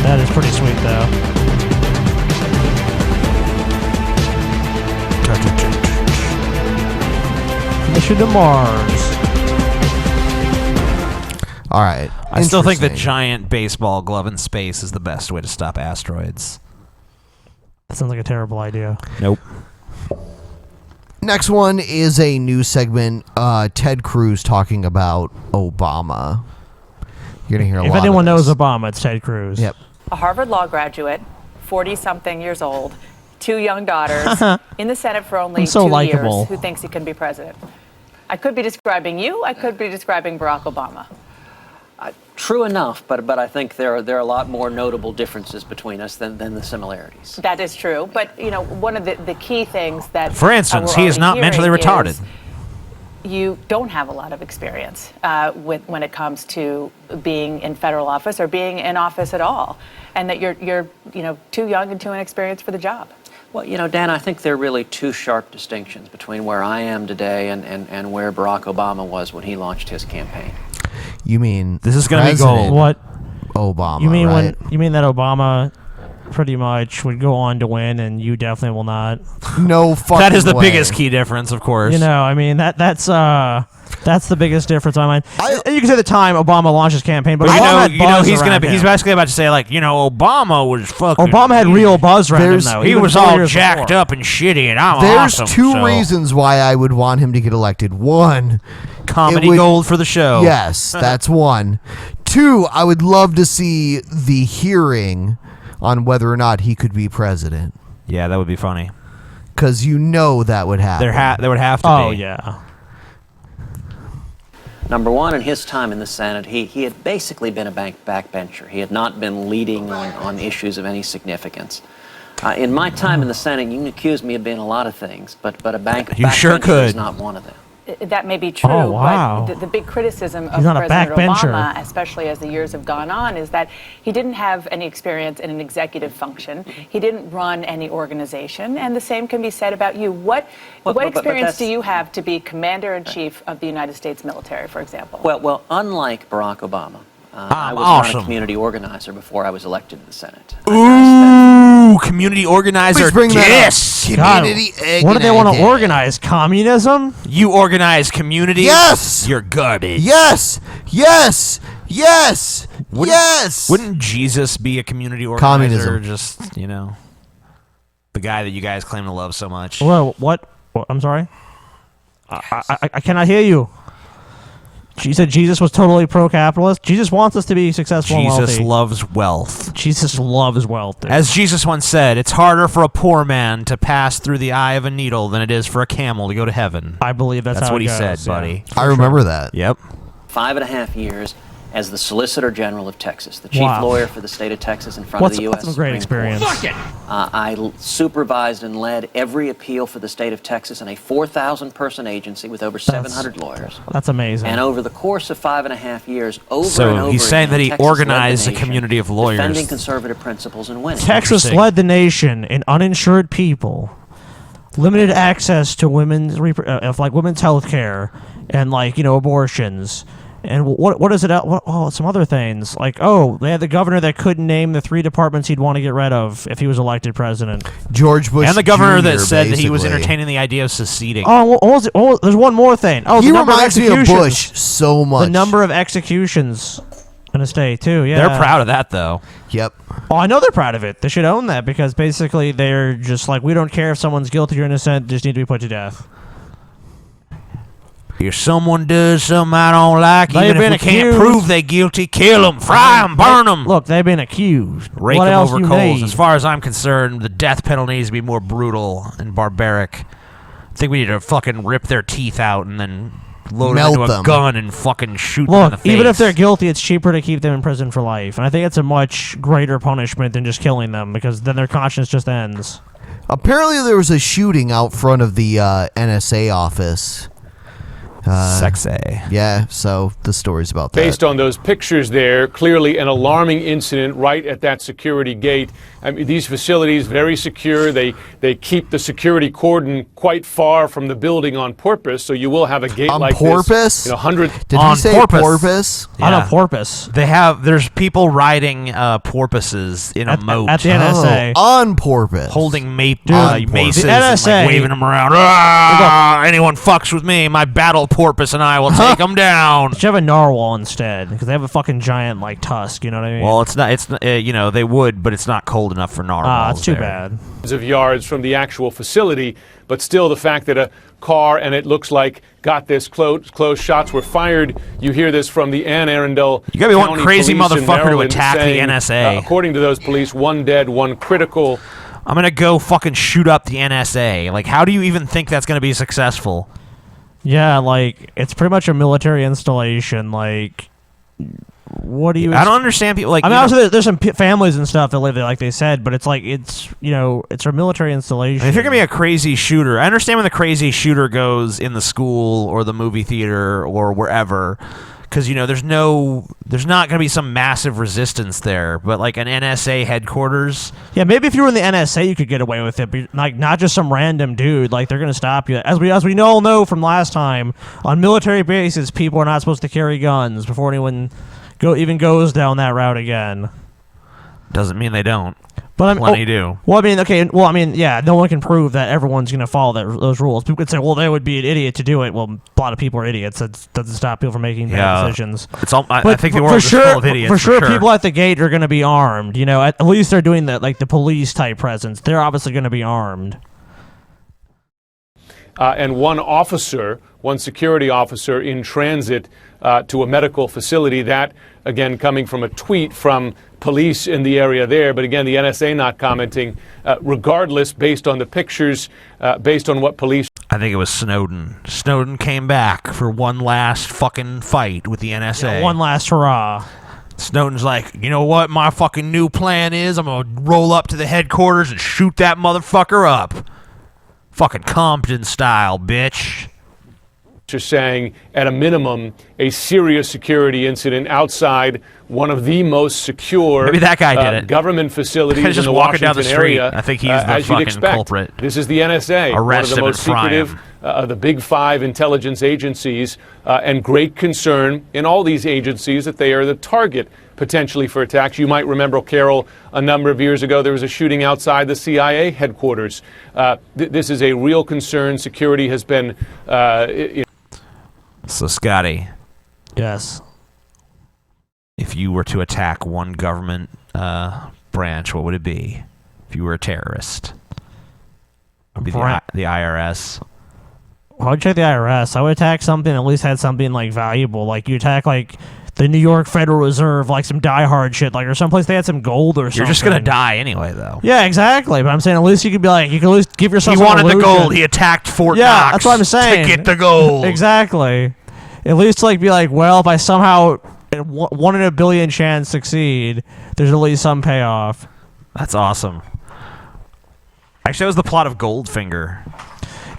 That is pretty sweet, though. Mission to Mars. All right. I still think the giant baseball glove in space is the best way to stop asteroids. That sounds like a terrible idea. Nope. Next one is a news segment. Ted Cruz talking about Obama. You're gonna hear a lot. If anyone of this. knows Obama, it's Ted Cruz. Yep. A Harvard law graduate, 40-something years old, 2 young daughters, in the Senate for only I'm so 2 likable. years, who thinks he can be president. I could be describing you. I could be describing Barack Obama. True enough, but I think there are a lot more notable differences between us than the similarities. That is true. But, one of the key things that... For instance, he is not mentally retarded. You don't have a lot of experience when it comes to being in federal office or being in office at all, and that you're too young and too inexperienced for the job. Well, Dan, I think there are really 2 sharp distinctions between where I am today and where Barack Obama was when he launched his campaign. You mean this is going to be gold? What? Obama? You mean right? you mean that Obama pretty much would go on to win, and you definitely will not? No fucking That is the way. biggest key difference, of course. I mean that's the biggest difference on mine. And you can say the time Obama launched his campaign, but Obama had buzz he's around he's him. basically about to say Obama was fucking. Obama had real buzz around him though. He even was 4 all years jacked before. up and shitty, and I'm There's awesome. 2 reasons why I would want him to get elected. One, comedy gold for the show. Yes, that's one. 2, I would love to see the hearing on whether or not he could be president. Yeah, that would be funny. Because that would happen. There would have to be. Oh yeah. Number one, in his time in the Senate, he had basically been a backbencher. He had not been leading on issues of any significance. In my time in the Senate, you can accuse me of being a lot of things, but a You sure backbencher could. is not one of them. That may be true, Oh, wow. but the big criticism of He's not a President backbencher. Obama, especially as the years have gone on, is that he didn't have any experience in an executive function. He didn't run any organization, and the same can be said about you. What experience do you have to be Commander-in-Chief of the United States military, for example? Well, unlike Barack Obama, I was awesome. not a community organizer before I was elected to the Senate. Ooh, community organizer. Please bring that up. Yes. Community What do they want to organizer. organize? Communism? You organize community. Yes. You're garbage. Yes. Yes. Yes. Yes. Wouldn't Jesus be a community organizer? Communism. Just, the guy that you guys claim to love so much. Well, what? I'm sorry. I cannot hear you. She said Jesus was totally pro-capitalist. Jesus wants us to be successful and wealthy. Jesus loves wealth. Jesus loves wealth. Dude. As Jesus once said, it's harder for a poor man to pass through the eye of a needle than it is for a camel to go to heaven. I believe that's how what it he goes, said, yeah. buddy. I remember that. Yep. 5.5 years as the Solicitor General of Texas, the chief Wow. lawyer for the state of Texas in front of the U.S. That's some great Supreme Court. experience. I supervised and led every appeal for the state of Texas in a 4,000-person agency with over 700 lawyers. That's amazing. And over the course of 5.5 years, over So and over he's saying again, that he Texas led the organized a nation, community of lawyers. defending conservative principles and winning. Texas led the nation in uninsured people, limited access to women's women's health care, and abortions. And what is it? Some other things they had the governor that couldn't name the 3 departments he'd want to get rid of if he was elected president. George Bush And the governor Jr., that said that he was basically. entertaining the idea of seceding. Oh, what was it? Oh, there's one more thing. Oh, He the number reminds of me of executions. Bush so much. The number of executions in a state too. Yeah, They're proud of that, though. Yep. Oh, I know they're proud of it. They should own that because basically they're just we don't care if someone's guilty or innocent. Just need to be put to death. If someone does something I don't like, They've even been if we can't accused. prove they guilty, kill them, fry them, burn them. Look, they've been accused. Rake What them else over you coals. need? As far as I'm concerned, the death penalty needs to be more brutal and barbaric. I think we need to fucking rip their teeth out and then load them Melt into a them. gun and fucking shoot them in Look, the face. even if they're guilty, it's cheaper to keep them in prison for life, and I think it's a much greater punishment than just killing them because then their conscience just ends. Apparently, there was a shooting out front of the NSA office. Sexy. Yeah, so the story's about that. Based on those pictures there, clearly an alarming incident right at that security gate. I mean, these facilities, very secure. They keep the security cordon quite far from the building on purpose, so you will have a gate On like purpose? this. Hundreds. Did he say porpoise? On a porpoise. There's people riding porpoises in a moat. At the NSA. On porpoise. Holding maces The and NSA waving them around. Ah, anyone fucks with me, my battle porpoise and I will take them down. Should have a narwhal instead because they have a fucking giant tusk. You know what I mean? Well, it's not. It's they would, but it's not cold enough for narwhals. it's too there. bad. Of yards from the actual facility, but still the fact that a car, and it looks like, got this close shots were fired. You hear this from the Anne Arundel You gotta be one County crazy Police in motherfucker to Maryland attack the saying, NSA. according to those police, 1 dead, 1 critical. I'm gonna go fucking shoot up the NSA. How do you even think that's gonna be successful? Yeah, it's pretty much a military installation. What do you? I don't understand people. Obviously, there's some families and stuff that live there, like they said, but it's it's a military installation. If you're gonna be a crazy shooter, I understand when the crazy shooter goes in the school or the movie theater or wherever, because there's not gonna be some massive resistance there. But an NSA headquarters, Yeah, maybe if you were in the NSA, you could get away with it, but not just some random dude. They're gonna stop you. As we all know from last time, on military bases, people are not supposed to carry guns before anyone even goes down that route again. doesn't mean they don't. But Plenty do. Well, yeah, no one can prove that everyone's going to follow those rules. People could say, well, they would be an idiot to do it. Well, a lot of people are idiots. That doesn't stop people from making bad decisions. I think the world is full of idiots. For sure, people at the gate are going to be armed. At least they're doing the police type presence. They're obviously going to be armed. And one security officer in transit to a medical facility. That, again, coming from a tweet from police in the area there. But again, the NSA not commenting. Regardless, based on the pictures, based on what police. I think it was Snowden. Snowden came back for one last fucking fight with the NSA. Yeah, one last hurrah. Snowden's like, you know what my fucking new plan is? I'm going to roll up to the headquarters and shoot that motherfucker up. Fucking Compton style, bitch. Are saying, at a minimum, a serious security incident outside one of the most secure Maybe that guy did it. government facilities Just in the walking down Washington the street. area. I think he's the as you'd fucking expect. culprit. This is the NSA, Arrest one of the him most and fry secretive him. of the big 5 intelligence agencies, and great concern in all these agencies that they are the target potentially for attacks. You might remember, Carol, a number of years ago, there was a shooting outside the CIA headquarters. This is a real concern. Security has been... So, Scotty. Yes. If you were to attack one government branch, what would it be? If you were a terrorist? It would be the IRS. I would check the IRS. I would attack something that at least had something like valuable. Like you attack like the New York Federal Reserve, like some diehard shit, like or someplace they had some gold or something. You're just gonna die anyway, though. Yeah, exactly. But I'm saying at least you could be like, you can at least give yourself. He some wanted the illusion. gold. He attacked Fort Yeah, Knox that's what I'm saying. to get the gold. Exactly. At least like be like, well, if I somehow 1 in a billion chance succeed, there's at least some payoff. That's awesome. Actually, that was the plot of Goldfinger.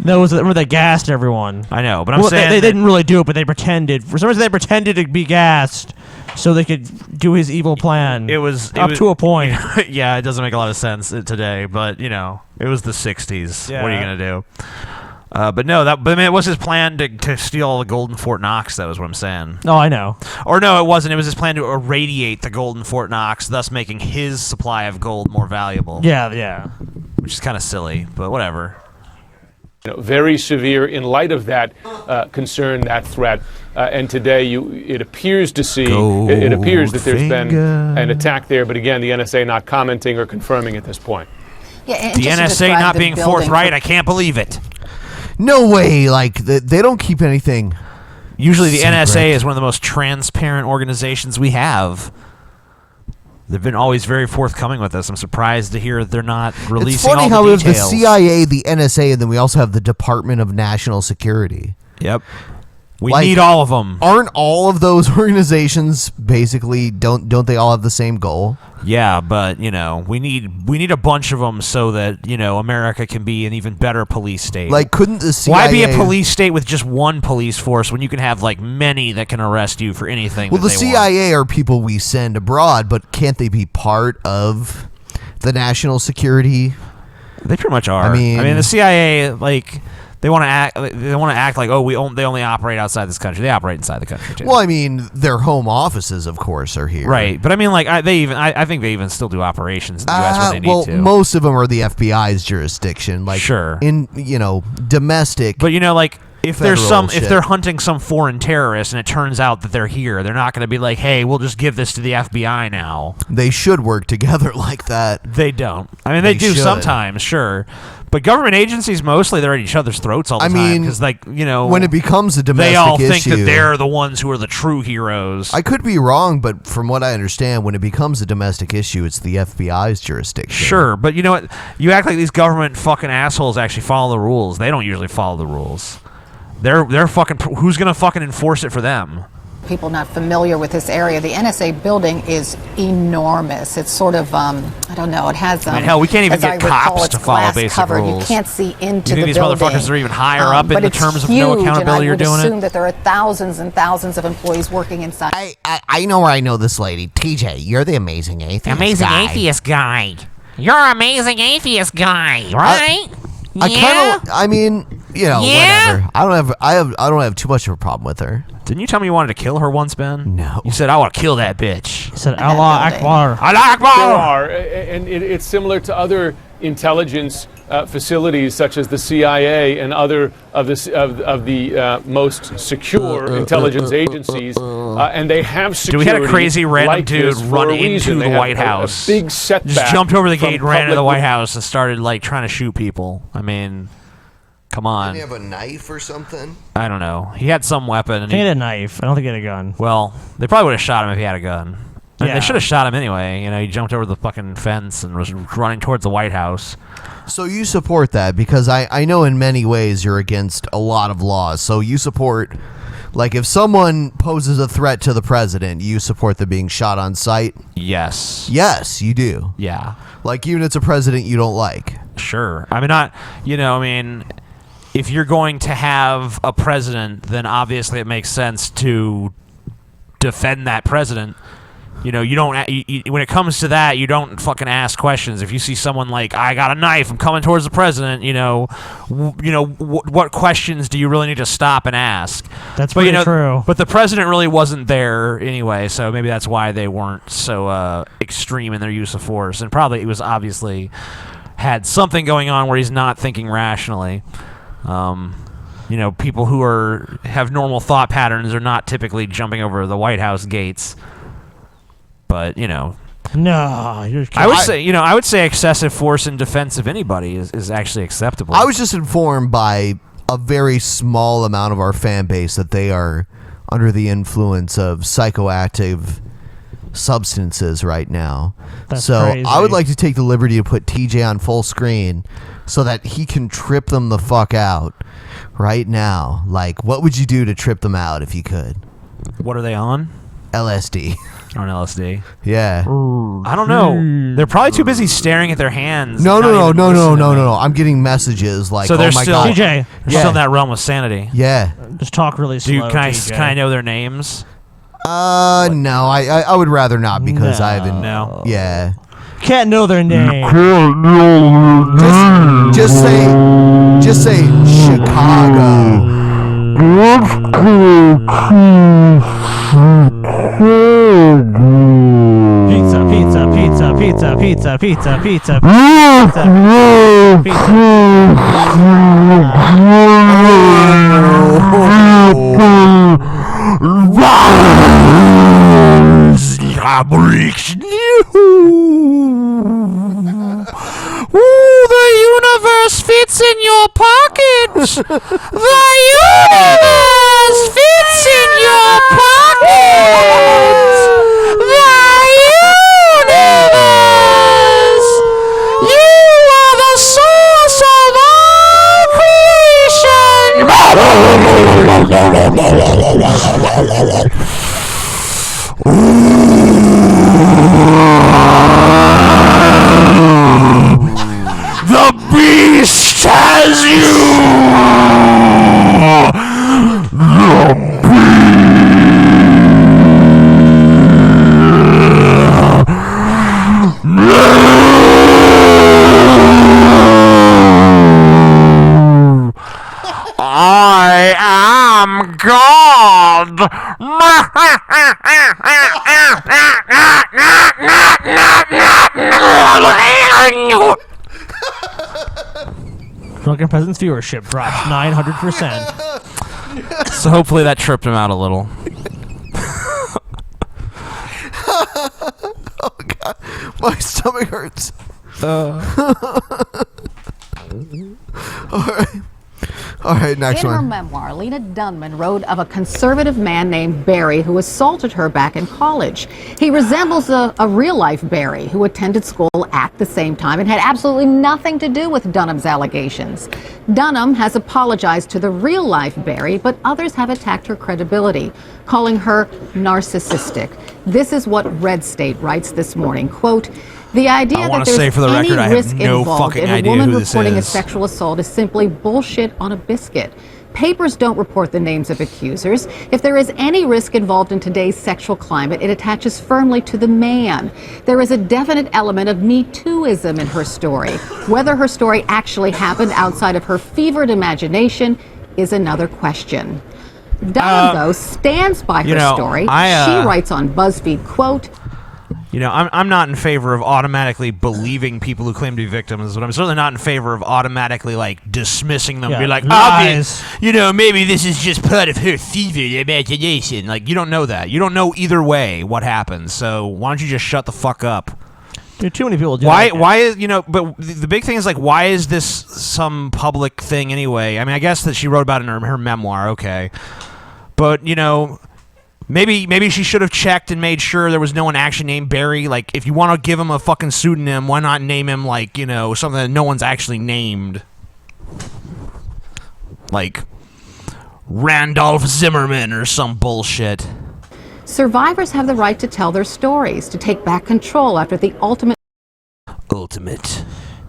No, it was where they gassed everyone. I know, but I'm saying they didn't really do it, but they pretended. For some reason, they pretended to be gassed so they could do his evil plan. It was up to a point. Yeah, it doesn't make a lot of sense today, but it was the '60s. Yeah. What are you gonna do? But no, but I mean, it was his plan to steal all the gold in Fort Knox. That was what I'm saying. Oh, I know. Or no, it wasn't. It was his plan to irradiate the gold in Fort Knox, thus making his supply of gold more valuable. Yeah. Which is kind of silly, but whatever. Very severe in light of that concern, that threat. And today, it appears to see, it appears that there's been an attack there. But again, the NSA not commenting or confirming at this point. Yeah, the NSA not being forthright, I can't believe it. No way. Like, they don't keep anything. Usually the secret. NSA is one of the most transparent organizations we have. They've been always very forthcoming with us. I'm surprised to hear they're not releasing It's funny all how the we have the details. CIA, the NSA, and then we also have the Department of National Security. Yep. We need all of them. Aren't all of those organizations basically don't they all have the same goal? Yeah, but we need a bunch of them so that America can be an even better police state. Like, couldn't the CIA? Why be a police state with just one police force when you can have like many that can arrest you for anything? Well, that the they want? CIA are people we send abroad, but can't they be part of the national security? They pretty much are. I mean, the CIA They want to act like they only operate outside this country. They operate inside the country too. Well, I mean, their home offices, of course, are here. Right, but I mean, like I think they even still do operations in the U.S. when they need to. Most of them are the FBI's jurisdiction. Like, sure, in domestic. But if federal if they're hunting some foreign terrorist and it turns out that they're here, they're not going to be like, hey, we'll just give this to the FBI now. They should work together like that. They don't. I mean, they do should. sometimes, sure. But government agencies mostly they're at each other's throats all the time because, when it becomes a domestic they all think issue, that they're the ones who are the true heroes. I could be wrong, but from what I understand, when it becomes a domestic issue, it's the FBI's jurisdiction. Sure, but you know what? You act like these government fucking assholes actually follow the rules. They don't usually follow the rules. They're fucking. Who's gonna fucking enforce it for them? People not familiar with this area, the NSA building is enormous. It's sort of, I don't know, it has, hell, we can't even as I get recall, cops it's to follow glass basic covered. rules. You can't see into You the think these building. motherfuckers are even higher up but in it's terms of huge, no accountability you're doing and I would it? assume that there are thousands and thousands of employees working inside. I know where I know this lady. TJ, you're the amazing atheist guy. atheist guy. You're amazing atheist guy, right? I mean, whatever. I don't have too much of a problem with her. Didn't you tell me you wanted to kill her once, Ben? No. You said, I want to kill that bitch. You said, Allah Akbar. Allah Akbar! There are, and it's similar to other intelligence facilities such as the CIA and other of the most secure intelligence agencies, and they have security. Dude, we had a crazy random like dude this for run a into reason. the They have White House. A big setback. Just jumped over the gate, from ran into the public- White House, and started trying to shoot people. I mean, come on. Did he have a knife or something? I don't know. He had some weapon. And He had a knife. I don't think he had a gun. Well, they probably would have shot him if he had a gun. I mean, Yeah. they should have shot him anyway. He jumped over the fucking fence and was running towards the White House. So you support that because I know in many ways you're against a lot of laws. So you support, like, if someone poses a threat to the president, you support them being shot on sight? Yes. Yes, you do. Yeah. Like, even if it's a president you don't like. Sure. I mean, if you're going to have a president, then obviously it makes sense to defend that president. You don't. When it comes to that, you don't fucking ask questions. If you see someone like, I got a knife, I'm coming towards the president. What questions do you really need to stop and ask? That's pretty true. But the president really wasn't there anyway, so maybe that's why they weren't so extreme in their use of force. And probably it was obviously had something going on where he's not thinking rationally. People who have normal thought patterns are not typically jumping over the White House gates. But no, you're kidding. I would say excessive force in defense of anybody is actually acceptable. I was just informed by a very small amount of our fan base that they are under the influence of psychoactive substances right now. That's so crazy. I would like to take the liberty to put TJ on full screen so that he can trip them the fuck out right now. Like, what would you do to trip them out if you could? What are they on? LSD. On LSD. Yeah. I don't know. They're probably too busy staring at their hands. No. and not even listening to me. I'm getting messages like, So they're oh my still, god. TJ, still in that realm of sanity. Yeah. Just talk really slow. Can TJ. I know their names? No. I would rather not because I haven't. No. Yeah. Can't know their name. Just say Chicago. Pizza. The universe fits in your pocket. The universe fits in your pocket. The universe. You are the source of all creation. The beast has you! I am God! Drunken Peasants viewership drops 900%. So hopefully that tripped him out a little. Oh god, my stomach hurts. All right, next In her one. memoir, Lena Dunham wrote of a conservative man named Barry who assaulted her back in college. He resembles a real-life Barry who attended school at the same time and had absolutely nothing to do with Dunham's allegations. Dunham has apologized to the real-life Barry, but others have attacked her credibility, calling her narcissistic. This is what Red State writes this morning, quote, "The idea I that wanna there's say for the any record, I have risk no involved fucking in a idea woman who this reporting a is. sexual assault is simply bullshit on a biscuit. Papers don't report the names of accusers. If there is any risk involved in today's sexual climate, it attaches firmly to the man. There is a definite element of Me Tooism in her story. Whether her story actually happened outside of her fevered imagination is another question." Dunham, though, stands by her story. She writes on BuzzFeed, quote, You know, I'm not in favor of automatically believing people who claim to be victims, but I'm certainly not in favor of automatically, like, dismissing them. Yeah, Be like, lies. you know, maybe this is just part of her fevered imagination. Like, you don't know that. You don't know either way what happens. So why don't you just shut the fuck up? Dude, too many people do Why? that. Why is But the big thing is like, why is this some public thing anyway? I mean, I guess that she wrote about it in her memoir, okay, but you know, maybe she should have checked and made sure there was no one actually named Barry. Like, if you want to give him a fucking pseudonym, why not name him like something that no one's actually named, like Randolph Zimmerman or some bullshit. survivors have the right to tell their stories, to take back control after the ultimate.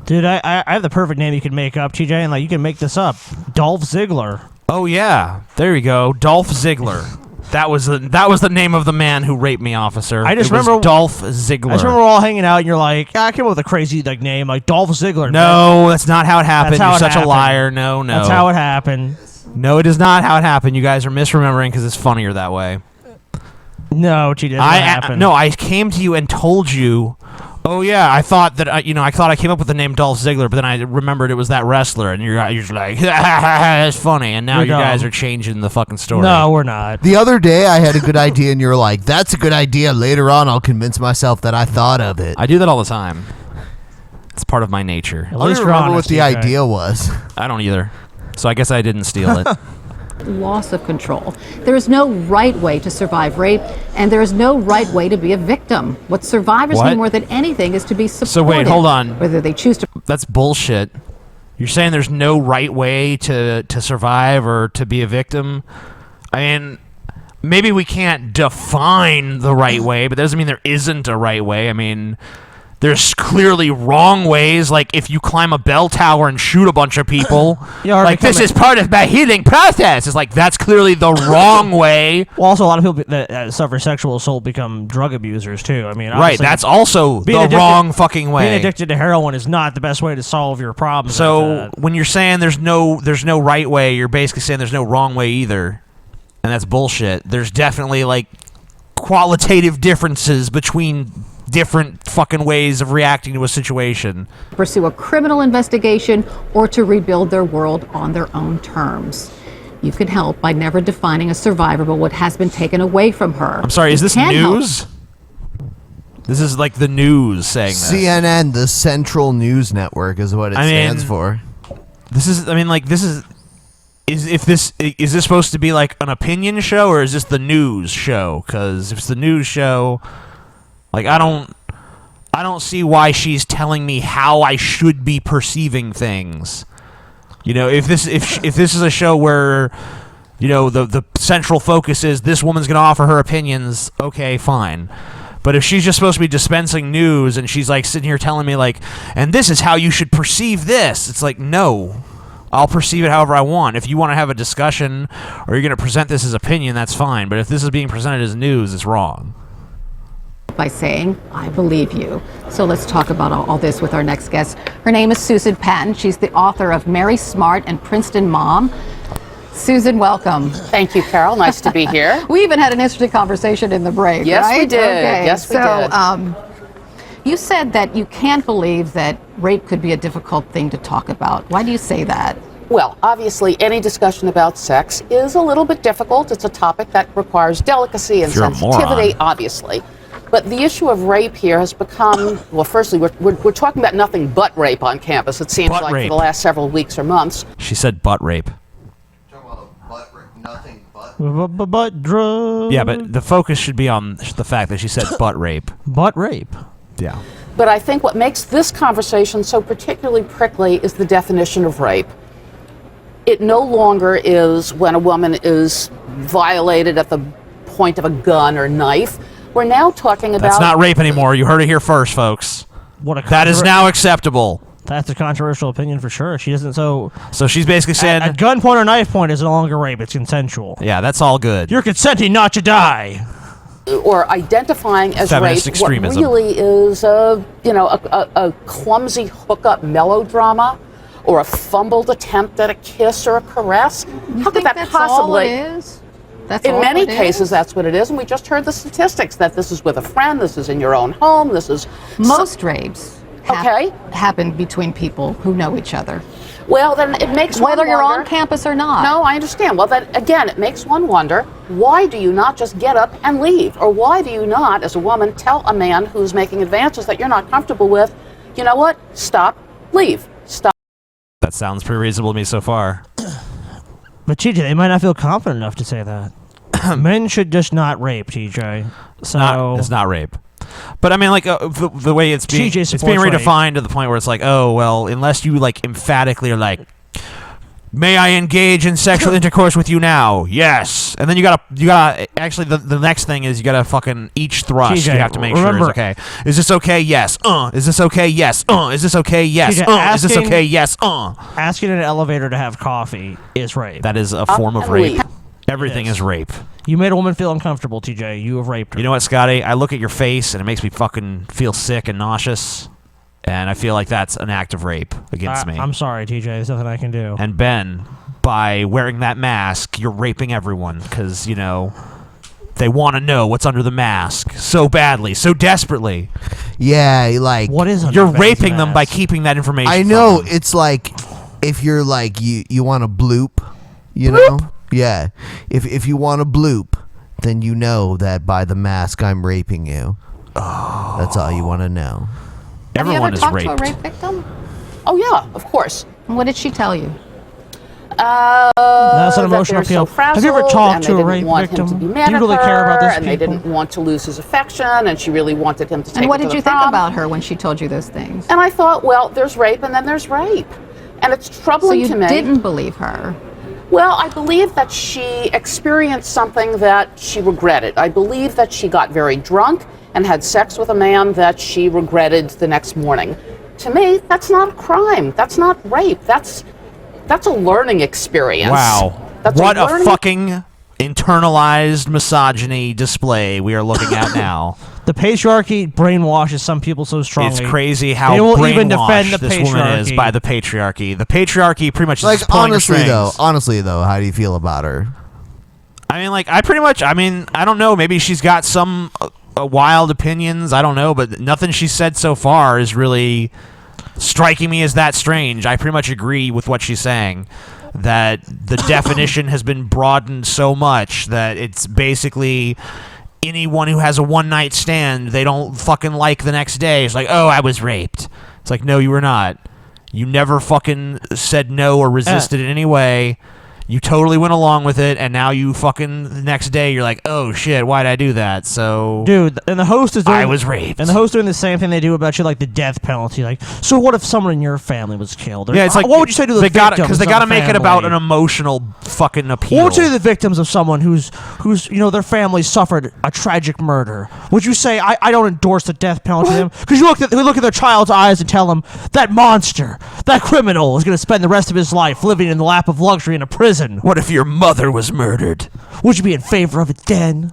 Dude, I have the perfect name you could make up, TJ, and like you can make this up. Dolph Ziggler. Oh yeah, there you go, Dolph Ziggler. That was the name of the man who raped me, officer. I just It was remember Dolph Ziggler. I just remember we're all hanging out, and you're like, I came up with a crazy name, like Dolph Ziggler. No, that's not how it happened. That's how You're it such happened. a liar. No. That's how it happened. No, it is not how it happened. You guys are misremembering because it's funnier that way. No, she didn't. What happened? No, I came to you and told you. Oh yeah, I thought that I thought I came up with the name Dolph Ziggler, but then I remembered it was that wrestler, and you're just like, that's funny, and now You're you guys dumb. are changing the fucking story. No, we're not. The other day, I had a good idea, and you were like, that's a good idea. Later on, I'll convince myself that I thought of it. I do that all the time. It's part of my nature. I don't even remember what the idea was. I don't either. So I guess I didn't steal it. Loss of control. There is no right way to survive rape, and there is no right way to be a victim. What survivors need more than anything is to be supported. So wait, hold on. Whether they choose to... That's bullshit. You're saying there's no right way to survive or to be a victim? I mean, maybe we can't define the right way, but that doesn't mean there isn't a right way. I mean, there's clearly wrong ways, like if you climb a bell tower and shoot a bunch of people. Like, this is part of my healing process. It's like, that's clearly the wrong way. Well, also, a lot of people that suffer sexual assault become drug abusers, too. I mean, right, that's also the wrong fucking way. Being addicted to heroin is not the best way to solve your problems. So, when you're saying there's no right way, you're basically saying there's no wrong way either. And that's bullshit. There's definitely, like, qualitative differences between different fucking ways of reacting to a situation. Pursue a criminal investigation or to rebuild their world on their own terms. You can help by never defining a survivor by what has been taken away from her. I'm sorry, is this news? This is like the news saying this. CNN, the Central News Network, is what it stands for. This is, I mean, like, this is this supposed to be like an opinion show, or is this the news show? Because if it's the news show, like, I don't see why she's telling me how I should be perceiving things. You know, if this is a show where, you know, the central focus is this woman's going to offer her opinions, okay, fine. But if she's just supposed to be dispensing news and she's like sitting here telling me like, and this is how you should perceive this, it's like, no. I'll perceive it however I want. If you want to have a discussion or you're going to present this as opinion, that's fine. But if this is being presented as news, it's wrong. By saying, I believe you. So let's talk about all this with our next guest. Her name is Susan Patton. She's the author of Mary Smart and Princeton Mom. Susan, welcome. Thank you, Carol. Nice to be here. We even had an interesting conversation in the break, yes, right? We did. Okay. Yes, we did. You said that you can't believe that rape could be a difficult thing to talk about. Why do you say that? Well, obviously, any discussion about sex is a little bit difficult. It's a topic that requires delicacy and sensitivity, obviously. But the issue of rape here has become, well, firstly, we're talking about nothing but rape on campus, it seems like, for the last several weeks or months. She said butt rape. Butt drug. Yeah, but the focus should be on the fact that she said butt rape. Butt rape. Yeah. But I think what makes this conversation so particularly prickly is the definition of rape. It no longer is when a woman is violated at the point of a gun or knife. We're now talking about... That's not rape anymore. You heard it here first, folks. That is now acceptable. That's a controversial opinion for sure. She isn't so... So she's basically saying... At gunpoint or knife point is no longer rape. It's consensual. Yeah, that's all good. You're consenting not to die. Or identifying as feminist rape extremism. What really is a clumsy hookup melodrama or a fumbled attempt at a kiss or a caress. How could that that's possibly... all it is? In many cases, that's what it is, and we just heard the statistics that this is with a friend, this is in your own home, this is... Most rapes happen between people who know each other. Well, then it makes whether one you're wonder, on campus or not. No, I understand. Well, then again, it makes one wonder, why do you not just get up and leave? Or why do you not, as a woman, tell a man who's making advances that you're not comfortable with, you know what, stop, leave, stop. That sounds pretty reasonable to me so far. But TJ, they might not feel confident enough to say that. Men should just not rape, TJ. So it's not rape. But I mean, like the way it's being redefined to the point where it's like, oh well, unless you like emphatically are like, may I engage in sexual intercourse with you now? Yes. And then you gotta actually the next thing is you gotta fucking each thrust. TJ, you have to make sure it's okay. Is this okay? Yes. Is this okay? Yes. Is this okay? Yes. TJ, is this okay? Yes. Asking in an elevator to have coffee is rape. That is a form of rape. Everything is rape. You made a woman feel uncomfortable, TJ. You have raped her. You know what, Scotty? I look at your face and it makes me fucking feel sick and nauseous. And I feel like that's an act of rape against me. I'm sorry, TJ. There's nothing I can do. And Ben, by wearing that mask, you're raping everyone because, you know, they want to know what's under the mask so badly, so desperately. Yeah, like... What is under You're Ben's raping mask? them by keeping that information I from know. them. It's like if you're like, you want to bloop, you know? Yeah. If you want to bloop, then you know that by the mask I'm raping you. Oh. That's all you want to know. Everyone is Have you raped. ever talked to a rape victim? Oh yeah, of course. And what did she tell you? That's an emotional appeal. Have you ever talked to a rape victim? Do you really care about this and people? they didn't want to lose his affection, and she really wanted him to take And what her to did the you think prom. about her when she told you those things? And I thought, well, there's rape and then there's rape. And it's troubling to me. So you didn't believe her? Well, I believe that she experienced something that she regretted. I believe that she got very drunk and had sex with a man that she regretted the next morning. To me, that's not a crime. That's not rape. That's a learning experience. Wow. That's What a learning- fucking internalized misogyny display we are looking at now. The patriarchy brainwashes some people so strongly. It's crazy how they will brainwashed even defend the this patriarchy. woman is by the patriarchy. The patriarchy pretty much is Like just pulling her honestly strings. though, how do you feel about her? I mean, like, I don't know. Maybe she's got some wild opinions. I don't know, but nothing she's said so far is really striking me as that strange. I pretty much agree with what she's saying. That the definition has been broadened so much that it's basically anyone who has a one-night stand, they don't fucking like the next day. It's like, oh, I was raped. It's like, no, you were not. You never fucking said no or resisted in any way. You totally went along with it, and now you fucking the next day you're like, oh shit, why'd I do that? So, dude, and the host is doing, I was raped. and the host doing the same thing they do about you, like the death penalty. Like, so what if someone in your family was killed? Or, yeah, it's like, what would you say to the victims? Because they got to make it about an family? emotional fucking appeal. What would you say to the victims of someone who's their family suffered a tragic murder? Would you say I don't endorse the death penalty to them? Because you look at their child's eyes and tell them that monster, that criminal, is going to spend the rest of his life living in the lap of luxury in a prison. What if your mother was murdered? Would you be in favor of it then?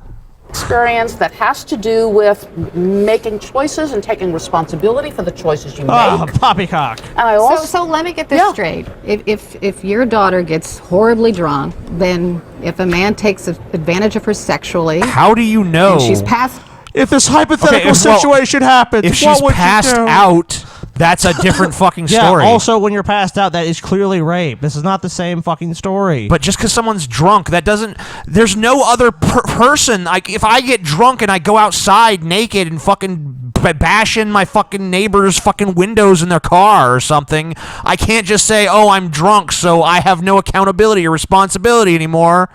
Experience that has to do with making choices and taking responsibility for the choices you make. Oh, poppycock. And I also, So let me get this straight. If your daughter gets horribly drunk, then if a man takes advantage of her sexually, how do you know? And she's passed. If this hypothetical situation happens, if what she's would passed you do? out, that's a different fucking story. Yeah, also, when you're passed out, that is clearly rape. This is not the same fucking story. But just because someone's drunk, that doesn't. There's no other person. Like, if I get drunk and I go outside naked and fucking bash in my fucking neighbor's fucking windows in their car or something, I can't just say, oh, I'm drunk, so I have no accountability or responsibility anymore.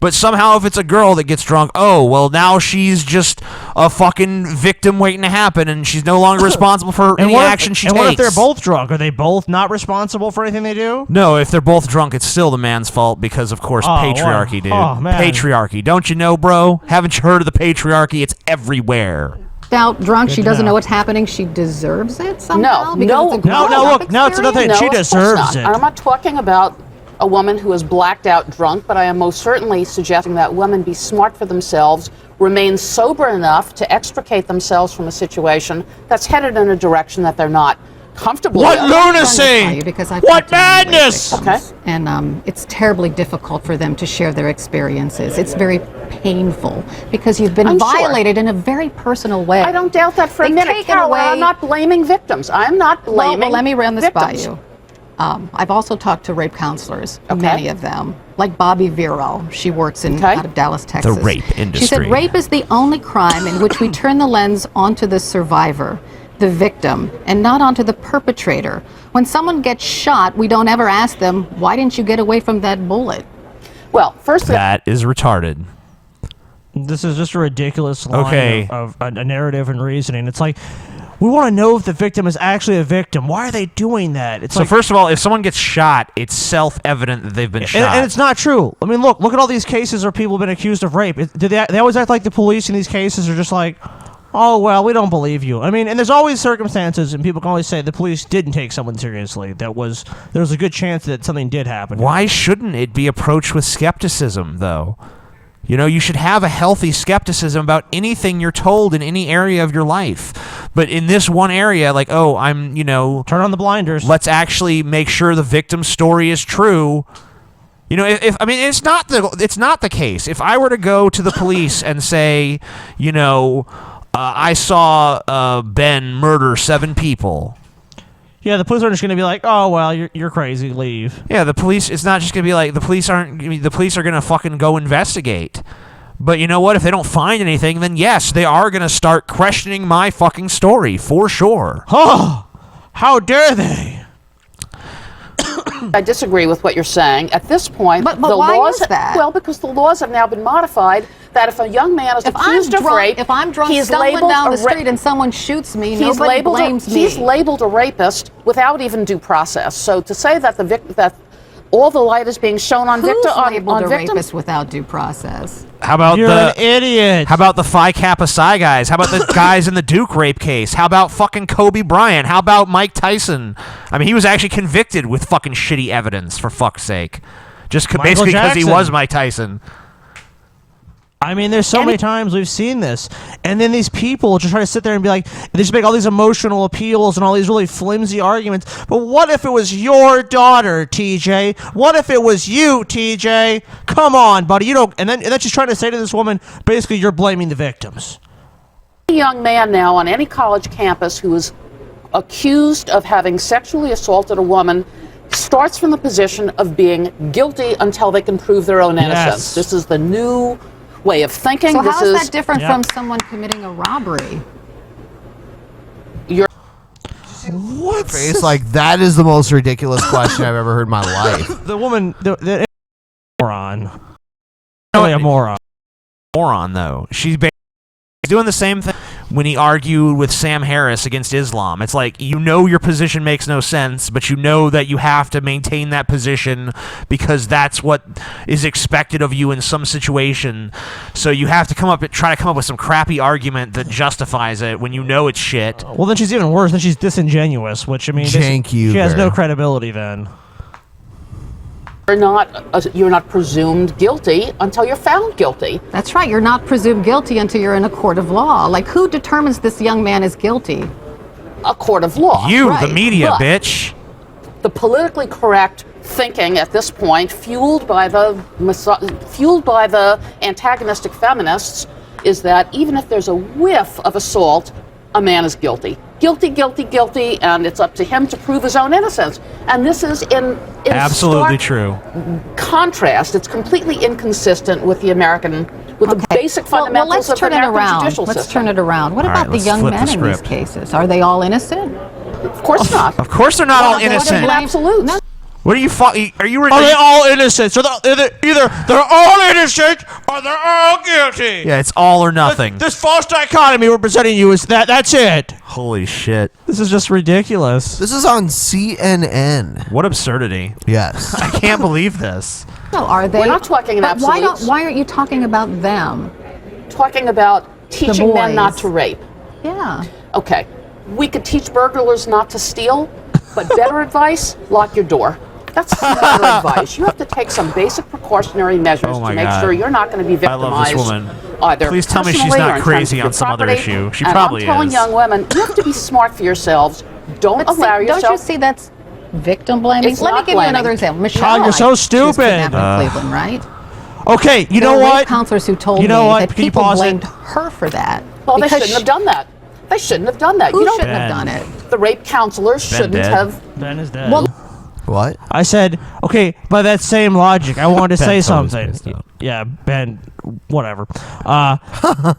But somehow if it's a girl that gets drunk, oh, well, now she's just a fucking victim waiting to happen, and she's no longer responsible for any action she takes. And what if they're both drunk? Are they both not responsible for anything they do? No, if they're both drunk, it's still the man's fault because, of course, patriarchy, dude. Oh, man. Patriarchy. Don't you know, bro? Haven't you heard of the patriarchy? It's everywhere. Out drunk, Good she to doesn't know. know what's happening. She deserves it somehow. No, Because it's a no, grown-up look, no, it's another thing. No, She of course deserves not. it. I'm not talking about a woman who is blacked out drunk, but I am most certainly suggesting that women be smart for themselves, remain sober enough to extricate themselves from a situation that's headed in a direction that they're not comfortable What with. lunacy! Because I've What talked to many madness! rape victims, and it's terribly difficult for them to share their experiences. It's very painful because you've been I'm sure. violated in a very personal way. I don't doubt that for a They've minute. taken Carol, away- I'm not blaming victims. I'm not blaming Well, let me run this victims. by you. I've also talked to rape counselors, Okay. many of them, like Bobby Vero. She works out of Dallas, Texas. rape She industry. said rape is the only crime in which we turn the lens onto the survivor, the victim, and not onto the perpetrator. When someone gets shot, we don't ever ask them, why didn't you get away from that bullet? Well, first That is retarded. This is just a ridiculous line Okay. of a narrative and reasoning. It's like, we want to know if the victim is actually a victim. Why are they doing that? It's So like, first of all, if someone gets shot, it's self-evident that they've been shot. and it's not true. I mean, look at all these cases where people have been accused of rape. They always act like the police in these cases are just like, oh, well, we don't believe you. I mean, and there's always circumstances, and people can always say the police didn't take someone seriously. There was a good chance that something did happen. Why shouldn't it be approached with skepticism, though? You know, you should have a healthy skepticism about anything you're told in any area of your life. But in this one area, like, oh, turn on the blinders. Let's actually make sure the victim's story is true. You know, it's not the case. If I were to go to the police and say, I saw Ben murder 7 people. Yeah, the police aren't just going to be like, oh, well, you're crazy, leave. Yeah, the police, it's not just going to be like, the police are going to fucking go investigate. But you know what? If they don't find anything, then yes, they are going to start questioning my fucking story, for sure. Oh, how dare they? I disagree with what you're saying. At this point, But the why laws is that? Well, because the laws have now been modified that if a young man is accused of rape, if I'm drunk he's stumbling labeled down a the ra- street and someone shoots me, he's nobody labeled blames me. He's labeled a rapist without even due process. So to say that that all the light is being shown on Who's labeled on a victims rapist without due process? How about You're the an idiot. How about the Phi Kappa Psi guys? How about the guys in the Duke rape case? How about fucking Kobe Bryant? How about Mike Tyson? I mean, he was actually convicted with fucking shitty evidence, for fuck's sake. Just basically because he Jackson. was Mike Tyson. I mean, there's so many times we've seen this, and then these people just try to sit there and be like, they just make all these emotional appeals and all these really flimsy arguments. But what if it was your daughter, TJ? What if it was you, TJ? Come on, buddy, you don't. And then she's trying to say to this woman, basically, you're blaming the victims. A young man now on any college campus who is accused of having sexually assaulted a woman starts from the position of being guilty until they can prove their own innocence. Yes. This is the new way of thinking. So this how is that different Yep. from someone committing a robbery? What? Face like that is the most ridiculous question I've ever heard in my life. The woman, the moron. Really a moron. Moron, though. She's doing the same thing when he argued with Sam Harris against Islam. It's like, you know your position makes no sense, but you know that you have to maintain that position because that's what is expected of you in some situation. So you have to try to come up with some crappy argument that justifies it when you know it's shit. Well, then she's even worse. Then she's disingenuous, which, I mean, Thank you, she has no Bear. credibility then. You're not presumed guilty until you're found guilty. That's right. You're not presumed guilty until you're in a court of law. Like, who determines this young man is guilty? A court of law. You, Right. the media, But bitch. the politically correct thinking at this point, fueled by the antagonistic feminists, is that even if there's a whiff of assault, a man is guilty. Guilty, guilty, guilty, and it's up to him to prove his own innocence. And this is in Absolutely stark true. contrast. It's completely inconsistent with the basic fundamentals let's of the turn it American around. judicial Let's system. turn it around. What All about right, the let's young flip the men in these script. cases? Are they all innocent? Of course not. Of course they're not all innocent. Absolute. What are you Are you? Are they all innocent? So either they're all innocent or they're all guilty. Yeah, it's all or nothing. This false dichotomy we're presenting you is that's it. Holy shit. This is just ridiculous. This is on CNN. What absurdity. Yes. I can't believe this. No, are they? We're not talking in But absolutes. why aren't you talking about them? Talking about teaching men boys. not to rape. Yeah. Okay, we could teach burglars not to steal, but better advice, lock your door. That's better advice. You have to take some basic precautionary measures Oh my to make God. sure you're not going to be I love this victimized. woman. Either Please tell me she's personally or not in crazy terms of on some other property. issue. She And probably I'm telling is. young women, you have to be smart for yourselves. Don't But see, allow yourself. don't you see that's victim blaming? It's Let me not give you blaming. another example. Michelle, Todd, you're so she was stupid. kidnapped in Cleveland, right? Okay, you There know were rape what? counselors who told You know me what? that Can you people pause it? blamed her for that. Well, they because shouldn't have done that. They shouldn't have done that. Who You don't shouldn't have done it? The rape counselors shouldn't dead. have. Ben is dead. Well, What? I said, okay, by that same logic, I wanted to say Ben's always something. pissed off. Yeah, Ben, whatever.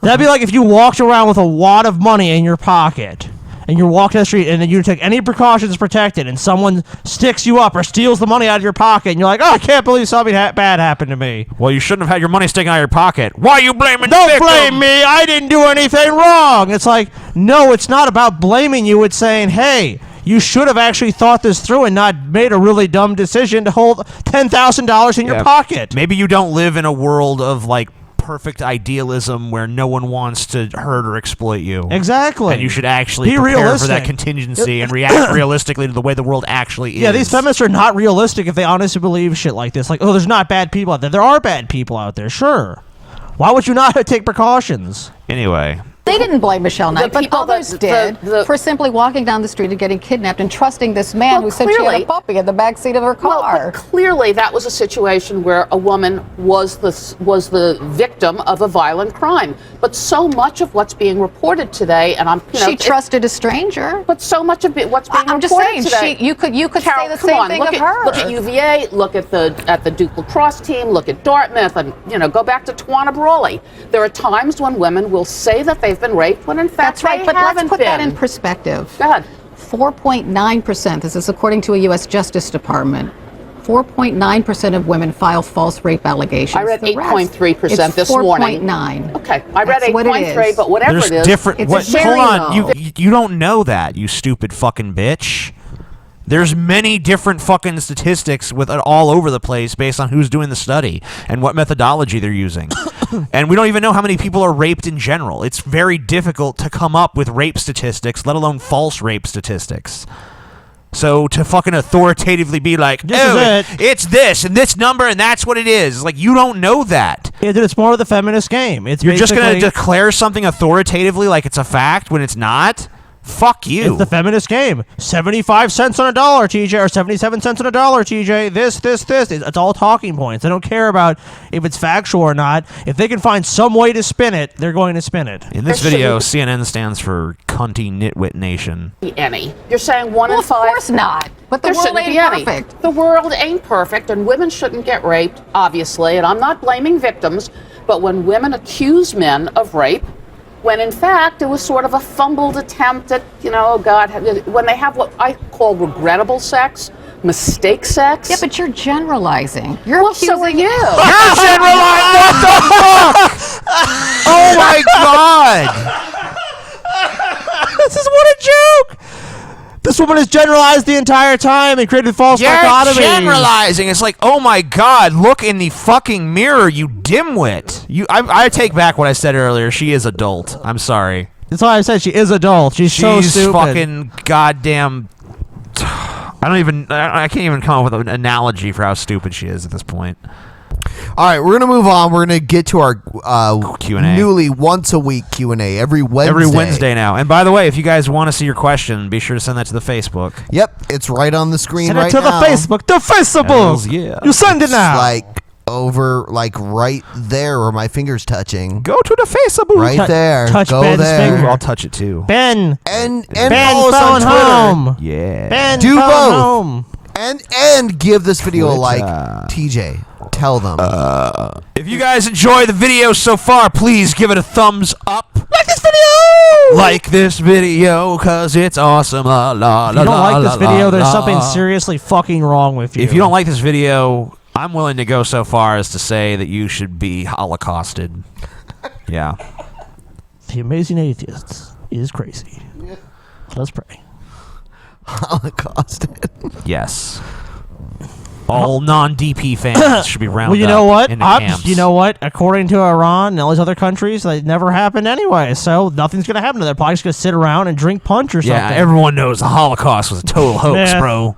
That'd be like if you walked around with a wad of money in your pocket, and you're walking down the street, and then you take any precautions to protect it, and someone sticks you up or steals the money out of your pocket, and you're like, oh, I can't believe something bad happened to me. Well, you shouldn't have had your money sticking out of your pocket. Why are you blaming the Don't victim? blame me. I didn't do anything wrong. It's like, no, it's not about blaming you. It's saying, hey, you should have actually thought this through and not made a really dumb decision to hold $10,000 in your Yeah. pocket. Maybe you don't live in a world of like perfect idealism where no one wants to hurt or exploit you. Exactly. And you should actually Be prepare for realistic. that contingency and react realistically to the way the world actually is. Yeah, these feminists are not realistic if they honestly believe shit like this. Like, oh, there's not bad people out there. There are bad people out there, sure. Why would you not take precautions? Anyway. they didn't blame Michelle Knight, but people others that- did for simply walking down the street and getting kidnapped and trusting this man who said she had clearly- a puppy in the back seat of her Well, car. but clearly that was a situation where a woman was the victim of a violent crime. But so much of what's being reported today, and she trusted a stranger. But so much of what's being I'm just reported saying, today, you could Carol, say the come same on, thing look of at, her. Look at UVA, look at the Duke lacrosse team, look at Dartmouth, and go back to Tawana Brawley. There are times when women will say that they've been raped when in fact That's right, they but haven't let's put been. that in perspective. Go ahead. 4.9%, this is according to a U.S. Justice Department, 4.9% of women file false rape allegations. I read The rest, 8.3% this it's morning. 4.9. Okay, I read That's what it 8.3, is. but whatever There's it is, different. it's What, very hold on, low. you don't know that, you stupid fucking bitch. There's many different fucking statistics with it all over the place based on who's doing the study and what methodology they're using. And we don't even know how many people are raped in general. It's very difficult to come up with rape statistics, let alone false rape statistics. So to fucking authoritatively be like, oh, it's this and this number and that's what it is. Like, you don't know that. Yeah, dude, it's more of the feminist game. You're just going to declare something authoritatively like it's a fact when it's not? Fuck you. It's the feminist game. 75 cents on a dollar, TJ, or 77 cents on a dollar, TJ. This. It's all talking points. They don't care about if it's factual or not. If they can find some way to spin it, they're going to spin it. In this video, CNN stands for Cunty Nitwit Nation. Any. You're saying 1 in 5? Of course not. But the There world shouldn't ain't be any. perfect. The world ain't perfect, and women shouldn't get raped, obviously. And I'm not blaming victims, but when women accuse men of rape, when in fact it was sort of a fumbled attempt at, oh God, when they have what I call regrettable sex, mistake sex. Yeah, but you're generalizing. You're Well, so are accusing you. You're generalizing. What the fuck? Oh my God. This is what a joke. This woman has generalized the entire time and created false dichotomies. You're generalizing. It's like, oh my God, look in the fucking mirror, you dimwit. I take back what I said earlier. She is adult. I'm sorry. That's why I said she is adult. She's so stupid. Fucking goddamn. I can't even come up with an analogy for how stupid she is at this point. All right, we're gonna move on. We're gonna get to our Q&A. newly once a week Q&A every Wednesday. Every Wednesday now. And by the way, if you guys want to see your question, be sure to send that to the Facebook. Yep, it's right on the screen Send right it to now. the Facebook. The Facebook. Hells yeah. You send it now. Like over, like right there where my finger's touching. Go to the Facebook. Right there. Touch Go Ben's there. finger. I'll touch it too. Ben. And Ben follow us on phone Twitter. home. Yeah. Ben Do phone both. home. And give this video a like. Twitter. TJ, tell them. If you guys enjoy the video so far, please give it a thumbs up. Like this video! Like this video, because it's awesome. La, la, If you don't la, like la, this video, la, there's la. something seriously fucking wrong with you. If you don't like this video, I'm willing to go so far as to say that you should be holocausted. Yeah. The Amazing Atheist is crazy. Let's pray. Holocausted. Yes. All non-DP fans should be rounded up. Well, you know what? into camps. You know what? According to Iran and all these other countries, that never happened anyway. So nothing's gonna happen to them. They're probably just gonna sit around and drink punch or Yeah, something. everyone knows the Holocaust was a total hoax, Man. bro.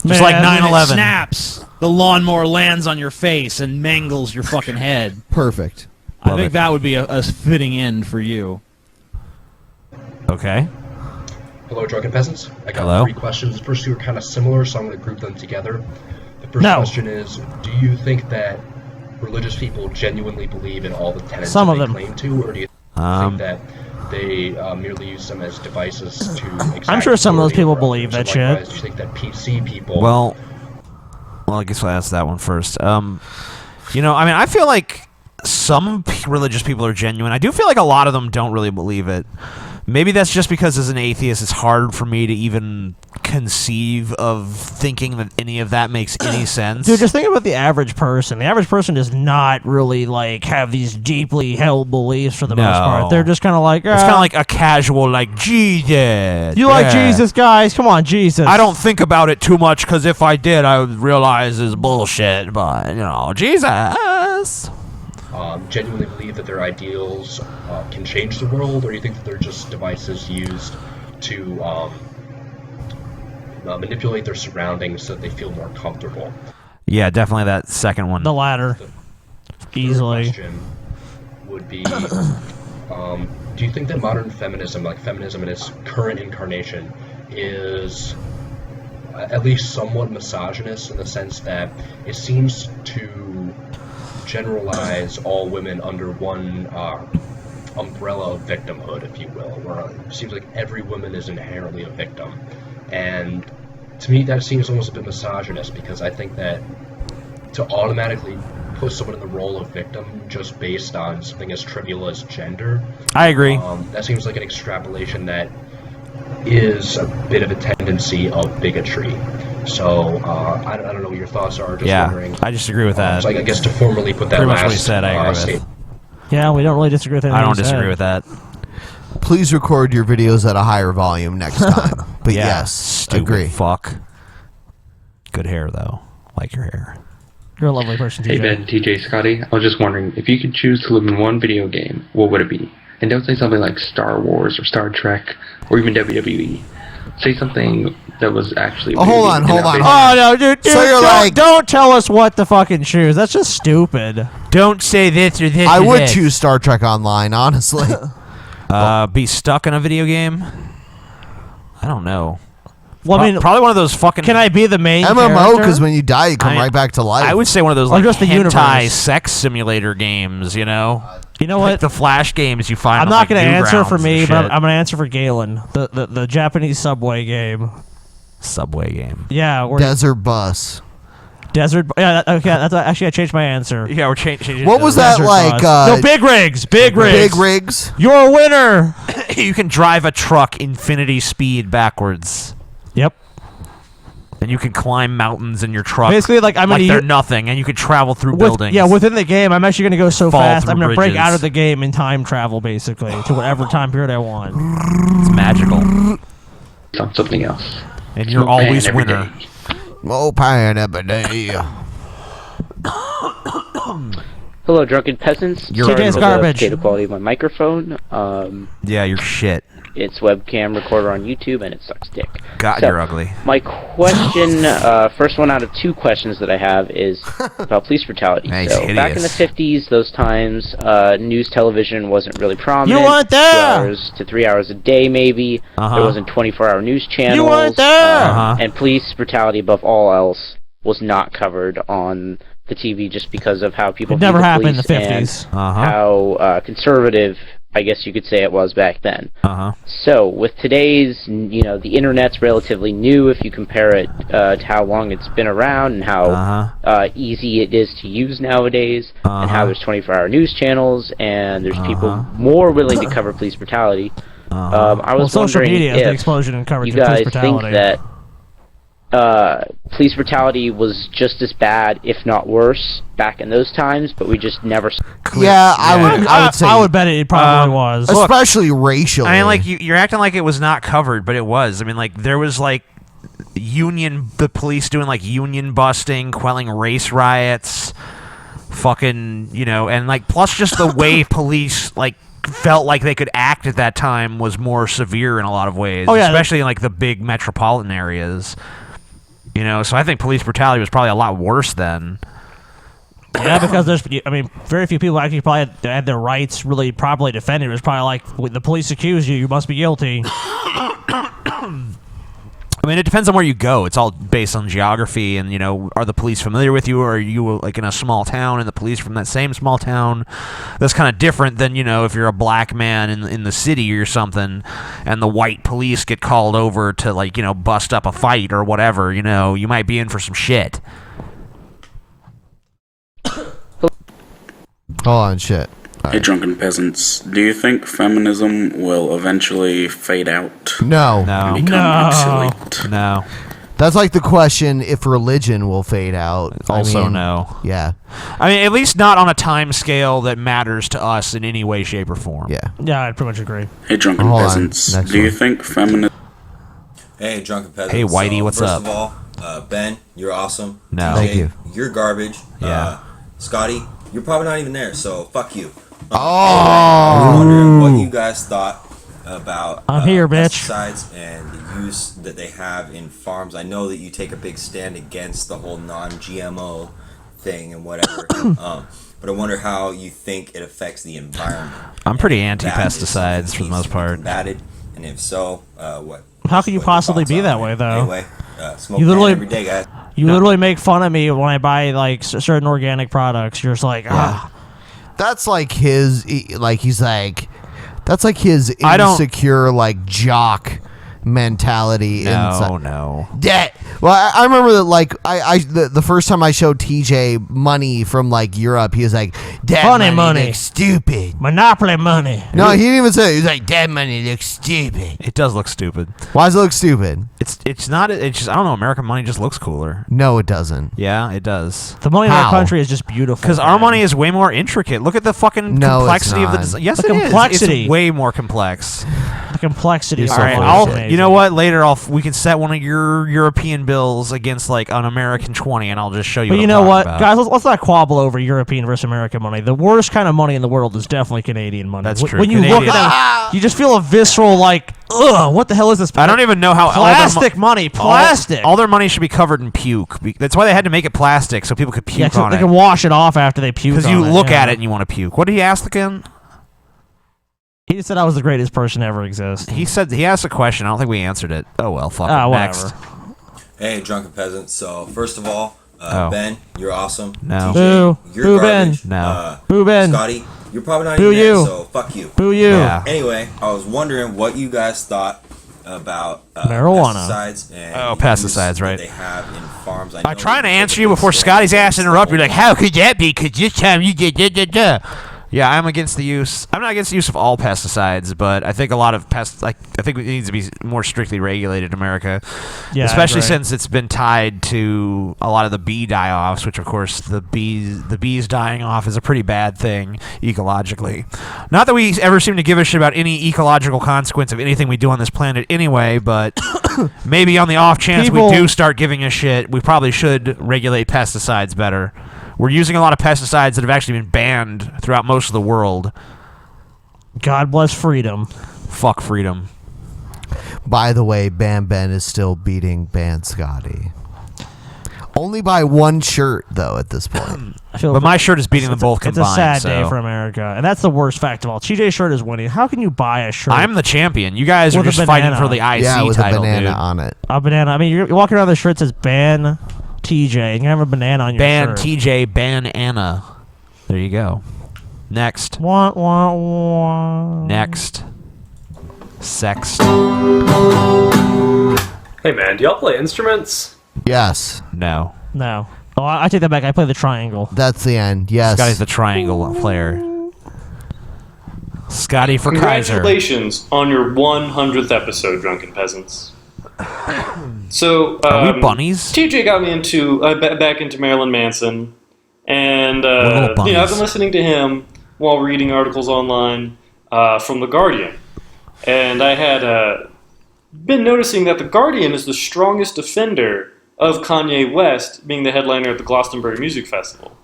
Just like Man. 9/11. Snaps. The lawnmower lands on your face and mangles your fucking head. Perfect. I Love think it. that would be a fitting end for you. Okay. Hello, Drunken Peasants. I got Hello. 3 questions. The first 2 are kind of similar, so I'm going to group them together. The first No. question is, do you think that religious people genuinely believe in all the tenets Some that of they them. claim to, or do you think that they merely use them as devices to exact I'm sure some of those authority people over believe others? that And likewise, shit. do you think that PC people... Well, I guess I'll ask that one first. I feel like some religious people are genuine. I do feel like a lot of them don't really believe it. Maybe that's just because as an atheist, it's hard for me to even conceive of thinking that any of that makes any sense. Dude, just think about the average person. The average person does not really have these deeply held beliefs for the most part. They're just kind of like, it's kind of like a casual, Jesus. You like Jesus, guys? Come on, Jesus. I don't think about it too much because if I did, I would realize it's bullshit. But Jesus. Genuinely believe that their ideals can change the world, or do you think that they're just devices used to manipulate their surroundings so that they feel more comfortable? Yeah, definitely that second one. The latter. Easily. The question would be, do you think that modern feminism, like feminism in its current incarnation, is at least somewhat misogynist in the sense that it seems to generalize all women under one umbrella of victimhood, if you will, where it seems like every woman is inherently a victim. And to me, that seems almost a bit misogynist, because I think that to automatically put someone in the role of victim just based on something as trivial as gender, I agree. That seems like an extrapolation that is a bit of a tendency of bigotry. So I don't know what your thoughts are. Just wondering. I disagree with that. So I guess to formally put that Pretty much last what he said, I agree with. statement. Yeah, we don't really disagree with anything. I don't he said. disagree with that. Please record your videos at a higher volume next time. But Yeah, yes, stupid agree. fuck. Good hair though. Like your hair. You're a lovely person, TJ. Hey Ben, TJ, Scotty. I was just wondering, if you could choose to live in one video game, what would it be? And don't say something like Star Wars or Star Trek or even WWE. Say something that was actually. Oh, hold on. Oh no, dude! So you're don't tell us what to fucking choose. That's just stupid. Don't say this or this. I would choose Star Trek Online, honestly. Be stuck in a video game? I don't know. Well, I mean, probably one of those fucking. Can I be the main MMO, because character? when you die, you come right back to life. I would say one of those Or like just the hentai universe. sex simulator games. You know. You know Like what? the Flash games you find. I'm on, not like, going to answer for Newgrounds me, and but shit. I'm going to answer for Galen, the Japanese subway game. Subway game. Yeah, where Desert Bus. Desert. Yeah, okay. That's actually I changed my answer. Yeah, we're changing. What was that Desert like? Bus. No, big rigs. Big rigs. Big rigs. You're a winner. You can drive a truck infinity speed backwards. Yep. And you can climb mountains in your truck. Basically, like, I'm gonna they're u- nothing, and you can travel through buildings. Yeah, within the game, I'm actually going to go so Fall fast. through I'm going to break bridges. out of the game and time travel, basically, to whatever time period I want. It's magical. On something else. And you're Smoke pan always every winner. day. Oh, pan every day. Hello, Drunken Peasants. You're Sorry TJ's for garbage. the data quality of my microphone. Yeah, you're shit. It's webcam recorder on YouTube, and it sucks dick. God, So, you're ugly. My question, first one out of two questions that I have is about police brutality. Nice, So, back in the hideous. 50s, those times, news television wasn't really prominent. You weren't there! 2 hours to 3 hours a day, maybe. Uh-huh. There wasn't 24-hour news channels. You weren't there! Uh-huh. And police brutality, above all else, was not covered on the TV just because of how people It never viewed the happened in the police and 50s. Uh-huh. how conservative, I guess you could say it was back then. Uh-huh. So with today's, the internet's relatively new if you compare it to how long it's been around and how easy it is to use nowadays, and how there's 24-hour news channels and there's people more willing to cover police brutality. I was social wondering media is the if explosion in coverage you of police guys think brutality. that police brutality was just as bad, if not worse, back in those times, but we just never. Yeah, I would say. I would bet it probably was. Especially racially. I mean, like you're acting like it was not covered, but it was. I mean, like there was like the police doing like union busting, quelling race riots, fucking, and like plus just the way police like felt like they could act at that time was more severe in a lot of ways, Oh, yeah. especially in like the big metropolitan areas. So I think police brutality was probably a lot worse then. Yeah, because very few people actually probably had their rights really properly defended. It was probably like, when the police accuse you, you must be guilty. I mean, it depends on where you go. It's all based on geography and, are the police familiar with you, or are you like in a small town and the police from that same small town? That's kind of different than, if you're a black man in the city or something and the white police get called over to like, bust up a fight or whatever, you might be in for some shit. Hold on, shit. Hey, Drunken Peasants, do you think feminism will eventually fade out? No. And become obsolete? No. That's like the question if religion will fade out. Also no. Yeah. I mean, at least not on a time scale that matters to us in any way, shape, or form. Yeah. Yeah, I pretty much agree. Hey, Drunken Peasants, do you think feminism... Hey, Drunken Peasants. Hey, Whitey, what's first up? First of all, Ben, you're awesome. No. TJ, Thank you. You're garbage. Yeah. Scotty, you're probably not even there, so fuck you. Oh. I'm wondering what you guys thought about I'm here, bitch. pesticides and the use that they have in farms. I know that you take a big stand against the whole non-GMO thing and whatever, but I wonder how you think it affects the environment. I'm pretty And that is something anti-pesticides that for the needs most to be part. combated, and if so, what? How can you possibly be that way, though? Anyway, smoke You literally- every day, guys. You literally make fun of me when I buy like certain organic products. You're just like, That's like his, that's like his I don't- insecure, like, jock mentality. No, inside. no. That Well, I remember that, like, the first time I showed TJ money from, like, Europe, he was like, "That Funny money money. looks stupid." Monopoly money. No, he didn't even say it. He was like, "That money looks stupid." It does look stupid. Why does it look stupid? It's not. It's just I don't know. American money just looks cooler. No, it doesn't. Yeah, it does. The money in our How? country is just beautiful. Because our money is way more intricate. Look at the fucking No, it's complexity of the not. design. Yes, The it is. complexity. It's way more complex. The complexity. You're of so our All right, full money of is shit. amazing. you know what? Later, we can set one of your European bills against like an American 20, and I'll just show you. But what you I'm know talking what, about. guys? Let's not quabble over European versus American money. The worst kind of money in the world is definitely Canadian money. That's true. When you look at them, you just feel a visceral like, ugh, what the hell is this? I don't even know how plastic money, plastic. All their money should be covered in puke. That's why they had to make it plastic so people could yeah, puke on they it. can wash it off after they puke. Because on you it, look yeah. at it and you want to puke. What did he ask again? He just said I was the greatest person to ever exist. He said he asked a question. I don't think we answered it. Oh well, fuck it. Whatever. Next. Hey, Drunken Peasants. So, first of all, Oh. Ben, you're awesome. No. TJ, Boo. you're Boo, Ben. garbage. No. Boo, Ben. Scotty, you're probably not Boo even you. there, so fuck you. Boo you. Yeah. Anyway, I was wondering what you guys thought about Marijuana. pesticides and Oh, the pesticides, use that right. they have in farms. I'm trying to answer you before Scotty's ass interrupt. You're like, how could that be? Because this time you did da. Yeah, I'm against the use. I'm not against the use of all pesticides, but I think a lot of I think it needs to be more strictly regulated in America. Yeah, I especially agree. since it's been tied to a lot of the bee die-offs, which of course the bees dying off is a pretty bad thing ecologically. Not that we ever seem to give a shit about any ecological consequence of anything we do on this planet anyway, but maybe on the off chance we do start giving a shit, we probably should regulate pesticides better. We're using a lot of pesticides that have actually been banned throughout most of the world. God bless freedom. Fuck freedom. By the way, Bam Ben is still beating Ban Scotty. Only by one shirt, though, at this point. But my shirt is beating them both combined. It's a sad day so. for America, and that's the worst fact of all. TJ's shirt is winning. How can you buy a shirt? I'm the champion. You guys are with a just fighting banana? for the IC Yeah, with title, a banana dude. on it. A banana. I mean, you're walking around with a shirt that says Ban TJ, and you have a banana on your Ban shirt. TJ, ban Anna. There you go. Next. Wah, wah, wah. Next. Sex. Hey man, do y'all play instruments? Yes. No. No. Oh, I take that back. I play the triangle. That's the end. Yes. Scotty's the triangle player. Scotty for Kaiser. Congratulations on your 100th episode, Drunken Peasants. So, Are we bunnies? TJ got me into back into Marilyn Manson, and little bunnies. I've been listening to him while reading articles online from The Guardian, and I had been noticing that The Guardian is the strongest defender of Kanye West being the headliner at the Glastonbury Music Festival,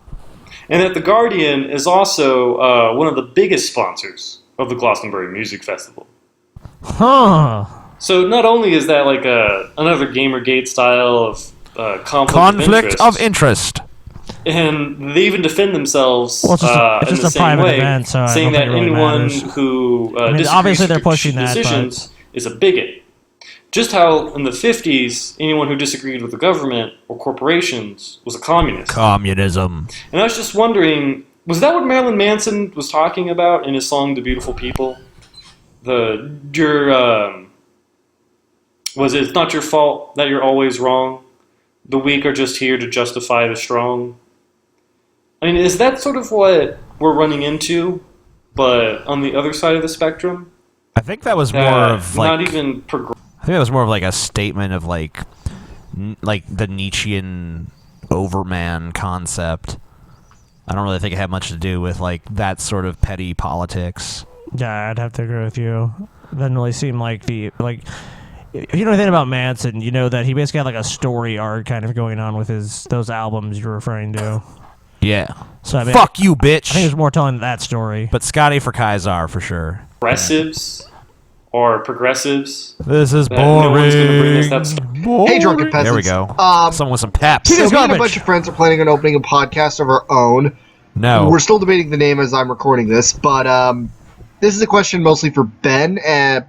and that The Guardian is also one of the biggest sponsors of the Glastonbury Music Festival. Huh. So not only is that like another Gamergate style of Conflict of interest. and they even defend themselves Well, it's just in a the same private way, event, so I saying don't that think it really anyone matters. who I mean, disagrees obviously with they're the pushing that, decisions is a bigot. Just how in the 50s, anyone who disagreed with the government or corporations was a communist. Communism. And I was just wondering, was that what Marilyn Manson was talking about in his song "The Beautiful People"? Was it, "It's not your fault that you're always wrong. The weak are just here to justify the strong." I mean, is that sort of what we're running into, but on the other side of the spectrum? I think that was more of like not even I think that was more of like a statement of like the Nietzschean overman concept. I don't really think it had much to do with like that sort of petty politics. Yeah, I'd have to agree with you. It doesn't really seem like if you know anything about Manson, you know that he basically had like a story arc kind of going on with those albums you're referring to. Yeah. So I mean, fuck you, bitch. I think there's more telling that story. But Scotty for Kaiser for sure. progressives or progressives. This is that no one's gonna bring us boring. that Hey, Drunken Peasants. There we go. Someone with some peps. So me and a bunch of friends are planning on opening a podcast of our own. No. We're still debating the name as I'm recording this, but this is a question mostly for Ben,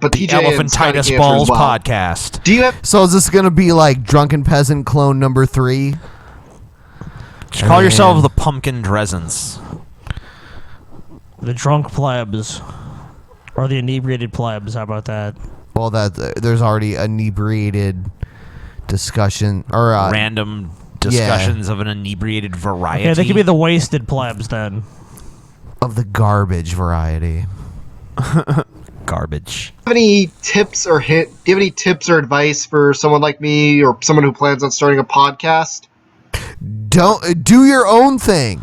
but The TJ and Scotty Elephantitis can answer Balls as well. podcast. Do you have? So is this gonna be like Drunken Peasant clone number 3? Just call yourself the Pumpkin Dresens. The drunk plebs. Or the inebriated plebs, how about that? Well, there's already inebriated discussion or random discussions of an inebriated variety. Yeah, they could be the wasted plebs then. Of the garbage variety. Garbage. Do you have any tips or do you have any tips or advice for someone like me or someone who plans on starting a podcast? Don't do your own thing.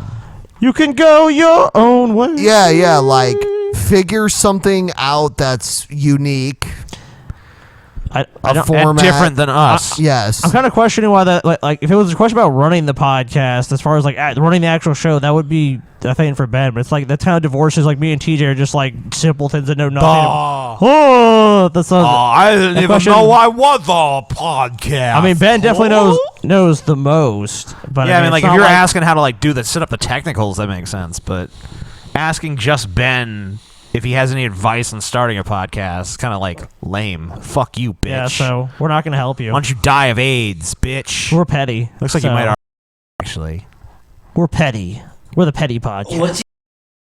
You can go your own way. Yeah, like figure something out that's unique. I don't, format. Different than us. Yes. I'm kind of questioning why that. Like, if it was a question about running the podcast, as far as like running the actual show, that would be a thing for Ben. But it's like that's how divorces, like me and TJ, are just like simpletons that know nothing. I didn't even know I was a podcast. I mean, Ben definitely knows the most. But yeah, I mean, like it's if not you're asking how to like set up the technicals, that makes sense. But asking just Ben if he has any advice on starting a podcast, kind of like lame. Fuck you, bitch. Yeah, so we're not going to help you. Why don't you die of AIDS, bitch? We're petty. Looks like you might actually. We're petty. We're the petty podcast. What do you think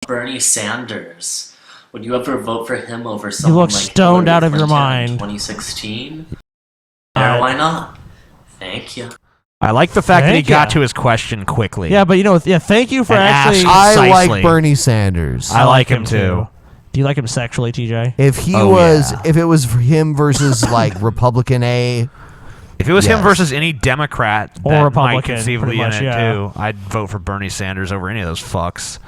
of Bernie Sanders? Would you ever vote for him over someone look like stoned Hillary out of your Clinton mind. in 2016? Yeah, why not? Thank you. I like the fact that he Thank got ya. to his question quickly. Yeah, but thank you for And actually. asked I like precisely. Bernie Sanders. I like him too. Do you like him sexually, TJ? If it was for him versus like Republican A. If it was him Yes. versus any Democrat Or that Republican, might conceivably pretty in much, it yeah. too, I'd vote for Bernie Sanders over any of those fucks.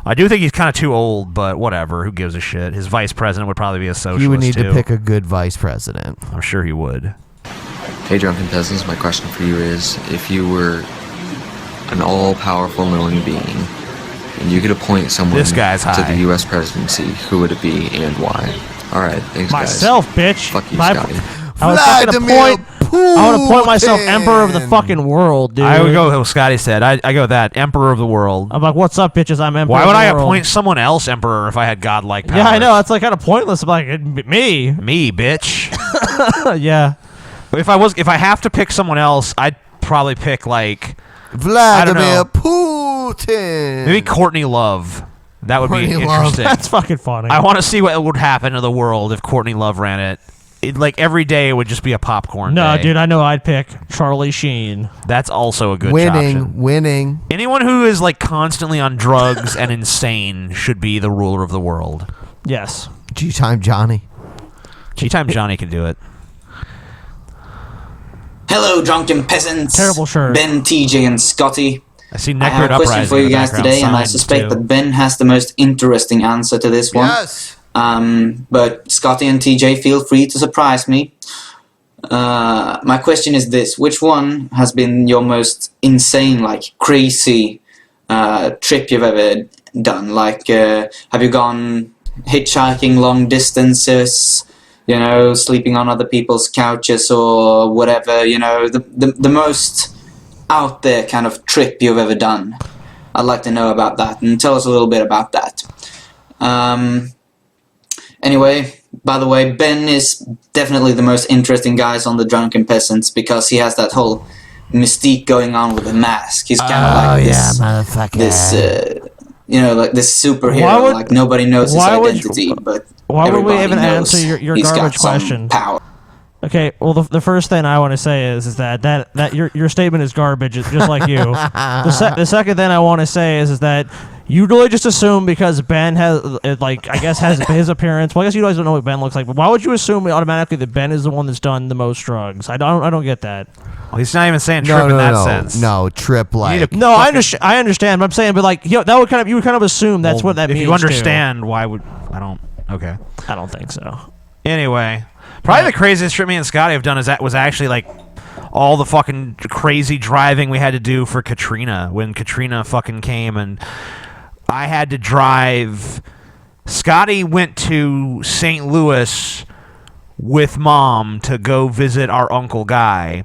I do think he's kind of too old, but whatever. Who gives a shit? His vice president would probably be a socialist. He would need too. to pick a good vice president. I'm sure he would. Hey, Drunken Peasants, my question for you is, if you were an all-powerful knowing being, and you could appoint someone This guy's to high. the U.S. presidency, who would it be and why? Alright, thanks Myself, guys. bitch. Fuck you, My- Scotty. I was fucking I would appoint myself emperor of the fucking world, dude. I would go with what Scotty said. I go with that. Emperor of the world. I'm like, what's up, bitches? I'm emperor. Why of would the I world. appoint someone else emperor if I had godlike power? Yeah, I know. That's like kind of pointless. I'm like, me, bitch. Yeah. If I have to pick someone else, I'd probably pick like Vladimir Putin. Maybe Courtney Love. That would be Courtney Love. interesting. That's fucking funny. I want to see what would happen to the world if Courtney Love ran it. Like every day, it would just be a popcorn No, day. dude, I know I'd pick Charlie Sheen. That's also a good option. Winning. Anyone who is like constantly on drugs and insane should be the ruler of the world. Yes. G-Time Johnny. G-Time Johnny can do it. Hello, Drunken Peasants. Terrible shirt. Ben, TJ, and Scotty. I see I have a question for you guys today, and I suspect that Ben has the most interesting answer to this one. Yes. But Scotty and TJ, feel free to surprise me. My question is this: which one has been your most insane, like crazy trip you've ever done? Like, have you gone hitchhiking long distances? You know, sleeping on other people's couches or whatever. You know, the most out there kind of trip you've ever done. I'd like to know about that, and tell us a little bit about that. Anyway, by the way, Ben is definitely the most interesting guys on the Drunken Peasants because he has that whole mystique going on with the mask. He's kind of like this, like this superhero. Like nobody knows his identity, but Why would we everybody even knows answer your he's got garbage some question? Power. Okay, well, the first thing I want to say is that your statement is garbage, just like you. The second thing I want to say is that you really just assume because Ben has, has his appearance. Well, I guess you guys don't know what Ben looks like, but why would you assume automatically that Ben is the one that's done the most drugs? I don't get that. Well, he's not even saying trip in that sense. No, trip like. No, I understand, but I'm saying, but like, you would kind of assume that's what that means. If you understand, why would I don't? Okay, I don't think so. Anyway, probably the craziest trip me and Scotty have done was actually like all the fucking crazy driving we had to do for Katrina when Katrina fucking came, and I had to drive. Scotty went to St. Louis with Mom to go visit our Uncle Guy,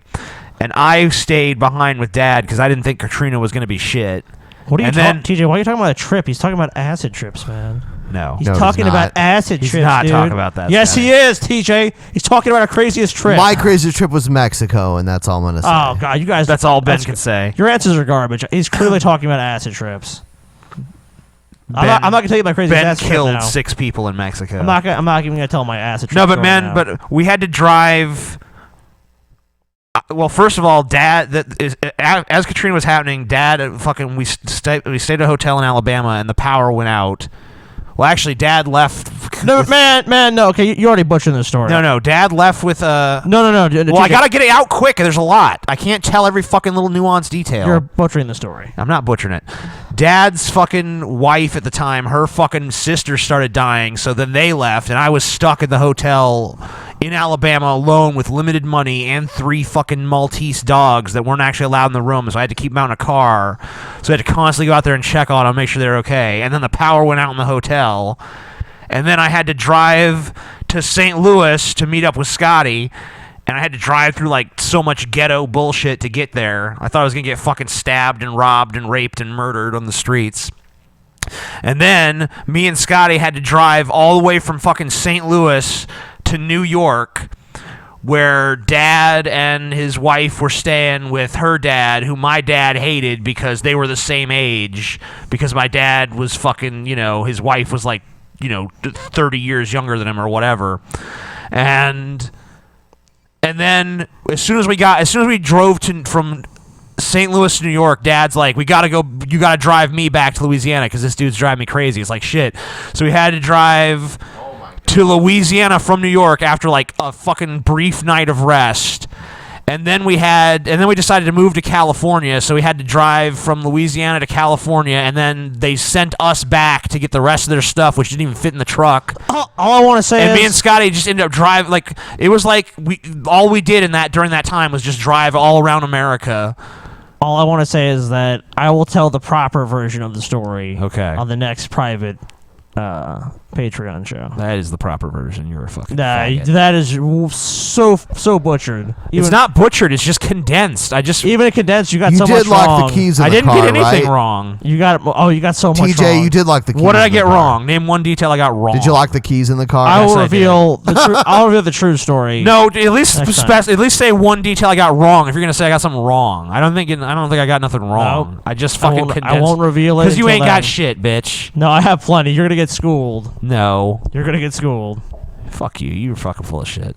and I stayed behind with Dad because I didn't think Katrina was going to be shit. What are you talking, TJ? Why are you talking about a trip? He's talking about acid trips, man. No. He's talking about acid He's trips, not dude. talking about that, Yes, Scotty. he is, TJ. He's talking about our craziest trip. My craziest trip was Mexico, and that's all I'm gonna say. Oh, God, you guys. That's all Ben can say. Your answers are garbage. He's clearly talking about acid trips. I'm not going to tell you my craziest Ben acid trip killed now. 6 people in Mexico. I'm not even going to tell my acid trip. No, but story man, now. but we had to drive Well, first of all, as Katrina was happening, Dad we stayed at a hotel in Alabama, and the power went out. Well, actually, Dad left. No, man, no. Okay, you already butchered the story. No. Dad left with No. Well, I gotta get it out quick. There's a lot. I can't tell every fucking little nuanced detail. You're butchering the story. I'm not butchering it. Dad's fucking wife at the time, her fucking sister started dying, so then they left, and I was stuck at the hotel in Alabama alone with limited money and 3 fucking Maltese dogs that weren't actually allowed in the room, so I had to keep them out in a car. So I had to constantly go out there and check on them, make sure they're okay. And then the power went out in the hotel, and then I had to drive to St. Louis to meet up with Scotty. And I had to drive through like so much ghetto bullshit to get there. I thought I was gonna get fucking stabbed and robbed and raped and murdered on the streets. And then me and Scotty had to drive all the way from fucking St. Louis to New York, where Dad and his wife were staying with her dad, who my dad hated because they were the same age. Because my dad was fucking, his wife was like, 30 years younger than him or whatever. And then as soon as we drove from St. Louis to New York, Dad's like, you gotta drive me back to Louisiana because this dude's driving me crazy. It's like shit. So we had to drive to Louisiana from New York after like a fucking brief night of rest. And then we decided to move to California, so we had to drive from Louisiana to California, and then they sent us back to get the rest of their stuff, which didn't even fit in the truck. All I want to say is, me and Scotty just ended up driving. Like it was like all we did during that time was just drive all around America. All I want to say is that I will tell the proper version of the story. Okay. On the next private Patreon show. That is the proper version. You're a fucking faggot. That is so butchered. It's not butchered. It's just condensed. Even condensed. You got You so did much lock wrong. the keys in I the didn't car, get anything right? wrong. You got so much wrong. TJ, you did lock the keys. What did I in the get car. wrong? Name one detail I got wrong. Did you lock the keys in the car? I will reveal the true story. No, at least say one detail I got wrong. If you're gonna say I got something wrong, I don't think I got nothing wrong. No. I just fucking condensed. I won't reveal it because you until ain't got then. shit, bitch. No, I have plenty. You're gonna get schooled. No, you're gonna get schooled. Fuck you. You're fucking full of shit.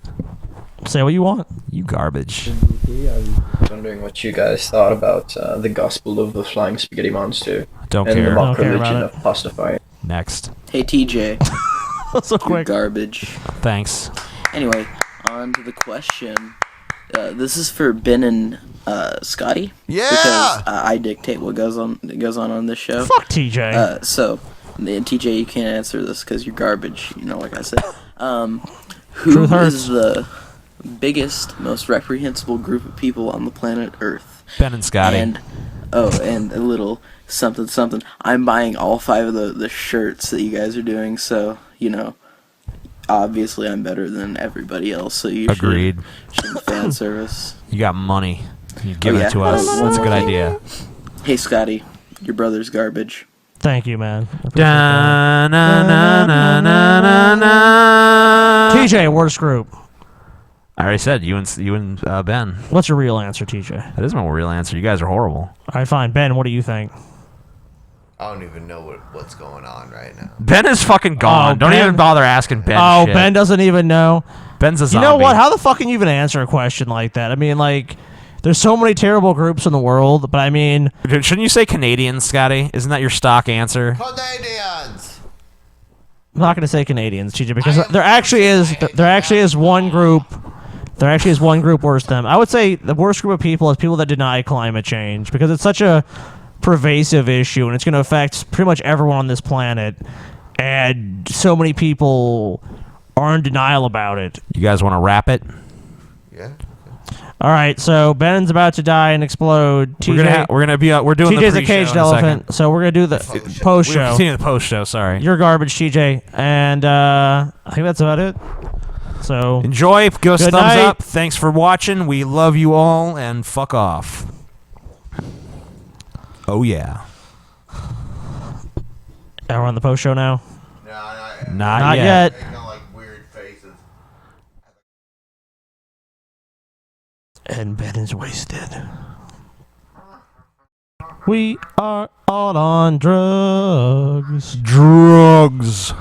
Say what you want. You garbage. I'm wondering what you guys thought about the Gospel of the Flying Spaghetti Monster. Don't and care. the mock Don't care religion about of pastafari. Next. Hey TJ. So quick. Garbage. Thanks. Anyway, on to the question. This is for Ben and Scotty. Yeah. Because I dictate what goes on this show. Fuck TJ. So, and TJ, you can't answer this because you're garbage. Like I said. Who is the biggest, most reprehensible group of people on the planet Earth? Ben and Scotty. And a little something. I'm buying all 5 of the shirts that you guys are doing. So obviously I'm better than everybody else. So you Agreed. should fan service. You got money. You give it to us. That's a good idea. Hey Scotty, your brother's garbage. Thank you, man. TJ, worst group. I already said you and Ben. What's your real answer, TJ? That is my real answer. You guys are horrible. All right, fine. Ben, what do you think? I don't even know what's going on right now. Ben is fucking gone. Don't even bother asking Ben. Oh, shit. Ben doesn't even know. Ben's a zombie. You know what? How the fuck can you even answer a question like that? I mean, there's so many terrible groups in the world, but I mean... Dude, shouldn't you say Canadians, Scotty? Isn't that your stock answer? Canadians! I'm not going to say Canadians, TJ, because there actually is one group... There actually is one group worse than them. I would say the worst group of people is people that deny climate change, because it's such a pervasive issue, and it's going to affect pretty much everyone on this planet, and so many people are in denial about it. You guys want to wrap it? Yeah. All right, so Ben's about to die and explode. We're doing TJ's the a caged pre-show in a elephant, second. so we're gonna do the post show. We're continuing the post show. Sorry. You're garbage, TJ, and I think that's about it. So enjoy. Give us good thumbs night. up. Thanks for watching. We love you all, and fuck off. Oh yeah. Are we on the post show now? Not yet. And Ben is wasted. We are all on drugs. Drugs.